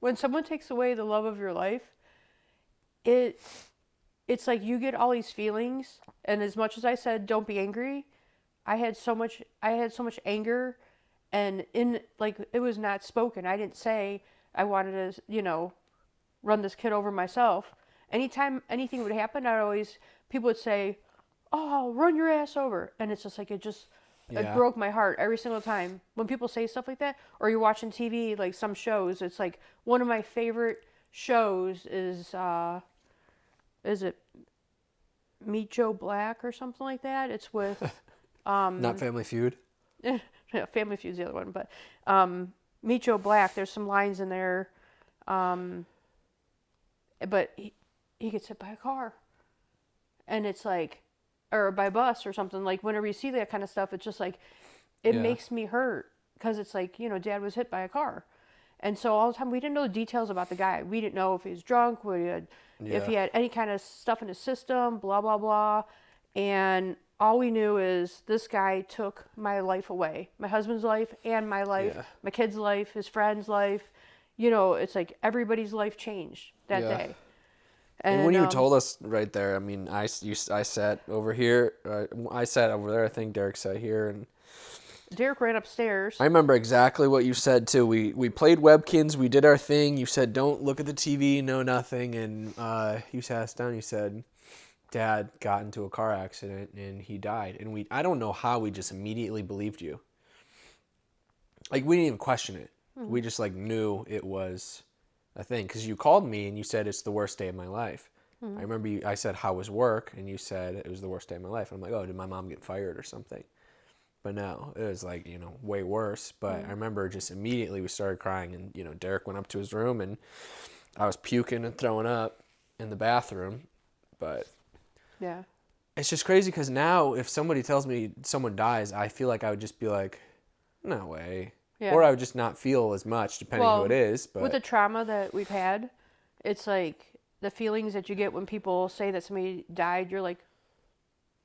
When someone takes away the love of your life, it's like you get all these feelings, and as much as I said, don't be angry, I had so much anger, and it was not spoken. I didn't say I wanted to, run this kid over myself. Anytime anything would happen, people would say, oh, run your ass over. And it's just like, it broke my heart every single time. When people say stuff like that, or you're watching TV, like some shows, it's like, one of my favorite shows is it Meet Joe Black or something like that? It's with... Not Family Feud? Yeah, Family Feud's the other one, but Meet Joe Black, there's some lines in there, but he gets hit by a car. And it's like... or by bus or something, like whenever you see that kind of stuff, it's just like, it makes me hurt because it's like, Dad was hit by a car. And so all the time, we didn't know the details about the guy. We didn't know if he was drunk, if he had any kind of stuff in his system, blah, blah, blah. And all we knew is this guy took my life away, my husband's life and my life, my kid's life, his friend's life. It's like everybody's life changed that day. And when you told us right there, I mean, I sat over here. I sat over there. I think Derek sat here, and Derek ran upstairs. I remember exactly what you said too. We played Webkins. We did our thing. You said, "Don't look at the TV, no nothing." And you sat us down. You said, "Dad got into a car accident and he died." And I don't know how we just immediately believed you. Like we didn't even question it. Mm-hmm. We just knew it was a thing, because you called me and you said it's the worst day of my life. Mm-hmm. I remember I said, how was work? And you said it was the worst day of my life. And I'm like, oh, did my mom get fired or something? But no, it was way worse. But I remember just immediately we started crying, and Derek went up to his room and I was puking and throwing up in the bathroom. But yeah, it's just crazy because now if somebody tells me someone dies, I feel like I would just be like, no way. Yeah. Or I would just not feel as much, depending on who it is. But with the trauma that we've had, it's like the feelings that you get when people say that somebody died, you're like,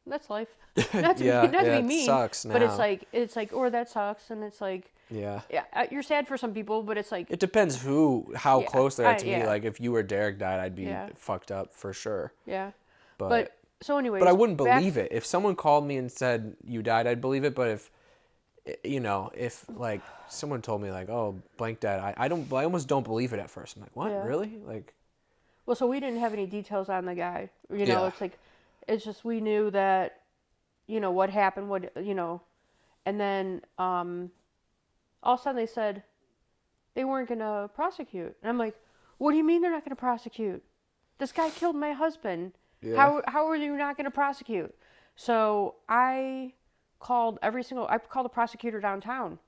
that's life. Not to Yeah, be, not to yeah, be it mean, sucks but it's now. like, or that sucks, and it's like, Yeah. yeah, you're sad for some people, but it's like, It depends how Yeah, close they are to me. yeah. Like if you or Derek died, I'd be Yeah. fucked up for sure. yeah. But So anyways, but I wouldn't back- believe it. If someone called me and said you died, I'd believe it. But if if like someone told me like, oh, blank died, I almost don't believe it at first. I'm like, what, Yeah. really? Like, Well, so we didn't have any details on the guy. Yeah. It's like, it's just we knew that, what happened, and then all of a sudden they said they weren't going to prosecute. And I'm like, what do you mean they're not going to prosecute? This guy killed my husband. Yeah. How are you not going to prosecute? So I called the prosecutor downtown.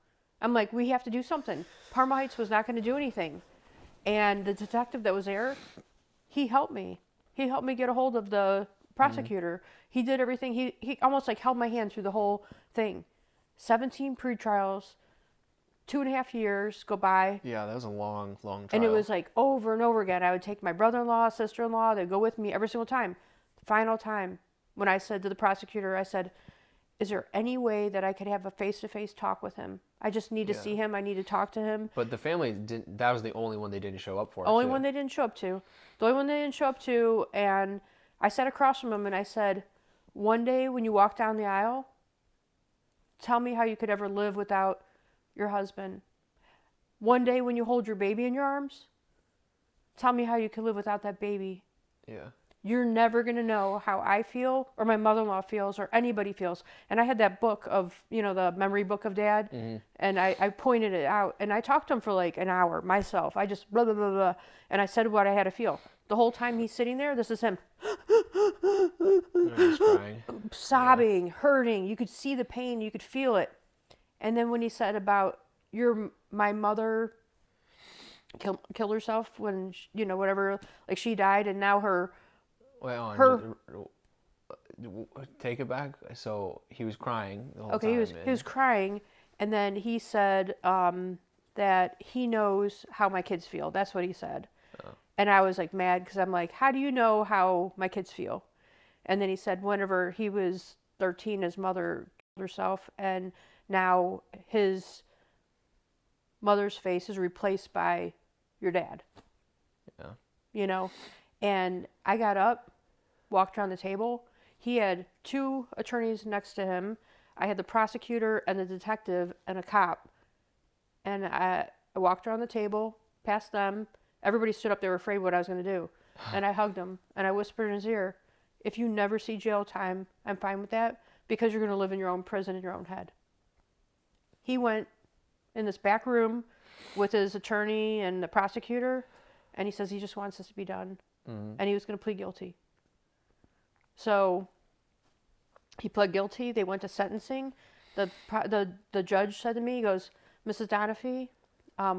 I'm like, we have to do something. Parma Heights was not going to do anything. And the detective that was there, he helped me. He helped me get a hold of the prosecutor. He did everything. He almost like held my hand through the whole thing. 17 pre-trials, 2.5 years go by. Yeah, that was a long trial. And it was like over and over again. I would take my brother-in-law, sister-in-law, they'd go with me every single time. Final time, when I said to the prosecutor, I said, is there any way that I could have a face-to-face talk with him? I just need to see him. I need to talk to him. But the family didn't. That was the only one they didn't show up for. Only too. one they didn't show up to. The only one they didn't show up to. And I sat across from him and I said, one day when you walk down the aisle, tell me how you could ever live without your husband. One day when you hold your baby in your arms, tell me how you could live without that baby. Yeah. You're never going to know how I feel or my mother-in-law feels or anybody feels. And I had that book of, the memory book of Dad. And I pointed it out. And I talked to him for like an hour myself. I just blah, blah, blah, blah. And I said what I had to feel. The whole time he's sitting there, this is him. He's crying. Sobbing, hurting. You could see the pain. You could feel it. And then when he said about my mother killed herself when, whatever, like she died and now take it back. So he was crying the whole time. Okay, he was crying, and then he said that he knows how my kids feel. That's what he said. Oh. And I was like mad because I'm like, how do you know how my kids feel? And then he said whenever he was 13, his mother killed herself, and now his mother's face is replaced by your dad. Yeah. And I got up, walked around the table. He had 2 attorneys next to him. I had the prosecutor and the detective and a cop. And I walked around the table, past them. Everybody stood up. They were afraid what I was going to do. And I hugged him and I whispered in his ear, if you never see jail time, I'm fine with that because you're going to live in your own prison in your own head. He went in this back room with his attorney and the prosecutor, and he says he just wants this to be done. And he was going to plead guilty. So he pled guilty. They went to sentencing. The judge said to me, he goes, Mrs. Donafee,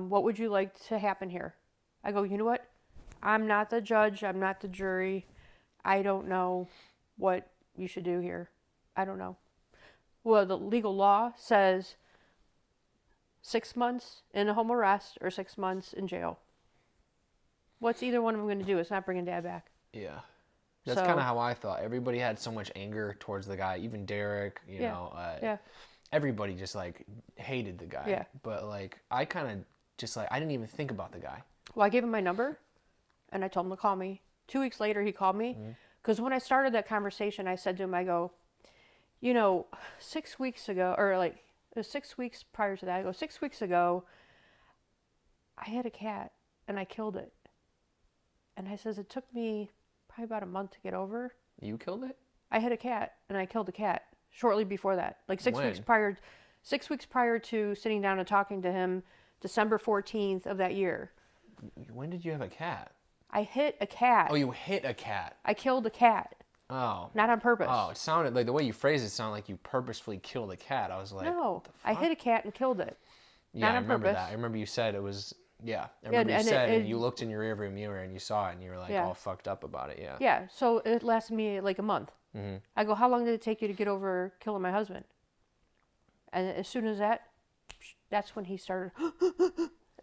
what would you like to happen here? I go, you know what? I'm not the judge. I'm not the jury. I don't know what you should do here. I don't know. Well, the legal law says 6 months in a home arrest or 6 months in jail. What's either one of them going to do? It's not bringing Dad back. Yeah. That's kind of how I thought. Everybody had so much anger towards the guy, even Derek, you know. Everybody just like hated the guy. Yeah. But like I kind of just like I didn't even think about the guy. Well, I gave him my number and I told him to call me. 2 weeks later, he called me because when I started that conversation, I said to him, I go, 6 weeks ago, or like it was 6 weeks prior to that, I go, 6 weeks ago, I had a cat and I killed it. And I says, it took me probably about a month to get over. You killed it? I had a cat and I killed a cat shortly before that. Like 6 weeks When? prior, 6 weeks prior to sitting down and talking to him, December 14th of that year. When did you have a cat? I hit a cat. Oh, you hit a cat. I killed a cat. Oh. Not on purpose. Oh, it sounded like the way you phrased it sounded like you purposefully killed a cat. I was like, No, what the I fuck? hit a cat and killed it. Yeah, Not I on remember purpose. that. I remember you said it was, I and remember you looked in your rearview mirror and you saw it and you were like all fucked up about it, yeah. Yeah, so it lasted me like a month. Mm-hmm. I go, how long did it take you to get over killing my husband? And as soon as that's when he started,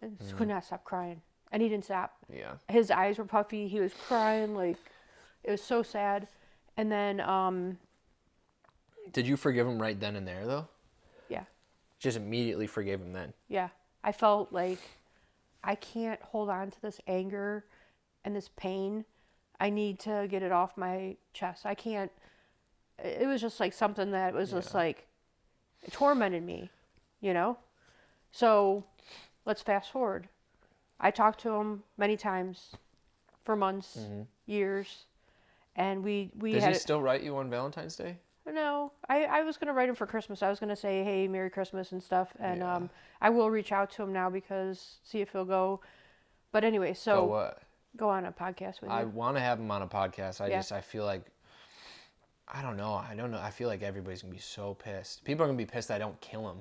and could not stop crying. And he didn't stop. Yeah. His eyes were puffy. He was crying, like, it was so sad. And then Did you forgive him right then and there, though? Yeah. Just immediately forgave him then? Yeah. I felt like I can't hold on to this anger and this pain. I need to get it off my chest. I can't. It was just like something that was just like, it tormented me, you know? So let's fast forward. I talked to him many times for months, years, and we Does had he still write you on Valentine's Day? No, I was going to write him for Christmas. I was going to say, hey, Merry Christmas and stuff. And I will reach out to him now because see if he'll go. But anyway, so. Go what? Go on a podcast with you. I want to have him on a podcast. I feel like, I don't know. I feel like everybody's going to be so pissed. People are going to be pissed that I don't kill him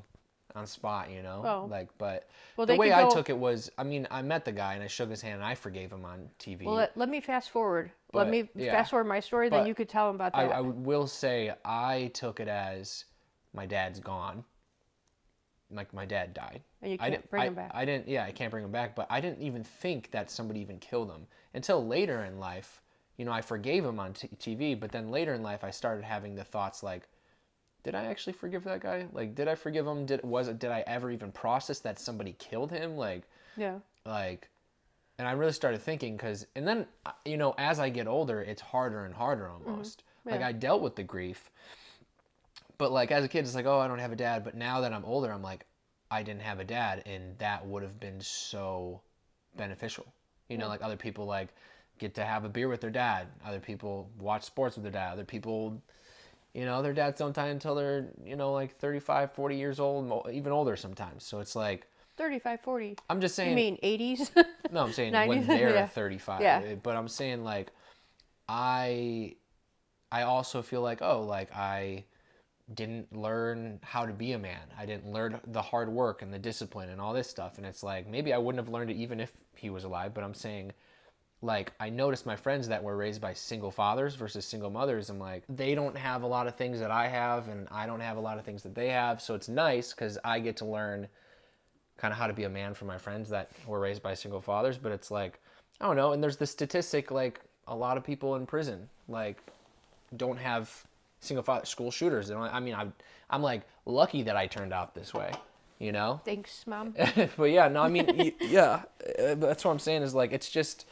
on spot, you know? Oh. But well, the way I took it was, I mean, I met the guy and I shook his hand and I forgave him on TV. Well, let me fast forward. But, let me fast forward my story, then you could tell him about that. I will say I took it as my dad's gone. Like, my dad died. And you can't bring him back. I can't bring him back, but I didn't even think that somebody even killed him until later in life. You know, I forgave him on TV, but then later in life I started having the thoughts like, did I actually forgive that guy? Like, did I forgive him? Did I ever even process that somebody killed him? Like, yeah. Like, and I really started thinking and then, you know, as I get older, it's harder and harder almost. Yeah. Like, I dealt with the grief, but like as a kid, it's like, oh, I don't have a dad. But now that I'm older, I'm like, I didn't have a dad, and that would have been so beneficial. You know, like other people like get to have a beer with their dad. Other people watch sports with their dad. Other people, you know, their dads don't die until they're, you know, like 35, 40 years old, even older sometimes. So it's like 35, 40. I'm just saying. You mean 80s? No, I'm saying 90s? when they're Yeah. 35. Yeah. But I'm saying like, I also feel like, oh, like I didn't learn how to be a man. I didn't learn the hard work and the discipline and all this stuff. And it's like, maybe I wouldn't have learned it even if he was alive. But I'm saying, like, I noticed my friends that were raised by single fathers versus single mothers. I'm like, they don't have a lot of things that I have, and I don't have a lot of things that they have. So it's nice because I get to learn kind of how to be a man from my friends that were raised by single fathers. But it's like, I don't know. And there's the statistic, like, a lot of people in prison, like, don't have single father school shooters. I mean, I'm like lucky that I turned out this way, you know? Thanks, Mom. But yeah, no, I mean, yeah, that's what I'm saying is like, it's just,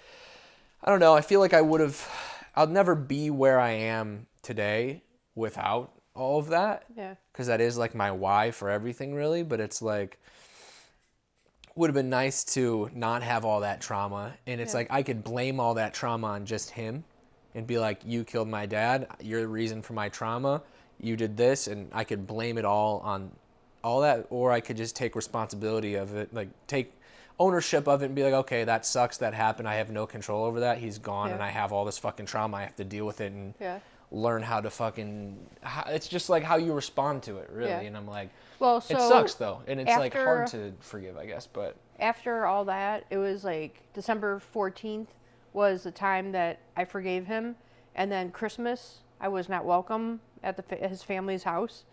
I don't know. I feel like I'll never be where I am today without all of that. Yeah. Because that is like my why for everything, really. But it's like, would have been nice to not have all that trauma. And it's like, I could blame all that trauma on just him and be like, you killed my dad. You're the reason for my trauma. You did this. And I could blame it all on all that. Or I could just take responsibility of it, like take ownership of it and be like, okay, that sucks. That happened. I have no control over that. He's gone and I have all this fucking trauma. I have to deal with it and learn how to it's just like how you respond to it, really. And I'm like, well, so it sucks though. And it's like after- hard to forgive, I guess. But after all that, it was like December 14th was the time that I forgave him. And then Christmas, I was not welcome at his family's house.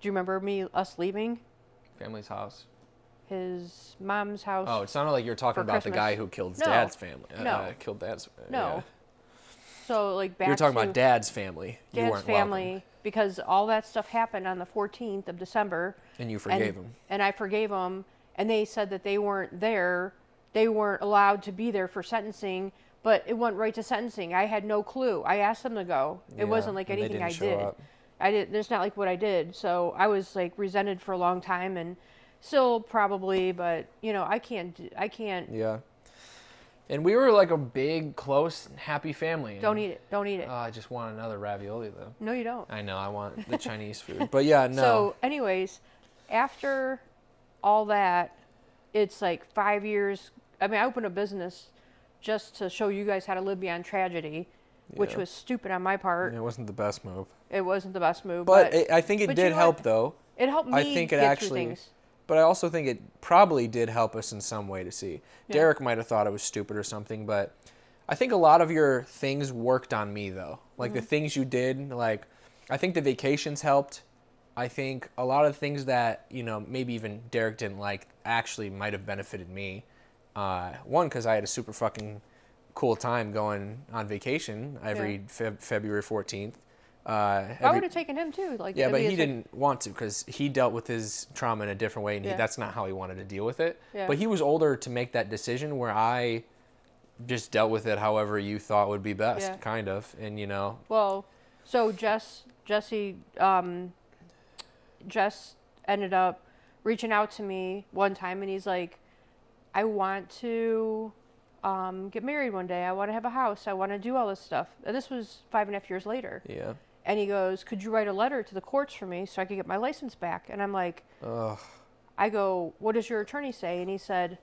Do you remember us leaving? family's house. His mom's house. Oh, it sounded like you were talking about Christmas. the guy who killed No. dad's family. No. Killed dad's. No. Yeah. So like back You were talking to about dad's family. You Dad's weren't family welcome. because all that stuff happened on the 14th of December. And you forgave him. And I forgave them. And they said that they weren't there. They weren't allowed to be there for sentencing. But it went right to sentencing. I had no clue. I asked them to go. It wasn't like and they anything didn't I show did. up. I did. There's not like what I did. So I was like resented for a long time, and still probably. But you know, I can't. Yeah. And we were like a big, close, happy family. Don't eat it. Don't eat it. Oh, I just want another ravioli though. No, you don't. I know. I want the Chinese food. But yeah, no. So, anyways, after all that, it's like 5 years. I mean, I opened a business just to show you guys how to live beyond tragedy, which Yeah. was stupid on my part. It wasn't the best move. It wasn't the best move, But but I think it but did you know help what? though. It helped me I think it get actually, through things. but I also think it probably did help us in some way to see. Yeah. Derek might have thought it was stupid or something, but I think a lot of your things worked on me though. Like the things you did, like I think the vacations helped. I think a lot of things that, you know, maybe even Derek didn't like actually might have benefited me. One, because I had a super fucking cool time going on vacation every February 14th. I would have taken him too. Like, Yeah, I but mean, he it's like- didn't want to because he dealt with his trauma in a different way, and Yeah. that's not how he wanted to deal with it. Yeah. But he was older to make that decision where I just dealt with it however you thought would be best, Yeah. kind of. And, Well, so Jess ended up reaching out to me one time, and he's like, I want to get married one day. I want to have a house. I want to do all this stuff. And this was 5.5 years later. yeah. And he goes, could you write a letter to the courts for me so I could get my license back? And I'm like, Ugh. I go, what does your attorney say? And he said,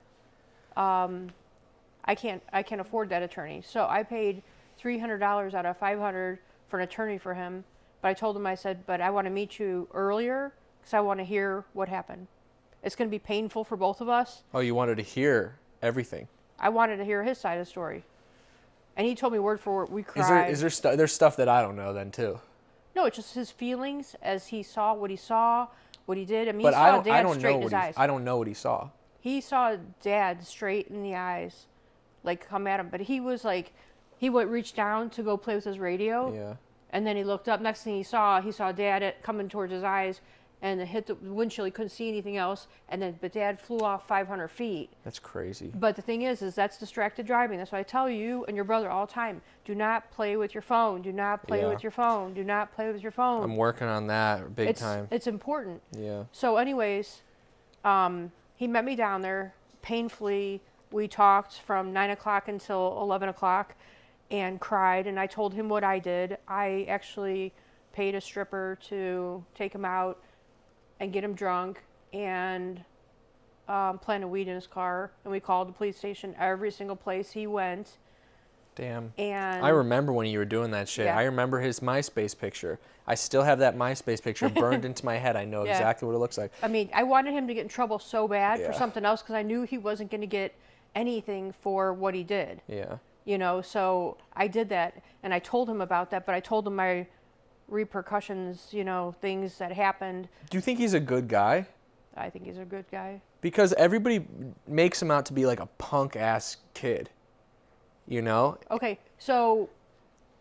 I can't afford that attorney. So I paid $300 out of $500 for an attorney for him. But I told him, I said, but I want to meet you earlier because I want to hear what happened. It's going to be painful for both of us. Oh, you wanted to hear everything. I wanted to hear his side of the story. And he told me word for word. We cried. Is there there's stuff that I don't know then too? No, it's just his feelings as he saw, what he did. I mean, But he I saw don't Dad know straight in what his eyes. I don't know what he saw. He saw Dad straight in the eyes, like come at him. But he was like, he went reach down to go play with his radio. Yeah. And then he looked up. Next thing he saw Dad coming towards his eyes, and it hit the windshield. He couldn't see anything else. But Dad flew off 500 feet. That's crazy. But the thing is that's distracted driving. That's why I tell you and your brother all the time: do not play with your phone. Do not play Yeah. with your phone. Do not play with your phone. I'm working on that big time. It's important. Yeah. So, anyways, he met me down there painfully. We talked from 9 o'clock until 11 o'clock and cried. And I told him what I did. I actually paid a stripper to take him out and get him drunk and planted weed in his car. And we called the police station every single place he went. Damn. And I remember when you were doing that shit. Yeah. I remember his MySpace picture. I still have that MySpace picture burned into my head. I know Yeah. exactly what it looks like. I mean, I wanted him to get in trouble so bad for Yeah. something else because I knew he wasn't going to get anything for what he did. Yeah. So I did that, and I told him about that, but I told him my repercussions, things that happened. Do you think he's a good guy? I think he's a good guy. Because everybody makes him out to be like a punk ass kid. Okay, so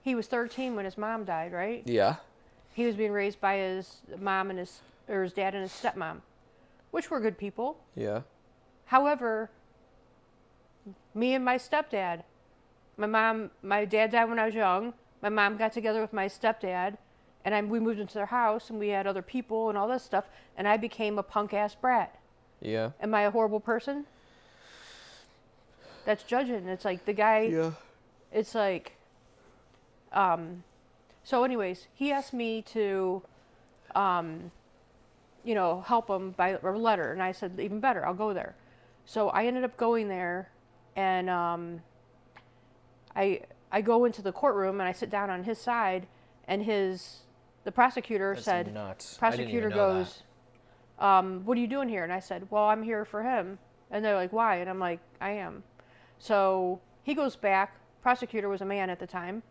he was 13 when his mom died, right? Yeah. He was being raised by his mom and his dad and his stepmom, which were good people. Yeah. However, me and my stepdad, my dad died when I was young. My mom got together with my stepdad, and we moved into their house, and we had other people and all this stuff, and I became a punk-ass brat. Yeah. Am I a horrible person? That's judging. It's like the guy, Yeah. it's like, so anyways, he asked me to, help him by a letter, and I said, even better, I'll go there. So I ended up going there, and I go into the courtroom, and I sit down on his side, and the prosecutor That's said, nuts. prosecutor goes, what are you doing here? And I said, well, I'm here for him. And they're like, why? And I'm like, I am. So he goes back. Prosecutor was a man at the time.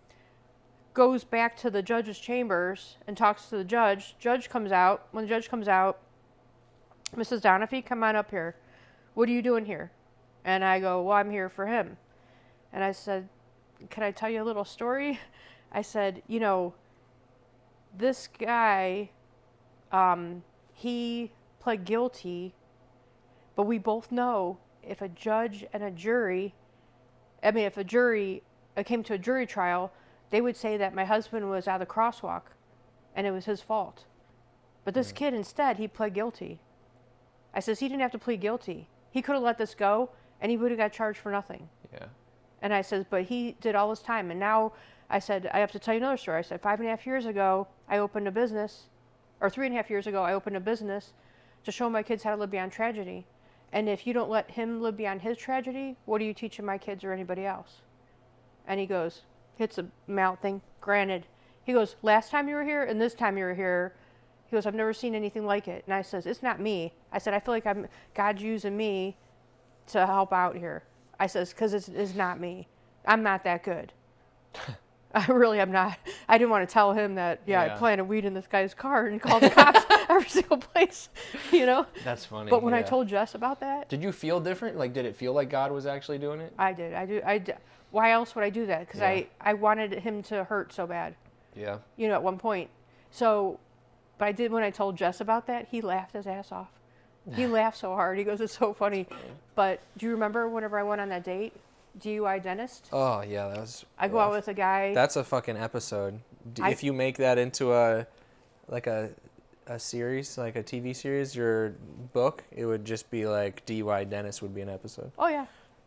Goes back to the judge's chambers and talks to the judge. Judge comes out. When the judge comes out, Mrs. Donafhy, come on up here. What are you doing here? And I go, well, I'm here for him. And I said, can I tell you a little story? I said, this guy, he pled guilty, but we both know if a judge and a jury, if a jury came to a jury trial, they would say that my husband was out of the crosswalk and it was his fault. But this kid instead, he pled guilty. I says he didn't have to plead guilty. He could have let this go and he would have got charged for nothing. Yeah. And I said, but he did all this time. And now I said, I have to tell you another story. I said, 5.5 years ago, I opened a business, or 3.5 years ago, I opened a business to show my kids how to live beyond tragedy. And if you don't let him live beyond his tragedy, what are you teaching my kids or anybody else? And he goes, hits a mouth thing, granted. He goes, last time you were here and this time you were here, he goes, I've never seen anything like it. And I says, it's not me. I said, I feel like God's using me to help out here. I says, because it's not me. I'm not that good. I really am not. I didn't want to tell him that, I planted weed in this guy's car and called the cops every single place, That's funny. But when I told Jess about that. Did you feel different? Like, did it feel like God was actually doing it? I did. Why else would I do that? Because Yeah. I wanted him to hurt so bad. Yeah. You know, at one point. So, but I did, when I told Jess about that, he laughed his ass off. He laughed so hard. He goes, it's so funny. But do you remember whenever I went on that date? DUI dentist? Oh, yeah, that was I go out with a guy. That's a fucking episode. If you make that into a series, like a TV series, your book, it would just be like DUI dentist would be an episode. Oh, yeah.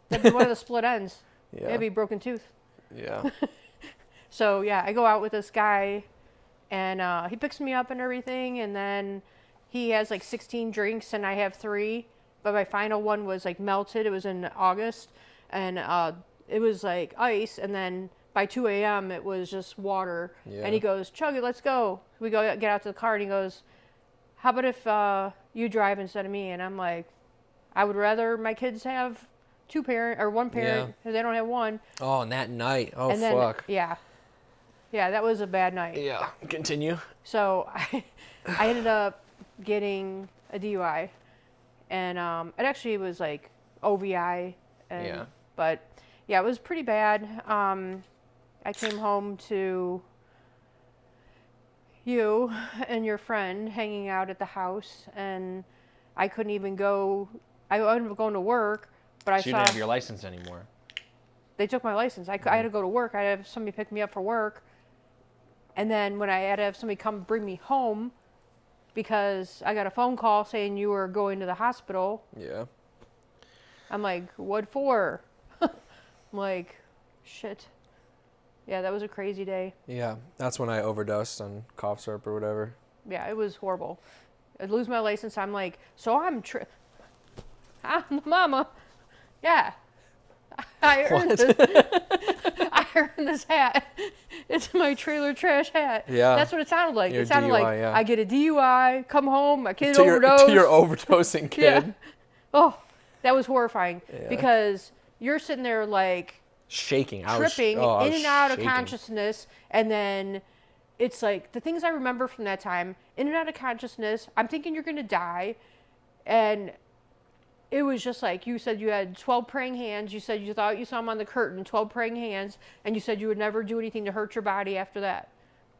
That'd be one of the split ends. Yeah. It'd be broken tooth. Yeah. So, yeah, I go out with this guy, and he picks me up and everything, and then he has like 16 drinks, and I have 3, but my final one was like melted. It was in August, and it was like ice, and then by 2 a.m. it was just water. Yeah. And he goes, chug it, let's go. We go get out to the car, and he goes, how about if you drive instead of me? And I'm like, I would rather my kids have 2 parent or 1 parent, because they don't have 1. Oh, and that night. Oh, And then, fuck. yeah, that was a bad night. Yeah. Continue. So I ended up getting a DUI, and it actually was like OVI, and, Yeah. but yeah, it was pretty bad. I came home to you and your friend hanging out at the house, and I couldn't even go. I ended up going to work, but I So you saw didn't have your license anymore. they took my license. I had to go to work. I had to have somebody pick me up for work. And then when I had to have somebody come bring me home, because I got a phone call saying you were going to the hospital, Yeah. I'm like, what for? I'm like, shit. Yeah, that was a crazy day. Yeah. That's when I overdosed on cough syrup or whatever. Yeah, it was horrible. I'd lose my license. I'm like, so I'm the mama. Yeah. I earned this. I earned this hat. It's my trailer trash hat. Yeah. That's what it sounded like. Your It sounded DUI, like yeah. I get a DUI, come home, my kid To overdosed. your overdosing kid. Yeah. Oh, that was horrifying, Yeah. because you're sitting there like Shaking. tripping I in was and out of shaking. consciousness, and then it's like the things I remember from that time, in and out of consciousness. I'm thinking you're gonna die, and it was just like, you said you had 12 praying hands. You said you thought you saw them on the curtain, 12 praying hands, and you said you would never do anything to hurt your body after that.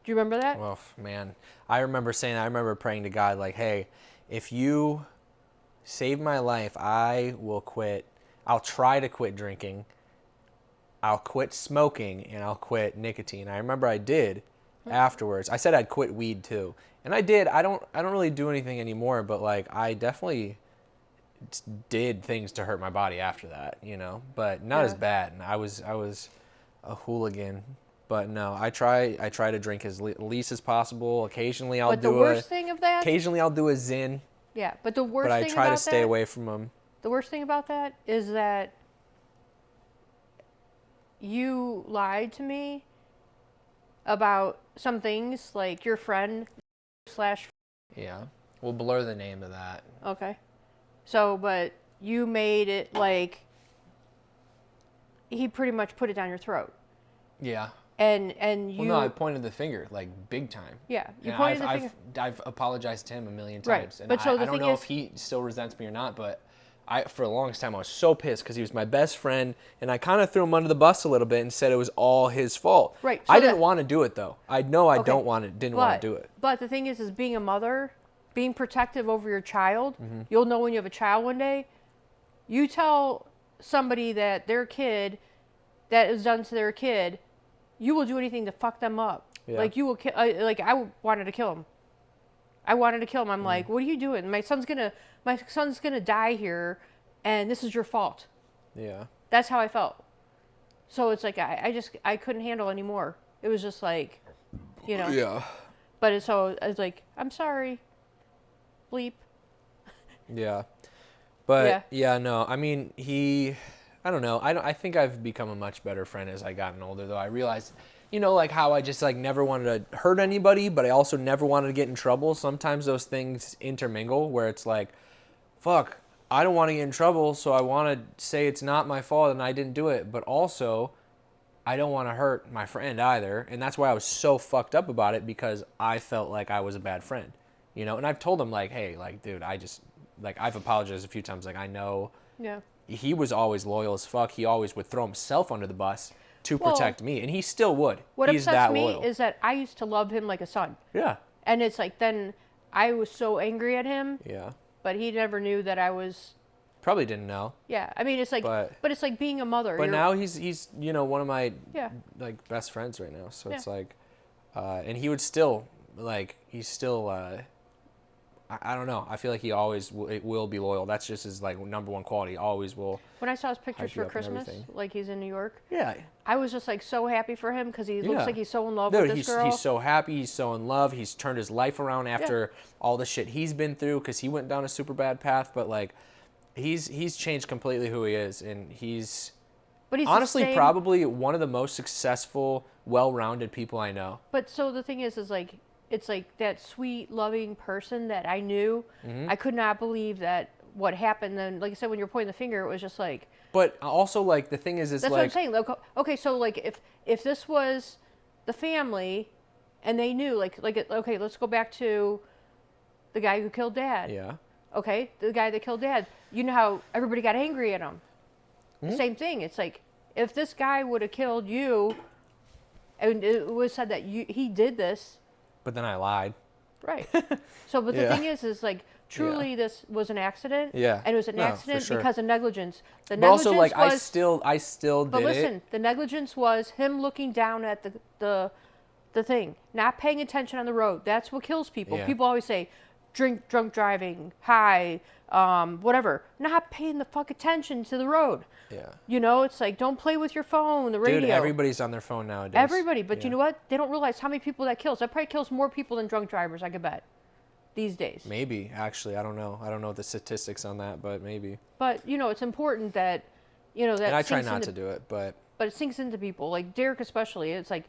Do you remember that? Oh, man. I remember saying, I remember praying to God, like, hey, if you save my life, I will quit. I'll try to quit drinking. I'll quit smoking, and I'll quit nicotine. I remember I did afterwards. I said I'd quit weed too. And I did. I don't really do anything anymore, but like I definitely did things to hurt my body after that, you know, but not as bad. And I was a hooligan, but no, I try to drink as least as possible. Occasionally I'll But the worst thing of that, occasionally I'll do a Zin, yeah, but the worst but I thing try about to stay that, away from them. the worst thing about that is that you lied to me about some things, like your friend slash. Yeah. We'll blur the name of that. Okay. So, but you made it like he pretty much put it down your throat. Yeah. And you. Well, no, I pointed the finger, like, big time. Yeah, you And pointed the finger. I've apologized to him a million Right, times. And but so the I don't thing know is- if he still resents me or not, but For the longest time, I was so pissed because he was my best friend, and I kind of threw him under the bus a little bit and said it was all his fault. Right, I so didn't that- want to do it though. I know I Okay, didn't want to do it. But the thing is being a mother, being protective over your child, you'll know when you have a child one day. You tell somebody that their kid, that is done to their kid, you will do anything to fuck them up. Yeah. Like you will kill. Like I wanted to kill him. I wanted to kill him. I'm like, what are you doing? My son's gonna die here, and this is your fault. Yeah. That's how I felt. So it's like I couldn't handle anymore. It was just like, you know. Yeah. But so I was like, I'm sorry. Bleep. Yeah. But Yeah. yeah, no. I mean, I don't know. I think I've become a much better friend as I gotten older though. I realized, you know, like how I just like never wanted to hurt anybody, but I also never wanted to get in trouble. Sometimes those things intermingle where it's like, fuck, I don't want to get in trouble, so I want to say it's not my fault and I didn't do it, but also I don't want to hurt my friend either. And that's why I was so fucked up about it, because I felt like I was a bad friend, you know? And I've told him like, hey, like, dude, I've apologized a few times. Like, I know Yeah. he was always loyal as fuck. He always would throw himself under the bus to Well, protect me, and he still would. What He's upsets that me loyal. is that I used to love him like a son. Yeah. And it's like then I was so angry at him, Yeah. but he never knew that I was. Probably didn't know. Yeah, I mean it's like, But it's like being a mother. But You're- now he's one of my Yeah. like best friends right now. So Yeah. it's like, and he would still he's still I don't know. I feel like he always will be loyal. That's just his like number one quality. He always will. When I saw his pictures hype you for up and Christmas, everything. like he's in New York, Yeah. I was just like so happy for him because he looks Yeah. like he's so in love Dude, with this girl. he's so happy. He's so in love. He's turned his life around after all the shit he's been through because he went down a super bad path. But like, he's changed completely who he is, and he's but he's the honestly same- probably one of the most successful, well-rounded people I know. But so the thing is like it's like that sweet, loving person that I knew. Mm-hmm. I could not believe that what happened. Then, like I said, when you're pointing the finger, it was just like. But also, like, the thing is That's like, what I'm saying. Like, okay, so like if this was the family, and they knew, okay, let's go back to the guy who killed Dad. yeah, Okay, the guy that killed Dad. You know how everybody got angry at him. Hmm? The same thing. It's like if this guy would have killed you, and it was said that he did this, but then I lied. right? So, but the Yeah. thing is like truly this was an accident. Yeah. And it was an No, for accident sure. because of negligence. The But also, negligence like, was, I still did But listen, it. the negligence was him looking down at the thing, not paying attention on the road. That's what kills people. Yeah. People always say, drunk driving, high, whatever. Not paying the fuck attention to the road. Yeah. You know, it's like don't play with your phone, the radio. Dude, everybody's on their phone nowadays. Everybody, but Yeah. you know what? They don't realize how many people that kills. That probably kills more people than drunk drivers. I could bet. These days. Maybe, actually, I don't know. I don't know the statistics on that, but maybe. But you know, it's important that that. And I try sinks not into- to do it, but But it sinks into people, like Derek especially. It's like,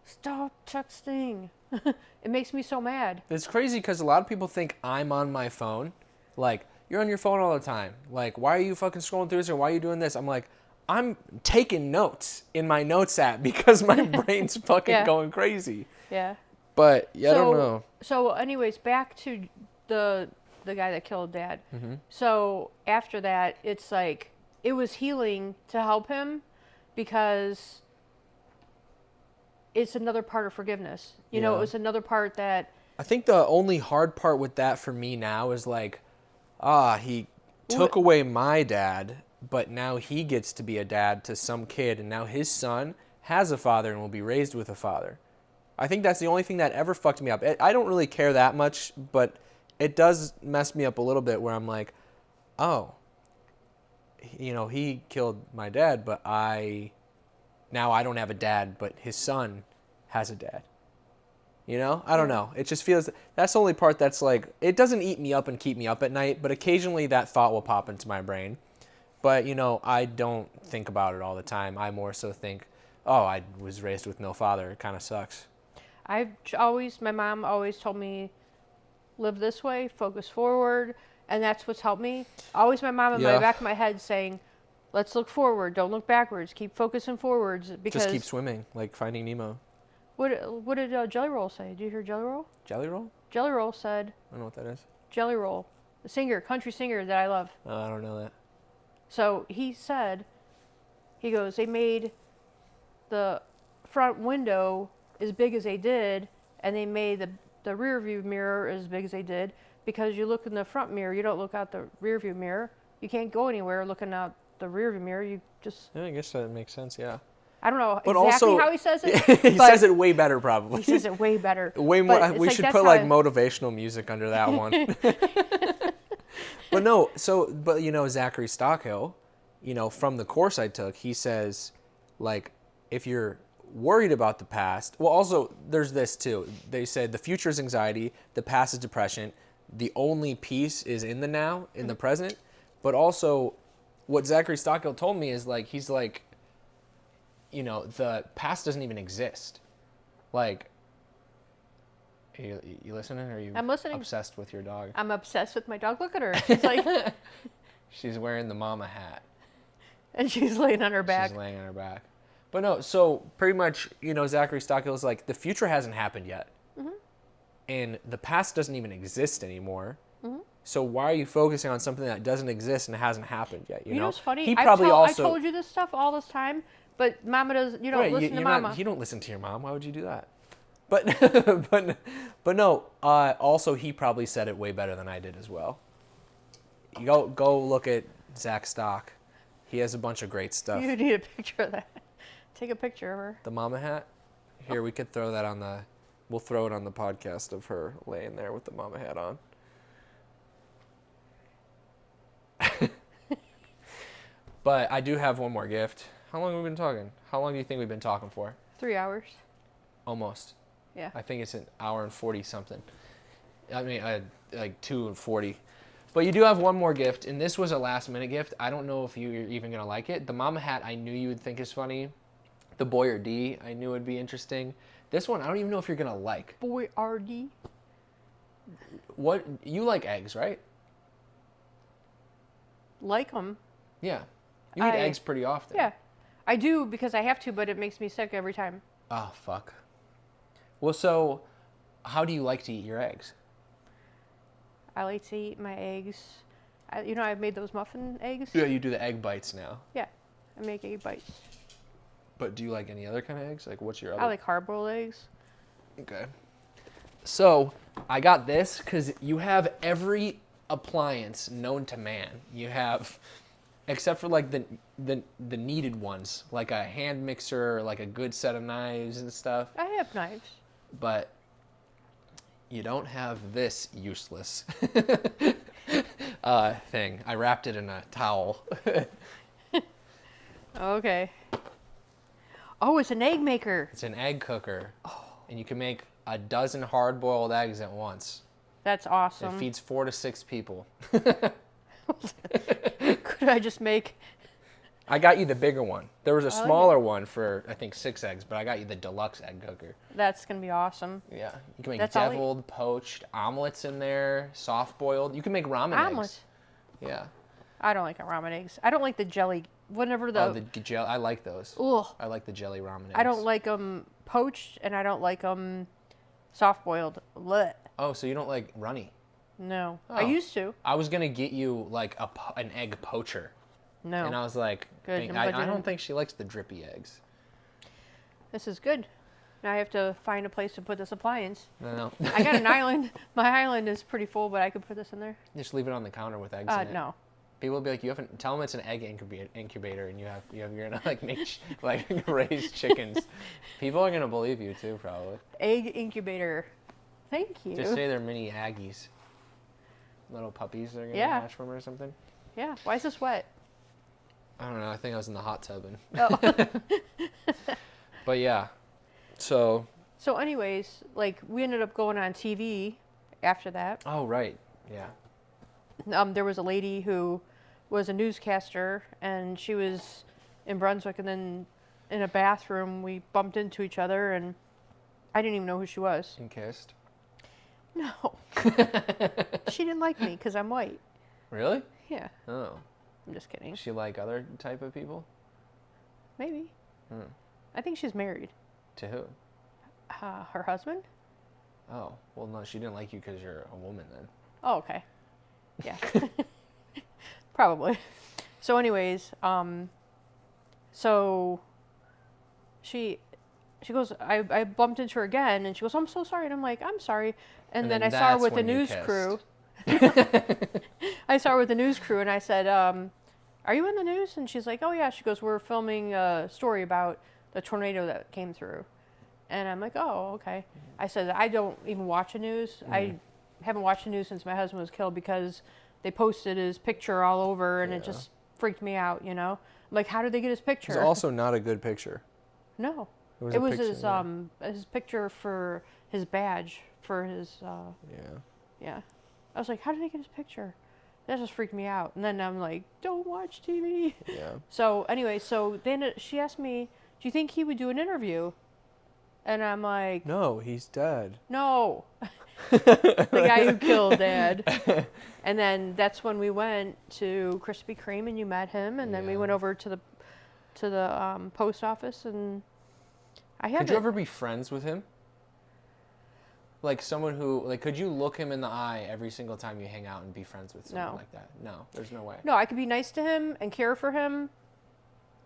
stop texting. It makes me so mad. it's crazy because a lot of people think I'm on my phone. Like, you're on your phone all the time. Like, why are you fucking scrolling through this or why are you doing this? I'm like, I'm taking notes in my notes app because my brain's fucking Yeah. going crazy. Yeah. But, yeah, I don't know. So, anyways, back to the guy that killed Dad. Mm-hmm. So after that, it's like it was healing to help him because it's another part of forgiveness. You know, Yeah. it was another part that. I think the only hard part with that for me now is like, he took away my dad, but now he gets to be a dad to some kid, and now his son has a father and will be raised with a father. I think that's the only thing that ever fucked me up. I don't really care that much, but it does mess me up a little bit where I'm like, oh, he killed my dad, but now I don't have a dad, but his son has a dad. I don't know. It just feels, that's the only part that's like, it doesn't eat me up and keep me up at night, but occasionally that thought will pop into my brain. But, I don't think about it all the time. I more so think, oh, I was raised with no father. It kind of sucks. My mom always told me, live this way, focus forward, and that's what's helped me. Always my mom in Yeah. my back of my head saying, let's look forward, don't look backwards, keep focusing forwards. Because Just keep swimming, like Finding Nemo. what did Jelly Roll say? Did you hear Jelly Roll? Jelly Roll? Jelly Roll said, I don't know what that is. Jelly Roll, the singer, country singer that I love. I don't know that. So he said, he goes, they made the front window as big as they did, and they made the rear view mirror as big as they did, because you look in the front mirror, you don't look out the rear view mirror. You can't go anywhere looking out the rear view mirror. You just, Yeah, I guess that makes sense, yeah. I don't know But exactly also- how he says it. He but says it way better, probably. He says it way better. Way But more. it's We like, should that's put how like I- motivational music under that one. But no, Zachary Stockhill, from the course I took, he says, like, if you're worried about the past, well, also there's this too. They said the future is anxiety, the past is depression, the only peace is in the now, in the present. But also, what Zachary Stockhill told me is like, he's like, the past doesn't even exist. Like, you listening, or are you I'm listening. obsessed with your dog? I'm obsessed with my dog. Look at her. She's like, She's wearing the mama hat. and she's laying on her back. She's laying on her back. But no, so pretty much, Zachary Stockill is like, the future hasn't happened yet. Mm-hmm. And the past doesn't even exist anymore. Mm-hmm. So why are you focusing on something that doesn't exist and hasn't happened yet? You know what's funny? He probably I also... told you this stuff all this time, But Mama does. You don't listen to Mama. You don't listen to your mom. Why would you do that? But but no. Also, he probably said it way better than I did as well. You go look at Zach Stock. He has a bunch of great stuff. You need a picture of that. Take a picture of her. The mama hat. Here, we could throw that on the. We'll throw it on the podcast of her laying there with the mama hat on. But I do have one more gift. How long have we been talking? How long do you think we've been talking for? 3 hours. Almost. Yeah. I think it's an hour and 40 something. I mean, like 2:40. But you do have one more gift, and this was a last minute gift. I don't know if you're even gonna like it. The mama hat, I knew you would think is funny. The Boyer D, I knew would be interesting. This one, I don't even know if you're gonna like. Boy RD. What you like eggs, right? Like them. Yeah. You eat eggs pretty often. Yeah. I do because I have to, but it makes me sick every time. Oh, fuck. Well, so how do you like to eat your eggs? I like to eat my eggs. I've made those muffin eggs. Yeah, you do the egg bites now. Yeah. I make egg bites. But do you like any other kind of eggs? Like, what's your other? I like hard-boiled eggs. Okay. So, I got this because you have every appliance known to man. You have, except for like the needed ones, like a hand mixer, like a good set of knives and stuff. I have knives. But you don't have this useless thing. I wrapped it in a towel. Okay. Oh, it's an egg maker. It's an egg cooker. Oh. And you can make a dozen hard-boiled eggs at once. That's awesome. It feeds 4 to 6 people. Could I just make... I got you the bigger one. There was a smaller one for, I think, 6 eggs, but I got you the deluxe egg cooker. That's going to be awesome. Yeah. You can make That's deviled, poached, omelets in there, soft-boiled. You can make ramen eggs. Yeah. I don't like ramen eggs. I don't like the jelly. Whenever the... Oh, the jelly. I like those. Ugh. I like the jelly ramen eggs. I don't like them poached, and I don't like them soft-boiled. Blech. Oh, so you don't like runny? No. Oh. I used to. I was going to get you, like, an egg poacher. No. And I was like, Good. I don't think she likes the drippy eggs. This is good. Now I have to find a place to put this appliance. No. I got an island. My island is pretty full, but I could put this in there. Just leave it on the counter with eggs in it. No. People will be like, you haven't. Tell them it's an egg incubator, and you're gonna like make raise chickens. People are gonna believe you too, probably. Egg incubator. Thank you. Just say they're mini Aggies, little puppies that are gonna hatch from or something. Yeah. Why is this wet? I don't know. I think I was in the hot tub. Oh. But yeah, so. So, anyways, like we ended up going on TV after that. Oh right, yeah. There was a lady who was a newscaster, and she was in Brunswick, and then in a bathroom we bumped into each other, and I didn't even know who she was. And kissed. No. She didn't like me because I'm white. Really? Yeah. Oh. I'm just kidding. Does she like other type of people? Maybe. I think she's married. To who? Her husband? Oh, well, no, she didn't like you because you're a woman then. Oh, okay. Yeah. Probably. So anyways, so she goes, I bumped into her again, and she goes, I'm so sorry. And I'm like, I'm sorry. And then I saw her with the news crew. I saw her with the news crew, and I said, are you in the news? And she's like, oh, yeah. She goes, we're filming a story about the tornado that came through. And I'm like, oh, okay. I said, I don't even watch the news. I haven't watched the news since my husband was killed because they posted his picture all over, and it just freaked me out, you know? I'm like, how did they get his picture? It's also not a good picture. No. It was his picture for his badge, for his... Yeah. I was like, how did they get his picture? That just freaked me out. And then I'm like, don't watch TV. Yeah. So anyway, so then she asked me, do you think he would do an interview? And I'm like... No, he's dead. No. The guy who killed Dad. And then that's when we went to Krispy Kreme, and you met him. And then we went over to the post office, and I had... Could you ever be friends with him? Like someone who, like, could you look him in the eye every single time you hang out and be friends with someone like that? No, there's no way. No, I could be nice to him and care for him,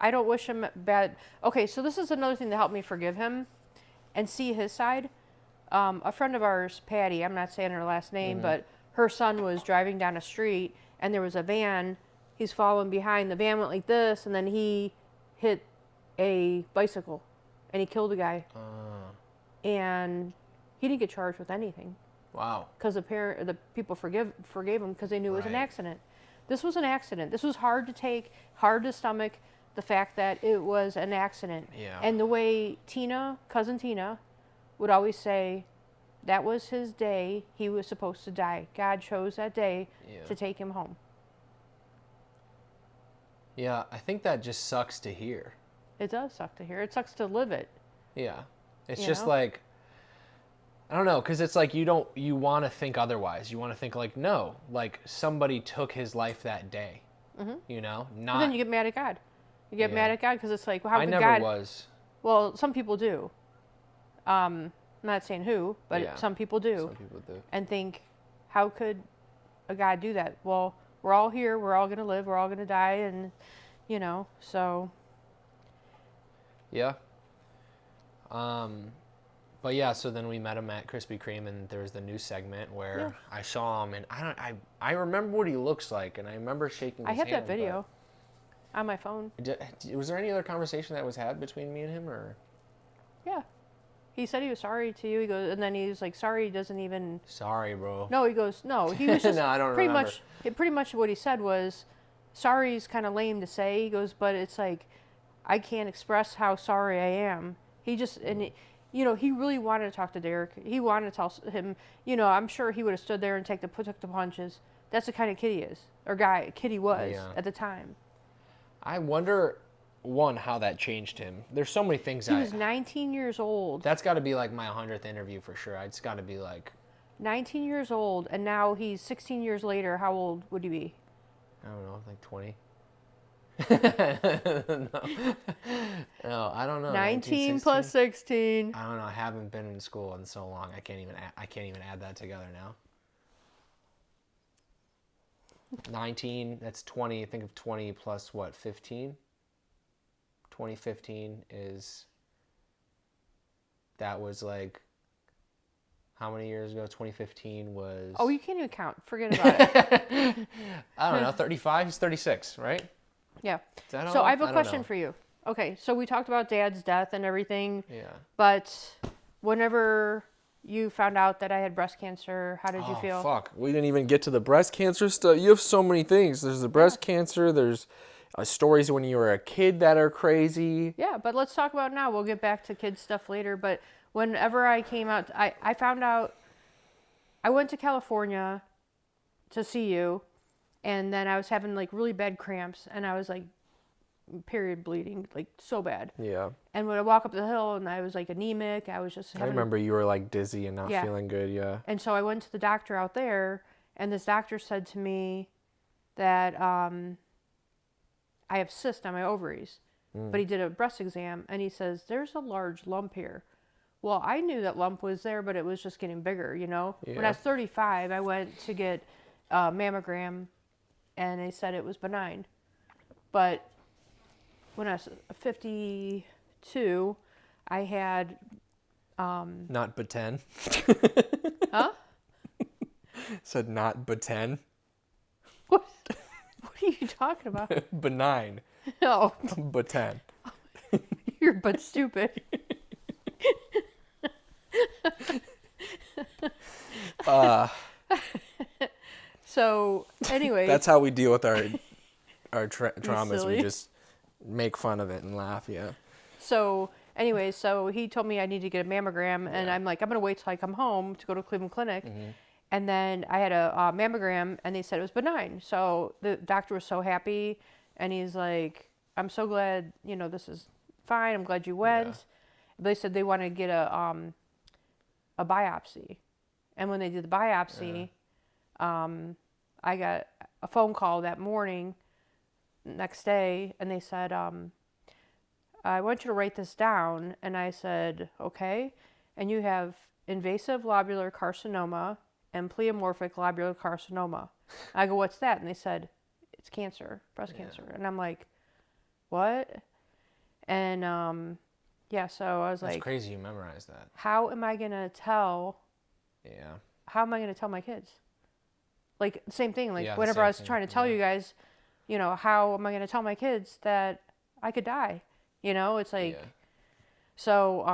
I don't wish him bad. Okay, so this is another thing that helped me forgive him and see his side. A friend of ours, Patty, I'm not saying her last name, but her son was driving down a street and there was a van. He's following behind. The van went like this, and then he hit a bicycle and he killed a guy. And he didn't get charged with anything. Wow. Because the people forgave him because they knew it was an accident. This was an accident. This was hard to take, hard to stomach, the fact that it was an accident. Yeah. And the way cousin Tina, would always say, that was his day. He was supposed to die. God chose that day to take him home. Yeah, I think that just sucks to hear. It does suck to hear. It sucks to live it. Yeah. It's You just know? like, I don't know, because it's like you want to think otherwise. You want to think like, no, like somebody took his life that day. You know? But then you get mad at God. You get mad at God because it's like, well, how I could never God... was. Well, some people do. I'm not saying who, but some people do. Some people do. And think, how could a God do that? Well, we're all here. We're all going to live. We're all going to die. And, you know, so... Yeah. But yeah, so then we met him at Krispy Kreme, and there was the new segment where I saw him, and I remember what he looks like, and I remember shaking his hand. I have that video on my phone. Was there any other conversation that was had between me and him, or? Yeah. He said he was sorry to you. He goes, and then he was like, sorry, he doesn't even... Sorry, bro. No, he goes, no. He was just No, I don't pretty remember. pretty much what he said was, sorry is kind of lame to say. He goes, but it's like, I can't express how sorry I am. He just, you know, he really wanted to talk to Derek. He wanted to tell him, you know, I'm sure he would have stood there and took the punches. That's the kind of kid he is, or kid he was at the time. I wonder, one, how that changed him. There's so many things. He was 19 years old. That's got to be like my 100th interview for sure. It's got to be like 19 years old, and now he's 16 years later. How old would he be? I don't know, like 20. No, I don't know. 19 plus 16. I don't know. I haven't been in school in so long. I can't even add that together now. 19, that's 20. Think of 20 plus what? 15? 2015 is, that was like, how many years ago? 2015 was... Oh, you can't even count. Forget about it. I don't know. 35? He's 36, right? Yeah. That So all? I have a don't question know. for you. Okay, so we talked about Dad's death and everything. Yeah. But whenever you found out that I had breast cancer, how did you feel? Fuck. We didn't even get to the breast cancer stuff. You have so many things. There's the breast cancer. There's stories when you were a kid that are crazy. Yeah, but let's talk about it now. We'll get back to kid stuff later. But whenever I came out, I found out, I went to California to see you, and then I was having like really bad cramps, and I was like period bleeding, like so bad. Yeah. And when I walk up the hill, and I was like anemic, I was just I remember you were like dizzy and not Yeah. feeling good. Yeah. And so I went to the doctor out there, and this doctor said to me that I have cyst on my ovaries. But he did a breast exam, and he says, there's a large lump here. Well, I knew that lump was there, but it was just getting bigger, you know? Yeah. When I was 35, I went to get a mammogram, and they said it was benign. But when I was 52, I had... Not Baten. Huh? Said not Baten. What are you talking about? Benign. No, Baten. you're but stupid. So, anyway. That's how we deal with our traumas. silly. We just make fun of it and laugh. Yeah. So, anyway, so he told me I need to get a mammogram, and I'm like, I'm going to wait till I come home to go to Cleveland Clinic. And then I had a mammogram, and they said it was benign. So the doctor was so happy, and he's like, I'm so glad, you know, this is fine. I'm glad you went. Yeah. They said they want to get a biopsy. And when they did the biopsy, I got a phone call that morning, next day, and they said, I want you to write this down. And I said, okay. And you have invasive lobular carcinoma and pleomorphic lobular carcinoma. I go, what's that? And they said, it's cancer, breast cancer. And I'm like, what? And yeah, so I was That's like, crazy you memorized that. how am I going to tell Yeah. how am I going to tell my kids? Like, same thing. Like, Yeah, the whenever same I was thing. trying to tell Yeah. you guys, you know, how am I going to tell my kids that I could die? You know, it's like, Yeah. so,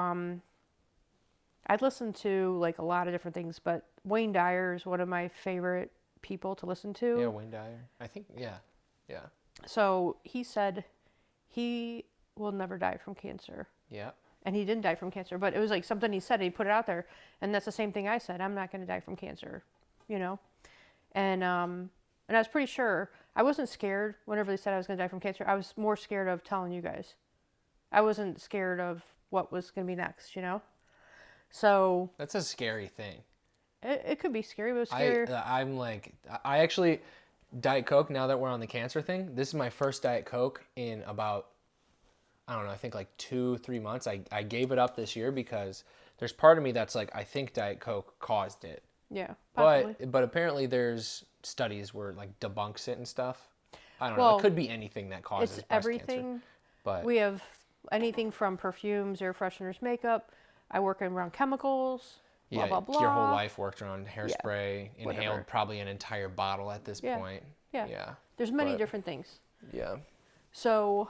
I'd listen to, like, a lot of different things, but Wayne Dyer is one of my favorite people to listen to. Yeah, Wayne Dyer. I think, yeah. Yeah. So, he said he will never die from cancer. Yeah. And he didn't die from cancer, but it was like something he said, he put it out there. And that's the same thing I said. I'm not going to die from cancer, you know? And I was pretty sure. I wasn't scared whenever they said I was going to die from cancer. I was more scared of telling you guys. I wasn't scared of what was going to be next, you know? So That's a scary thing. it could be scary, but it was scary. I'm like, I actually, Diet Coke, now that we're on the cancer thing, this is my first Diet Coke in about, I don't know, I think like 2-3 months. I gave it up this year because there's part of me that's like, I think Diet Coke caused it. Yeah, possibly. But apparently there's studies where like debunks it and stuff. I don't know. Well, It could be anything that causes It's breast everything. cancer. But We have anything from perfumes, air fresheners, makeup. I work around chemicals, yeah, blah, blah, blah. your whole life worked around hairspray, whatever. inhaled probably an entire bottle at this Yeah. point. Yeah. Yeah. There's many But- different things. Yeah. So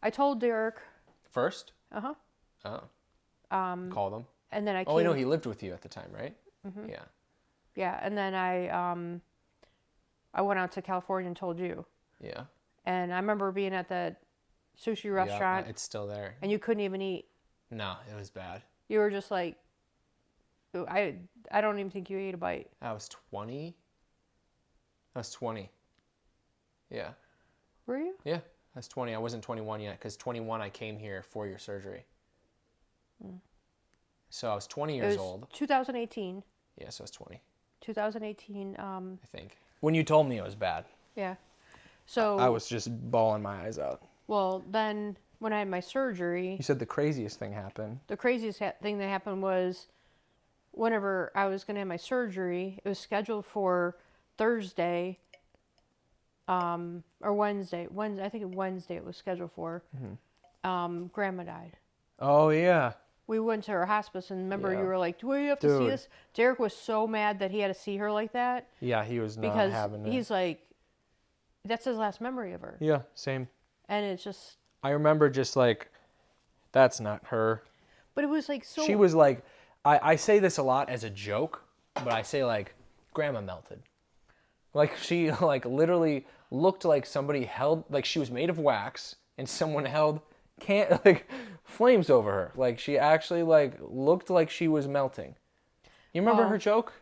I told Derek, First? uh-huh, Oh. Call them. and then I came. Oh, I know he lived with you at the time, right? Mm-hmm. Yeah. Yeah, and then I went out to California and told you. Yeah. And I remember being at that sushi Yeah, restaurant, it's still there. and you couldn't even eat. No, it was bad. You were just like, I don't even think you ate a bite. I was 20. I was 20. Yeah. Were you? Yeah, I was 20. I wasn't 21 yet because 21 I came here for your surgery. So I was 20 It years was old. 2018. Yeah, so I was 20, 2018. I think. When you told me it was bad, Yeah. So I was just bawling my eyes out. well, then when I had my surgery, You said the craziest thing happened. the craziest thing that happened was whenever I was going to have my surgery, it was scheduled for Thursday or Wednesday. I think Wednesday it was scheduled for. Grandma died. Oh, yeah. We went to her hospice, and remember Yeah. you were like, do we have to see Dude. this? Derek was so mad that he had to see her like that Yeah, he was not because having it. he's like, that's his last memory of her. Yeah, same. And it's just, I remember just like, that's not her. but it was like so. She was like, I say this a lot as a joke, but I say like, grandma melted. Like she like literally looked like somebody held, like she was made of wax and someone held like flames over her. Like she actually like looked like she was melting. You remember Oh. her joke?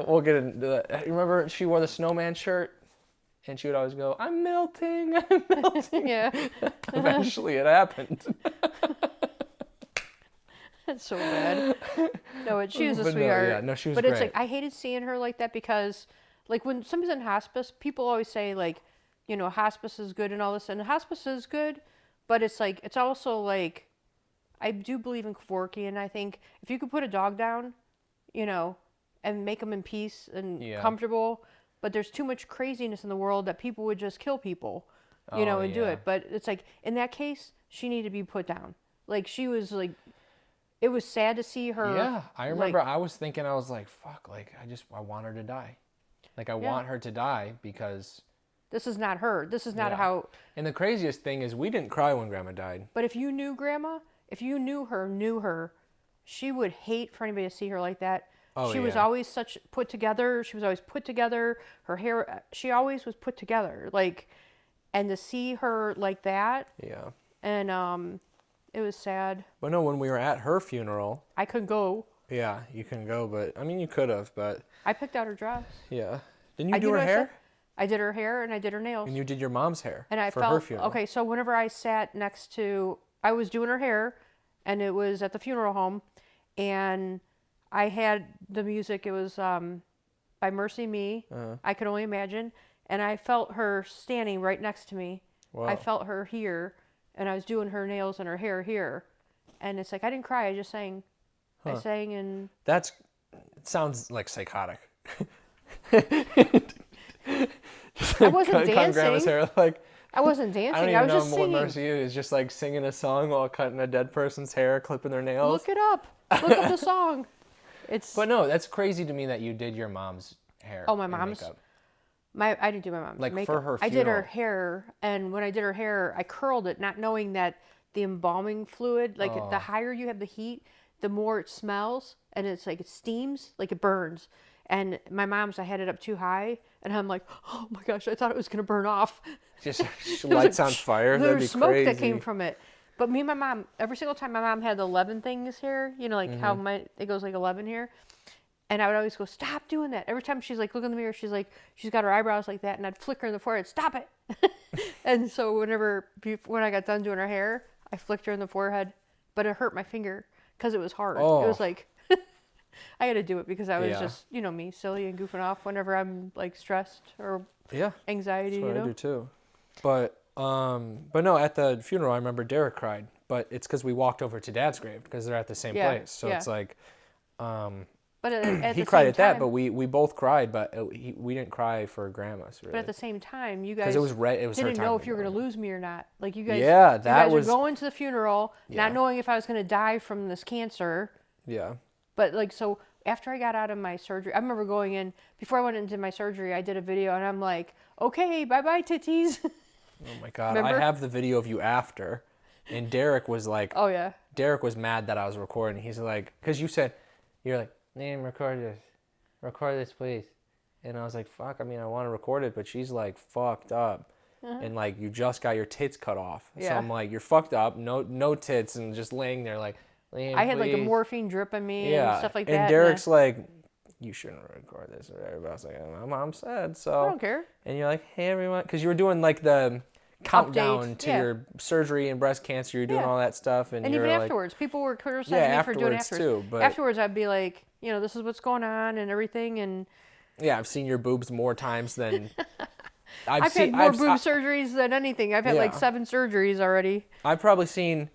We'll get into that. You remember she wore the snowman shirt and she would always go, I'm melting, I'm melting. Yeah. Eventually it happened. That's so bad. No, she was a But no, sweetheart. yeah, no, she was But it's great. like I hated seeing her like that because, like, when somebody's in hospice, people always say like, you know, hospice is good and all this, and hospice is good, but it's like it's also like, I do believe in Kevorkian, and I think if you could put a dog down, you know, and make them in peace and Yeah. comfortable, but there's too much craziness in the world that people would just kill people, you know, Oh, and do yeah. it. But it's like in that case, she needed to be put down. Like she was like. It was sad to see her. Yeah, I remember like, I was thinking, I was like, fuck, like, I want her to die. Like, I want her to die because... this is not her. This is not Yeah. how. And the craziest thing is we didn't cry when Grandma died. But if you knew Grandma, if you knew her, she would hate for anybody to see her like that. Oh, She was yeah. always such put together. She was always put together. Her hair, she always was put together. Like, and to see her like that, Yeah. and it was sad. But no, when we were at her funeral, I couldn't go. yeah, you can go, but, I mean, you could have, but, I picked out her dress. yeah. Didn't you I do know her I said- hair? I did her hair and I did her nails. And you did your mom's hair And I for felt her funeral. okay. So whenever I sat next to, I was doing her hair, and it was at the funeral home, and I had the music. It was by Mercy Me. I Could Only Imagine, and I felt her standing right next to me. Wow. I felt her here, and I was doing her nails and her hair here, and it's like I didn't cry. I just sang. I sang and It sounds like psychotic. I wasn't Cut Grandma's dancing. hair, like, I wasn't I don't dancing. even I was know just what singing. Mercy is. Just like singing a song while cutting a dead person's hair, clipping their nails. Look it up. Look up the song. It's But no, that's crazy to me that you did your mom's hair. Oh, my and mom's? makeup. I didn't do my mom's Like, makeup. for her I did her funeral. hair, and when I did her hair, I curled it, not knowing that the embalming fluid, like the higher you have the heat, the more it smells, and it's like it steams, like it burns. And my mom's, I had it up too high, and I'm like, oh my gosh, I thought it was gonna burn off. Just It was lights like, on fire. There That'd be was smoke crazy. that came from it. But me and my mom, every single time my mom had the 11 things here, like how it goes like 11 here. And I would always go, stop doing that. Every time she's like, look in the mirror, she's got her eyebrows like that. And I'd flick her in the forehead, stop it. And so when I got done doing her hair, I flicked her in the forehead. But it hurt my finger because it was hard. Oh. It was like, I had to do it because I was Yeah. just, me, silly and goofing off whenever I'm like stressed or Yeah. anxiety, That's what I do too. But no, at the funeral, I remember Derek cried. But it's because we walked over to Dad's grave because they're at the same place. So it's like, But at he the cried same at that, time- but we both cried, but we didn't cry for Grandma's really. But at the same time, you guys Because it was her didn't time know to if you were go. going to lose me or not. Like you guys, Yeah, you that guys was- were going to the funeral, Yeah. not knowing if I was going to die from this cancer. Yeah. But like, so after I got out of my surgery, I remember going in, before I went into my surgery, I did a video and I'm like, okay, bye-bye titties. Oh my God. Remember? I have the video of you after. And Derek was like, Oh yeah. Derek was mad that I was recording. He's like, because you're like, Liam, record this, please. And I was like, fuck, I mean, I want to record it, but she's like fucked up. And like, you just got your tits cut off. So Yeah. I'm like, you're fucked up, no tits, and just laying there like, Liam, I had like a please." morphine drip in me Yeah. and stuff like that. And Derek's like, you shouldn't record this or whatever. But I was like, my mom said so. I don't care. And you're like, hey everyone, because you were doing like the countdown to yeah. your surgery and breast cancer. You're doing Yeah. all that stuff, and And you're even like, afterwards, people were criticizing me for doing afterwards afterwards. too, but- Afterwards, I'd be like, this is what's going on and everything. And yeah, I've seen your boobs more times than I've had more boob surgeries than anything. I've had like Yeah. 7 surgeries already. I've probably seen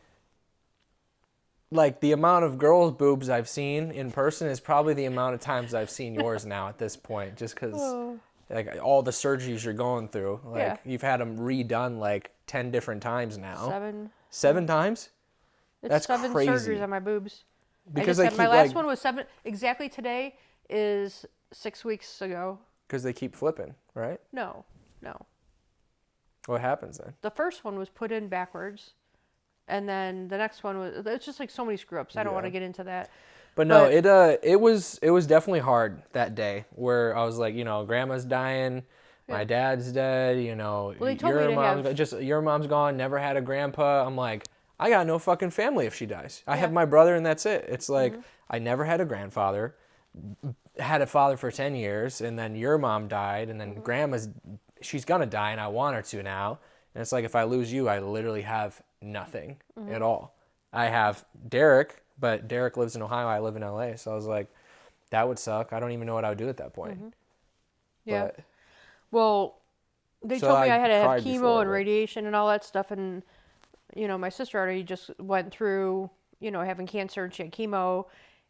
like the amount of girls' boobs I've seen in person is probably the amount of times I've seen yours now at this point, just because like all the surgeries you're going through, like Yeah. you've had them redone like 10 different times now. 7. 7 times? It's That's 7 crazy. surgeries on my boobs. Because I they just had, my keep, last like- one was 7. Exactly today is 6 weeks ago. Because they keep flipping, right? No. What happens then? The first one was put in backwards. And then the next one was, it's just like so many screw ups. I don't want to get into that. But no, But- it was definitely hard that day where I was like, Grandma's dying, my dad's dead, they told me your to mom's have- just your mom's gone, never had a grandpa. I'm like, I got no fucking family if she dies. I have my brother and that's it. It's like I never had a grandfather, had a father for 10 years, and then your mom died, and then she's gonna die, and I want her to now. And it's like if I lose you, I literally have nothing at all. I have Derek, but Derek lives in Ohio. I live in LA. So I was like, that would suck. I don't even know what I would do at that point. Yeah. But, Well, they So told me I I had to have cried chemo before, and but- radiation and all that stuff. And, my sister already just went through, having cancer and she had chemo.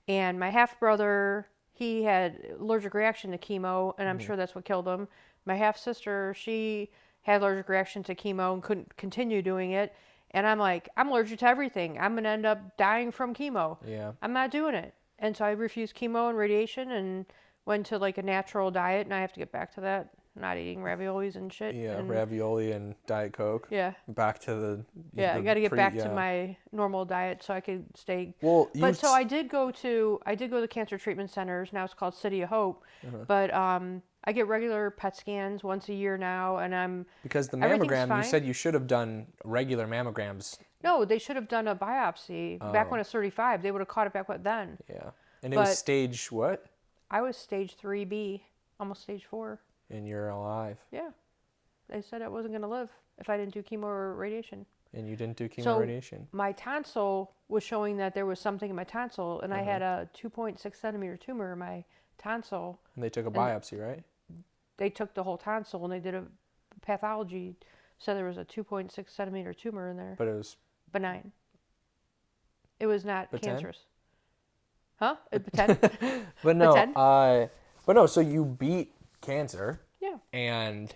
And my half brother, he had allergic reaction to chemo, and I'm sure that's what killed him. My half sister, she had allergic reaction to chemo and couldn't continue doing it. And I'm like, I'm allergic to everything. I'm going to end up dying from chemo. yeah. I'm not doing it. And so I refused chemo and radiation and went to like a natural diet, and I have to get back to that. Not eating raviolis and shit. Yeah. and, Ravioli and Diet Coke. Yeah. Back to the. Yeah, I the got to get back to yeah. my normal diet so I could stay. Well, But so I did go to cancer treatment centers. Now it's called City of Hope. Uh-huh. But I get regular PET scans once a year now, and because the everything's mammogram, you fine. said you should have done regular mammograms. no, they should have done a biopsy back when I was 35. They would have caught it back then. Yeah. And it was But- stage what? I was stage 3B, almost stage 4. And you're alive. Yeah. They said I wasn't going to live if I didn't do chemo or radiation. And you didn't do chemo So radiation. my tonsil was showing that there was something in my tonsil, and I had Uh-huh. a 2.6 centimeter tumor in my tonsil. And they took a biopsy, right? They took the whole tonsil and they did a pathology, said there was a 2.6 centimeter tumor in there. But it was Benign. It was not Pretend? cancerous. Huh? Pretend? But no, Pretend? so you beat cancer, Yeah. and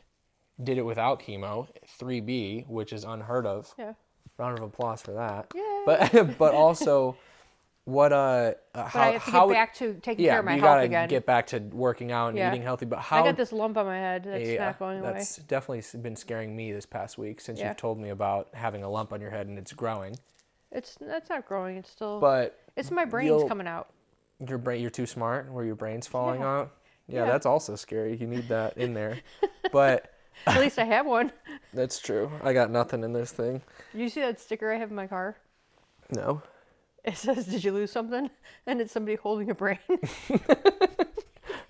did it without chemo, 3B, which is unheard of. Yeah. Round of applause for that. Yeah. But also, what But I have to get back to taking care of my you health gotta again. get back to working out and Yeah. eating healthy. But I how? got this lump on my head that's not going away. That's definitely been scaring me this past week since Yeah. you've told me about having a lump on your head and it's growing. That's not growing. It's still. But it's my brain's coming out. Your brain, you're too smart, where your brain's falling out. Yeah, Yeah. that's also scary. You need that in there. But At least I have one. that's true. I got nothing in this thing. You see that sticker I have in my car? No. It says, "Did you lose something?" And it's somebody holding a brain.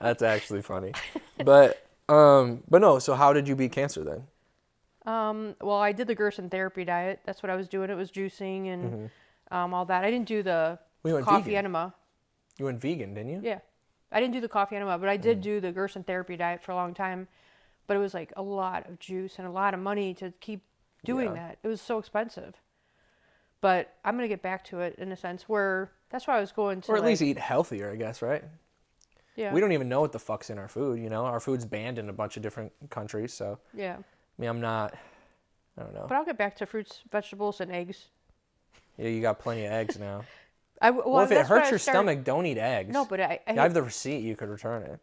That's actually funny. But no. So how did you beat cancer then? Well, I did the Gerson therapy diet. That's what I was doing. It was juicing and all that. I didn't do the We went coffee vegan. enema. You went vegan, didn't you? Yeah. I didn't do the coffee enema, but I did do the Gerson therapy diet for a long time. But it was like a lot of juice and a lot of money to keep doing that. It was so expensive. But I'm going to get back to it in a sense where that's why I was going to Or at least eat healthier, I guess, right? Yeah. We don't even know what the fuck's in our food, you know? Our food's banned in a bunch of different countries, so. Yeah. I mean, I don't know. But I'll get back to fruits, vegetables, and eggs. Yeah, you got plenty of eggs now. Well, if it that's what hurts I your started- stomach, don't eat eggs. No, but I have the receipt. You could return it.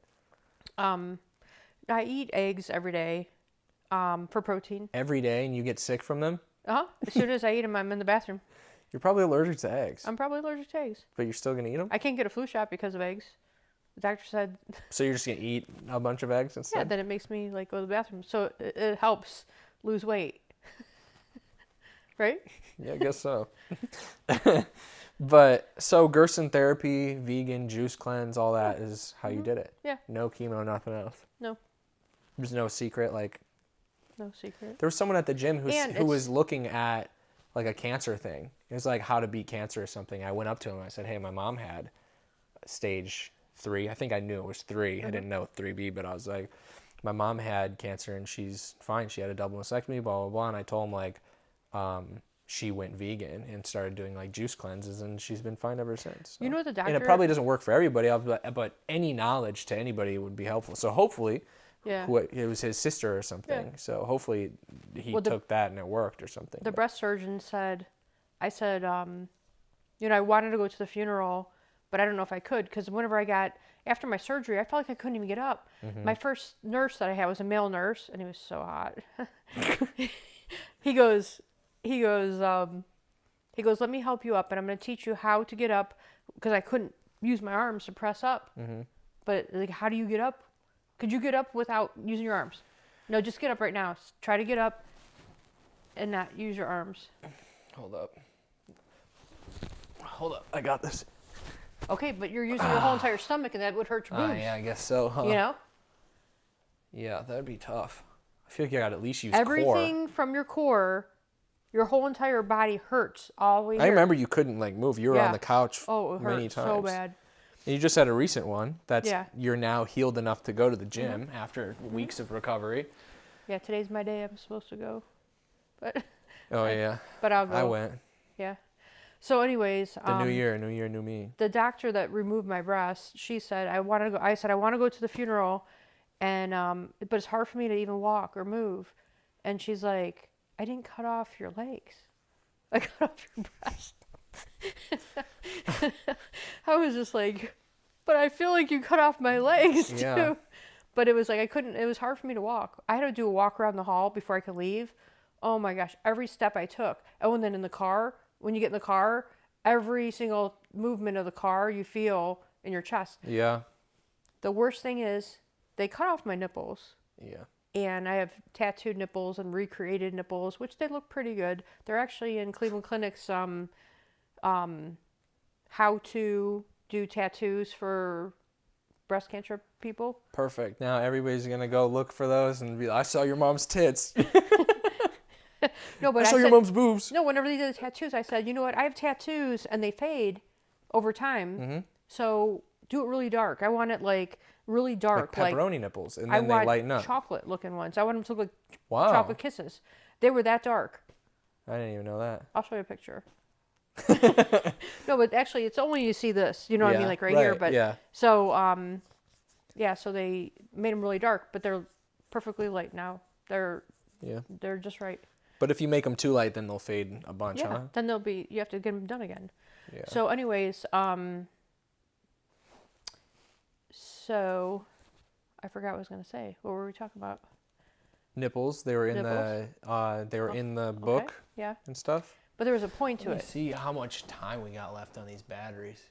I eat eggs every day for protein. Every day, and you get sick from them? As soon as I eat them, I'm in the bathroom. You're probably allergic to eggs. I'm probably allergic to eggs. But you're still going to eat them? I can't get a flu shot because of eggs. The doctor said, So you're just going to eat a bunch of eggs yeah, instead? then it makes me like go to the bathroom. So it helps lose weight. Right? Yeah, I guess so. But, so Gerson therapy, vegan, juice cleanse, all that is how you did it? Yeah. No chemo, nothing else? No. There's no secret, like... No secret. There was someone at the gym who And was looking at like a cancer thing. It was like how to beat cancer or something. I went up to him. I said, "Hey, my mom had stage 3. I think I knew it was 3. I didn't know 3B, but I was like, my mom had cancer and she's fine. She had a double mastectomy, blah blah blah." And I told him like, she went vegan and started doing like juice cleanses, and she's been fine ever since. So. You know what the doctor... And it probably doesn't work for everybody, but any knowledge to anybody would be helpful. So hopefully. Yeah. It was his sister or something. Yeah. So hopefully he Well, took that and it worked or something. The breast surgeon said, I said, I wanted to go to the funeral, but I don't know if I could because whenever after my surgery, I felt like I couldn't even get up. My first nurse that I had was a male nurse, and he was so hot. He goes, "Let me help you up, and I'm going to teach you how to get up because I couldn't use my arms to press up. But like, how do you get up? Could you get up without using your arms? No, just get up right now. Try to get up and not use your arms." Hold up. I got this. Okay, but you're using your whole entire stomach, and that would hurt your boobs. Yeah, I guess so, huh? You know? Yeah, that'd be tough. I feel like I got to at least use Everything core. from your core, your whole entire body hurts all the way I here. remember you couldn't like move. You were on the couch it many hurt times. so bad. And you just had a recent one. That's Yeah. You're now healed enough to go to the gym after weeks of recovery. Yeah, today's my day. I'm supposed to go. But Oh yeah. but I'll go. I went. Yeah. So anyways, The new year, new me. the doctor that removed my breast, she said I want to go. I said I want to go to the funeral, and but it's hard for me to even walk or move. And she's like, "I didn't cut off your legs. I cut off your breast." I was just like, "But I feel like you cut off my legs too." Yeah. But it was like I couldn't. It was hard for me to walk. I had to do a walk around the hall before I could leave. Oh my gosh! Every step I took. Oh, and then in the car, when you get in the car, every single movement of the car you feel in your chest. Yeah. The worst thing is they cut off my nipples. Yeah. And I have tattooed nipples and recreated nipples, which they look pretty good. They're actually in Cleveland Clinic's how to do tattoos for breast cancer people. Perfect. Now everybody's gonna go look for those and be like, "I saw your mom's tits. No, but I saw said, your mom's boobs." No, whenever they did the tattoos, I said, you know what? I have tattoos and they fade over time. So do it really dark. I want it like really dark, Like pepperoni nipples, and I then they want lighten up. chocolate looking ones. I want them to look like Wow. chocolate kisses. They were that dark. I didn't even know that. I'll show you a picture. No, but actually, it's only you see this. You know what I mean, like right here. But yeah. so, yeah. So they made them really dark, but they're perfectly light now. They're Yeah. they're just right. But if you make them too light, then they'll fade a bunch, Yeah. huh? Then you have to get them done again. Yeah. So, anyways, so I forgot what I was gonna say. What were we talking about? Nipples. They were in the book Okay. Yeah. and stuff. But there was a point to Let me it. see how much time we got left on these batteries.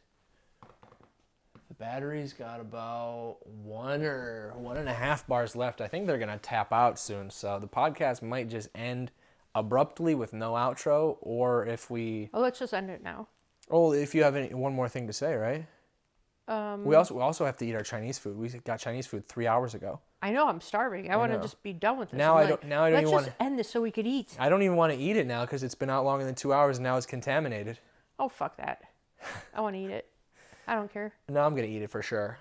The battery's got about 1 or 1.5 bars left. I think they're gonna tap out soon, so the podcast might just end abruptly with no outro, or if we. Oh, let's just end it now. Oh, if you have one more thing to say, right? We also have to eat our Chinese food. We got Chinese food 3 hours ago. I know I'm starving. I want to know. just be done with this. Now I'm I don't even Let's want. just end this so we could eat. I don't even want to eat it now because it's been out longer than 2 hours and now it's contaminated. Oh, fuck that. I want to eat it. I don't care. No, I'm gonna eat it for sure.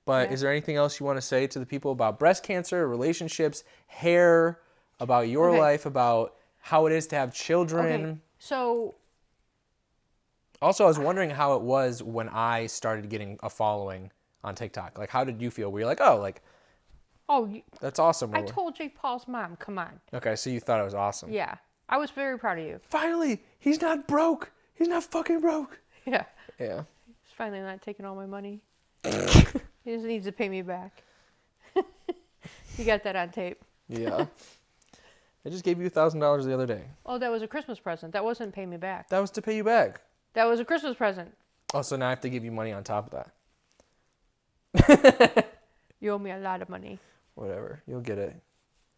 But Yeah. is there anything else you want to say to the people about breast cancer, relationships, hair, about your Okay. life, about how it is to have children? Okay. So, Also, I was wondering how it was when I started getting a following on TikTok. Like, how did you feel? Were you like, oh, like, that's awesome? I told Jake Paul's mom, come on. Okay, so you thought it was awesome. Yeah. I was very proud of you. Finally, he's not broke. He's not fucking broke. Yeah. Yeah. He's finally not taking all my money. He just needs to pay me back. You got that on tape. Yeah. I just gave you $1,000 the other day. Oh, that was a Christmas present. That wasn't pay me back. That was to pay you back. That was a Christmas present. Oh, so now I have to give you money on top of that. You owe me a lot of money. Whatever. You'll get it.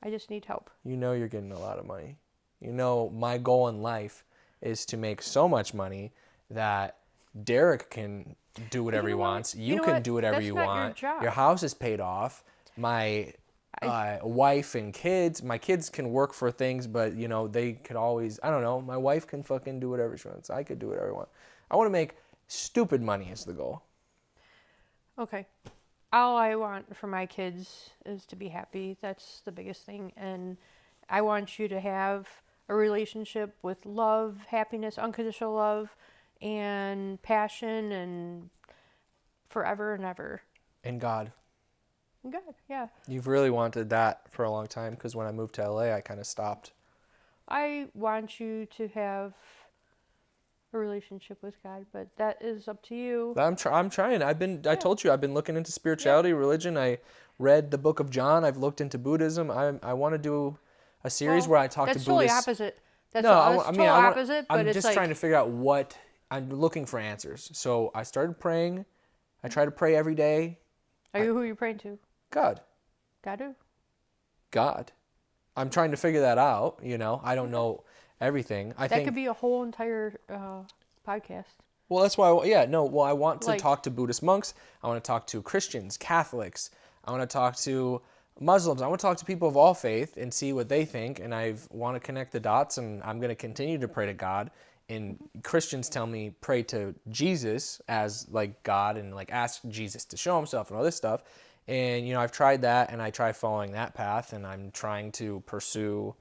I just need help. You know you're getting a lot of money. You know my goal in life is to make so much money that Derek can do whatever he know what? wants. You You know can what? do whatever That's you not your want. job. Your house is paid off. My wife and kids, my kids can work for things, but you know, they could always, I don't know, my wife can fucking do whatever she wants. I could do whatever I want. I want to make stupid money is the goal. Okay. All I want for my kids is to be happy. That's the biggest thing. And I want you to have a relationship with love, happiness, unconditional love, and passion, and forever and ever. And God. Good, yeah. You've really wanted that for a long time because when I moved to LA, I kind of stopped. I want you to have a relationship with God, but that is up to you. I'm trying. I told you I've been looking into spirituality, religion. I read the Book of John. I've looked into Buddhism. I want to do a series where I talk to That's Buddhists. totally opposite. That's No, totally opposite, but I'm it's just like, trying to figure out what I'm looking for answers. So I started praying. I try to pray every day. are you who you're praying to? God. God. I'm trying to figure that out, you know. I don't know everything. I That think could be a whole entire podcast. well, that's why I want to Like- talk to Buddhist monks. I want to talk to Christians, Catholics. I want to talk to Muslims. I want to talk to people of all faith and see what they think, and I want to connect the dots, and I'm going to continue to pray to God. And Christians tell me pray to Jesus as like God and like ask Jesus to show himself and all this stuff. And, you know, I've tried that and I try following that path and I'm trying to pursue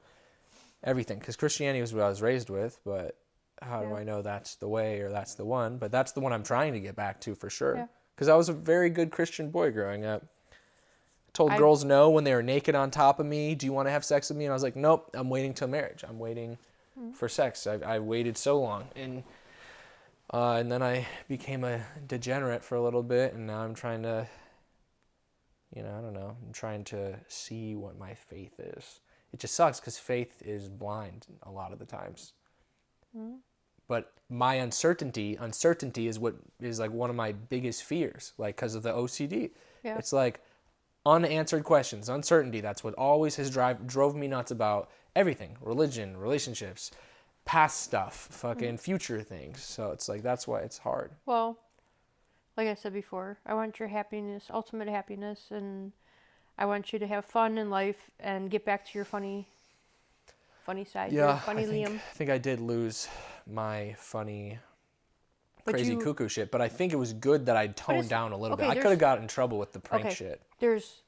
everything because Christianity was what I was raised with, but how do I know that's the way or that's the one? But that's the one I'm trying to get back to for sure. Yeah. Because I was a very good Christian boy growing up. I told girls no when they were naked on top of me. Do you want to have sex with me? And I was like, nope, I'm waiting till marriage. I'm waiting for sex. I waited so long. And then I became a degenerate for a little bit. And now I'm trying to, you know, I don't know. I'm trying to see what my faith is. It just sucks because faith is blind a lot of the times. But my uncertainty is what is like one of my biggest fears, like because of the OCD. Yeah. It's like unanswered questions, uncertainty. That's what always has drove me nuts about everything, religion, relationships, past stuff, fucking future things. So it's like, that's why it's hard. Well, like I said before, I want your happiness, ultimate happiness, and I want you to have fun in life and get back to your funny side. Your funny Liam. I think I did lose my funny, But crazy you- cuckoo shit, but I think it was good that I toned it's- down a little okay, bit. I there's- could have gotten in trouble with the prank Okay, shit. there's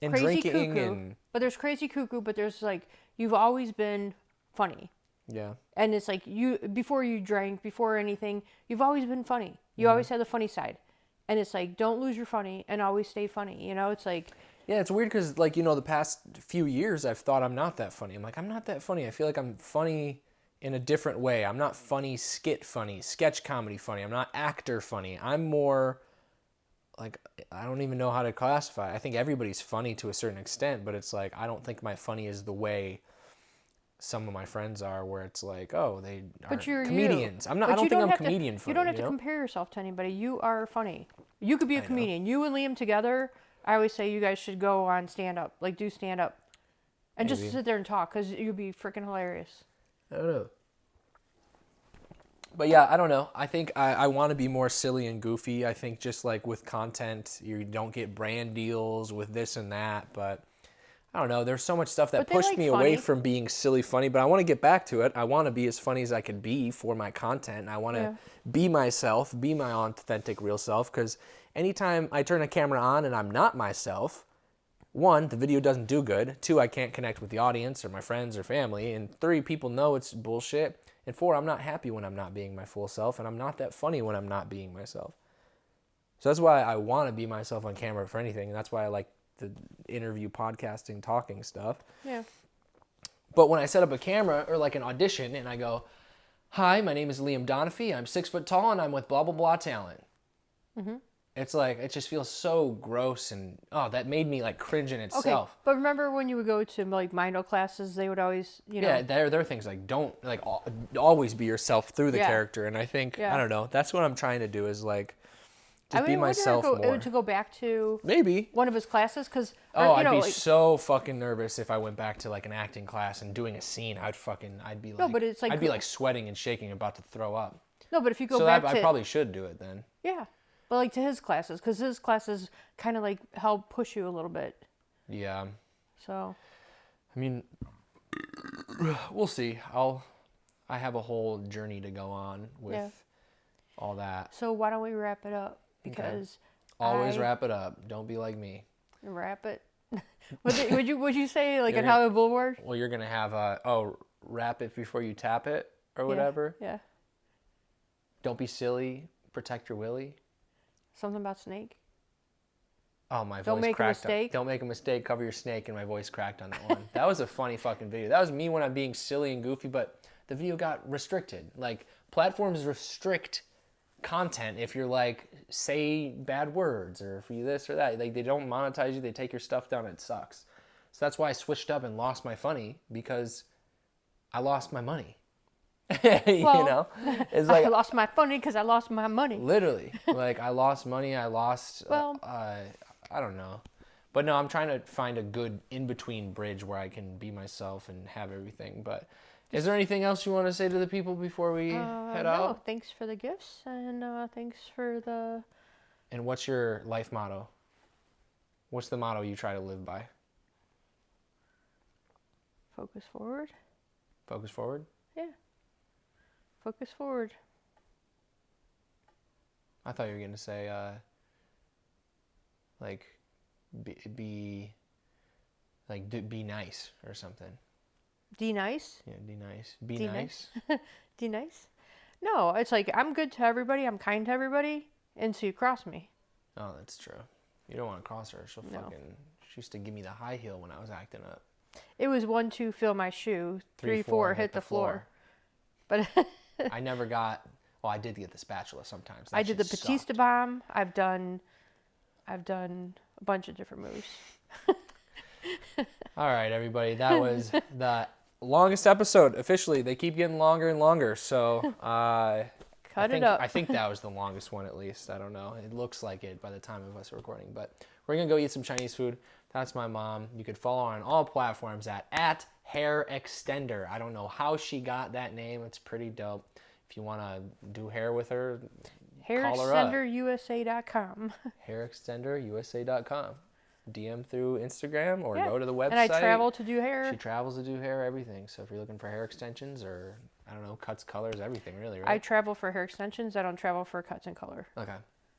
And crazy drinking cuckoo, and, but there's crazy cuckoo, but there's like, you've always been funny. yeah. And it's like before you drank, before anything, you've always been funny. You always had the funny side. And it's like, don't lose your funny and always stay funny. You know, it's like, Yeah, it's weird because, like, the past few years I've thought I'm not that funny. I'm like, I'm not that funny. I feel like I'm funny in a different way. I'm not funny, sketch comedy funny. I'm not actor funny. I'm more like, I don't even know how to classify. I think everybody's funny to a certain extent, but it's like, I don't think my funny is the way some of my friends are, where it's like, oh, they are But you're comedians. you. I'm not. But I don't you think I'm have to- comedian funny. You don't have to compare yourself to anybody. You are funny. You could be a know. comedian. You and Liam together. I always say you guys should go on stand up, like do stand up, and just Maybe. sit there and talk because you'd be freaking hilarious. I don't know. But yeah, I don't know. I think I want to be more silly and goofy. I think just like with content, you don't get brand deals with this and that. But I don't know. There's so much stuff that But they pushed like me away funny. from being silly funny. But I want to get back to it. I want to be as funny as I can be for my content. I want to Yeah. be myself, be my authentic, real self. Because anytime I turn a camera on and I'm not myself, one, the video doesn't do good. Two, I can't connect with the audience or my friends or family. And three, people know it's bullshit. And four, I'm not happy when I'm not being my full self. And I'm not that funny when I'm not being myself. So that's why I want to be myself on camera for anything. And that's why I like the interview, podcasting, talking stuff. Yeah. But when I set up a camera or like an audition and I go, hi, my name is Liam Donafy. I'm 6 foot tall and I'm with blah, blah, blah talent. Mm-hmm. It's like, it just feels so gross and, that made me like cringe in Okay. itself. But remember when you would go to like Mino classes, they would always, Yeah, there are things like don't like always be yourself through the Yeah. character. And I think, Yeah. I don't know, that's what I'm trying to do is like, just I be mean, myself more. to go back to Maybe. one of his classes because I'd be so fucking nervous if I went back to like an acting class and doing a scene. I'd be like, No, but it's like- I'd be like sweating and shaking, about to throw up. no, but if you go So back I to probably should do it then. yeah, but like to his classes because his classes kind of like help push you a little bit. Yeah. So I mean, we'll see. I have a whole journey to go on with Yeah. all that. so why don't we wrap it up because Always wrap it up. Don't be like me. wrap it. would you say like You're in gonna- Hollywood Boulevard? Well, you're gonna have wrap it before you tap it or whatever. Yeah. Don't be silly. Protect your willy. Something about snake. Oh, my voice Don't make a cracked. mistake. Don't make a mistake. Cover your snake, and my voice cracked on that one. That was a funny fucking video. That was me when I'm being silly and goofy, but the video got restricted. Like platforms restrict content if you're like say bad words or if you this or that. Like they don't monetize you. They take your stuff down. It sucks. So that's why I switched up and lost my funny because I lost my money. You Well, know, it's I like lost my funny because I lost my money. literally, like I lost money. I lost. Well- I don't know, but no, I'm trying to find a good in between bridge where I can be myself and have everything. But is there anything else you want to say to the people before we head No, out? thanks for the gifts and thanks for the. And what's your life motto? What's the motto you try to live by? Focus forward. Focus forward. Yeah. Focus forward. I thought you were gonna say like be nice or something. D nice. Yeah, be nice. Be D nice. D nice. No, it's like I'm good to everybody. I'm kind to everybody, and so you cross me. Oh, that's true. You don't want to cross her. She'll No. She used to give me the high heel when I was acting up. It was 1, 2, fill my shoe. 3, 4, hit the floor. But I never got. Well, I did get the spatula sometimes. That I did the shit Batista sucked. bomb. I've done a bunch of different moves. All right, everybody. That was the longest episode. Officially, they keep getting longer and longer. So Cut it up. I think that was the longest one, at least. I don't know. It looks like it by the time of us recording. But we're gonna go eat some Chinese food. That's my mom. You could follow her on all platforms at Hair Extender. I don't know how she got that name. It's pretty dope. If you want to do hair with her, call her up. HairExtenderUSA.com. HairExtenderUSA.com. DM through Instagram or Yeah. go to the website. And I travel to do hair. She travels to do hair, everything. So if you're looking for hair extensions or, I don't know, cuts, colors, everything really, I right? travel for hair extensions. I don't travel for cuts and color. Okay.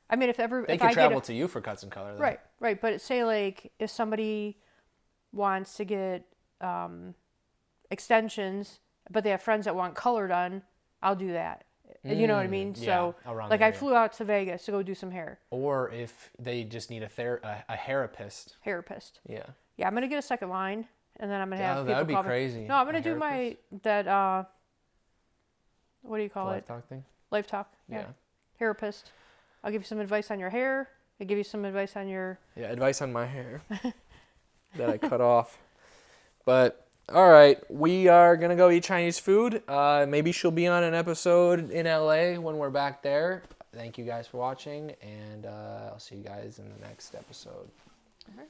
I mean, They if can I travel get to you for cuts and color, though. right. But say like if somebody wants to get extensions, but they have friends that want color done, I'll do that. You know what I mean? yeah, So, around like, there, I yeah. flew out to Vegas to go do some hair. Or if they just need a therapist. Therapist. Yeah. Yeah, I'm gonna get a second line, and then I'm gonna have Oh, people that would be call me. crazy. No, I'm gonna A do what do you call life it? talk thing. Life talk. Yeah. Therapist. I'll give you some advice on your hair. I'll give you some advice on your. Yeah, advice on my hair that I cut off. But all right, we are gonna go eat Chinese food. Maybe she'll be on an episode in LA when we're back there. Thank you guys for watching, and I'll see you guys in the next episode. All right.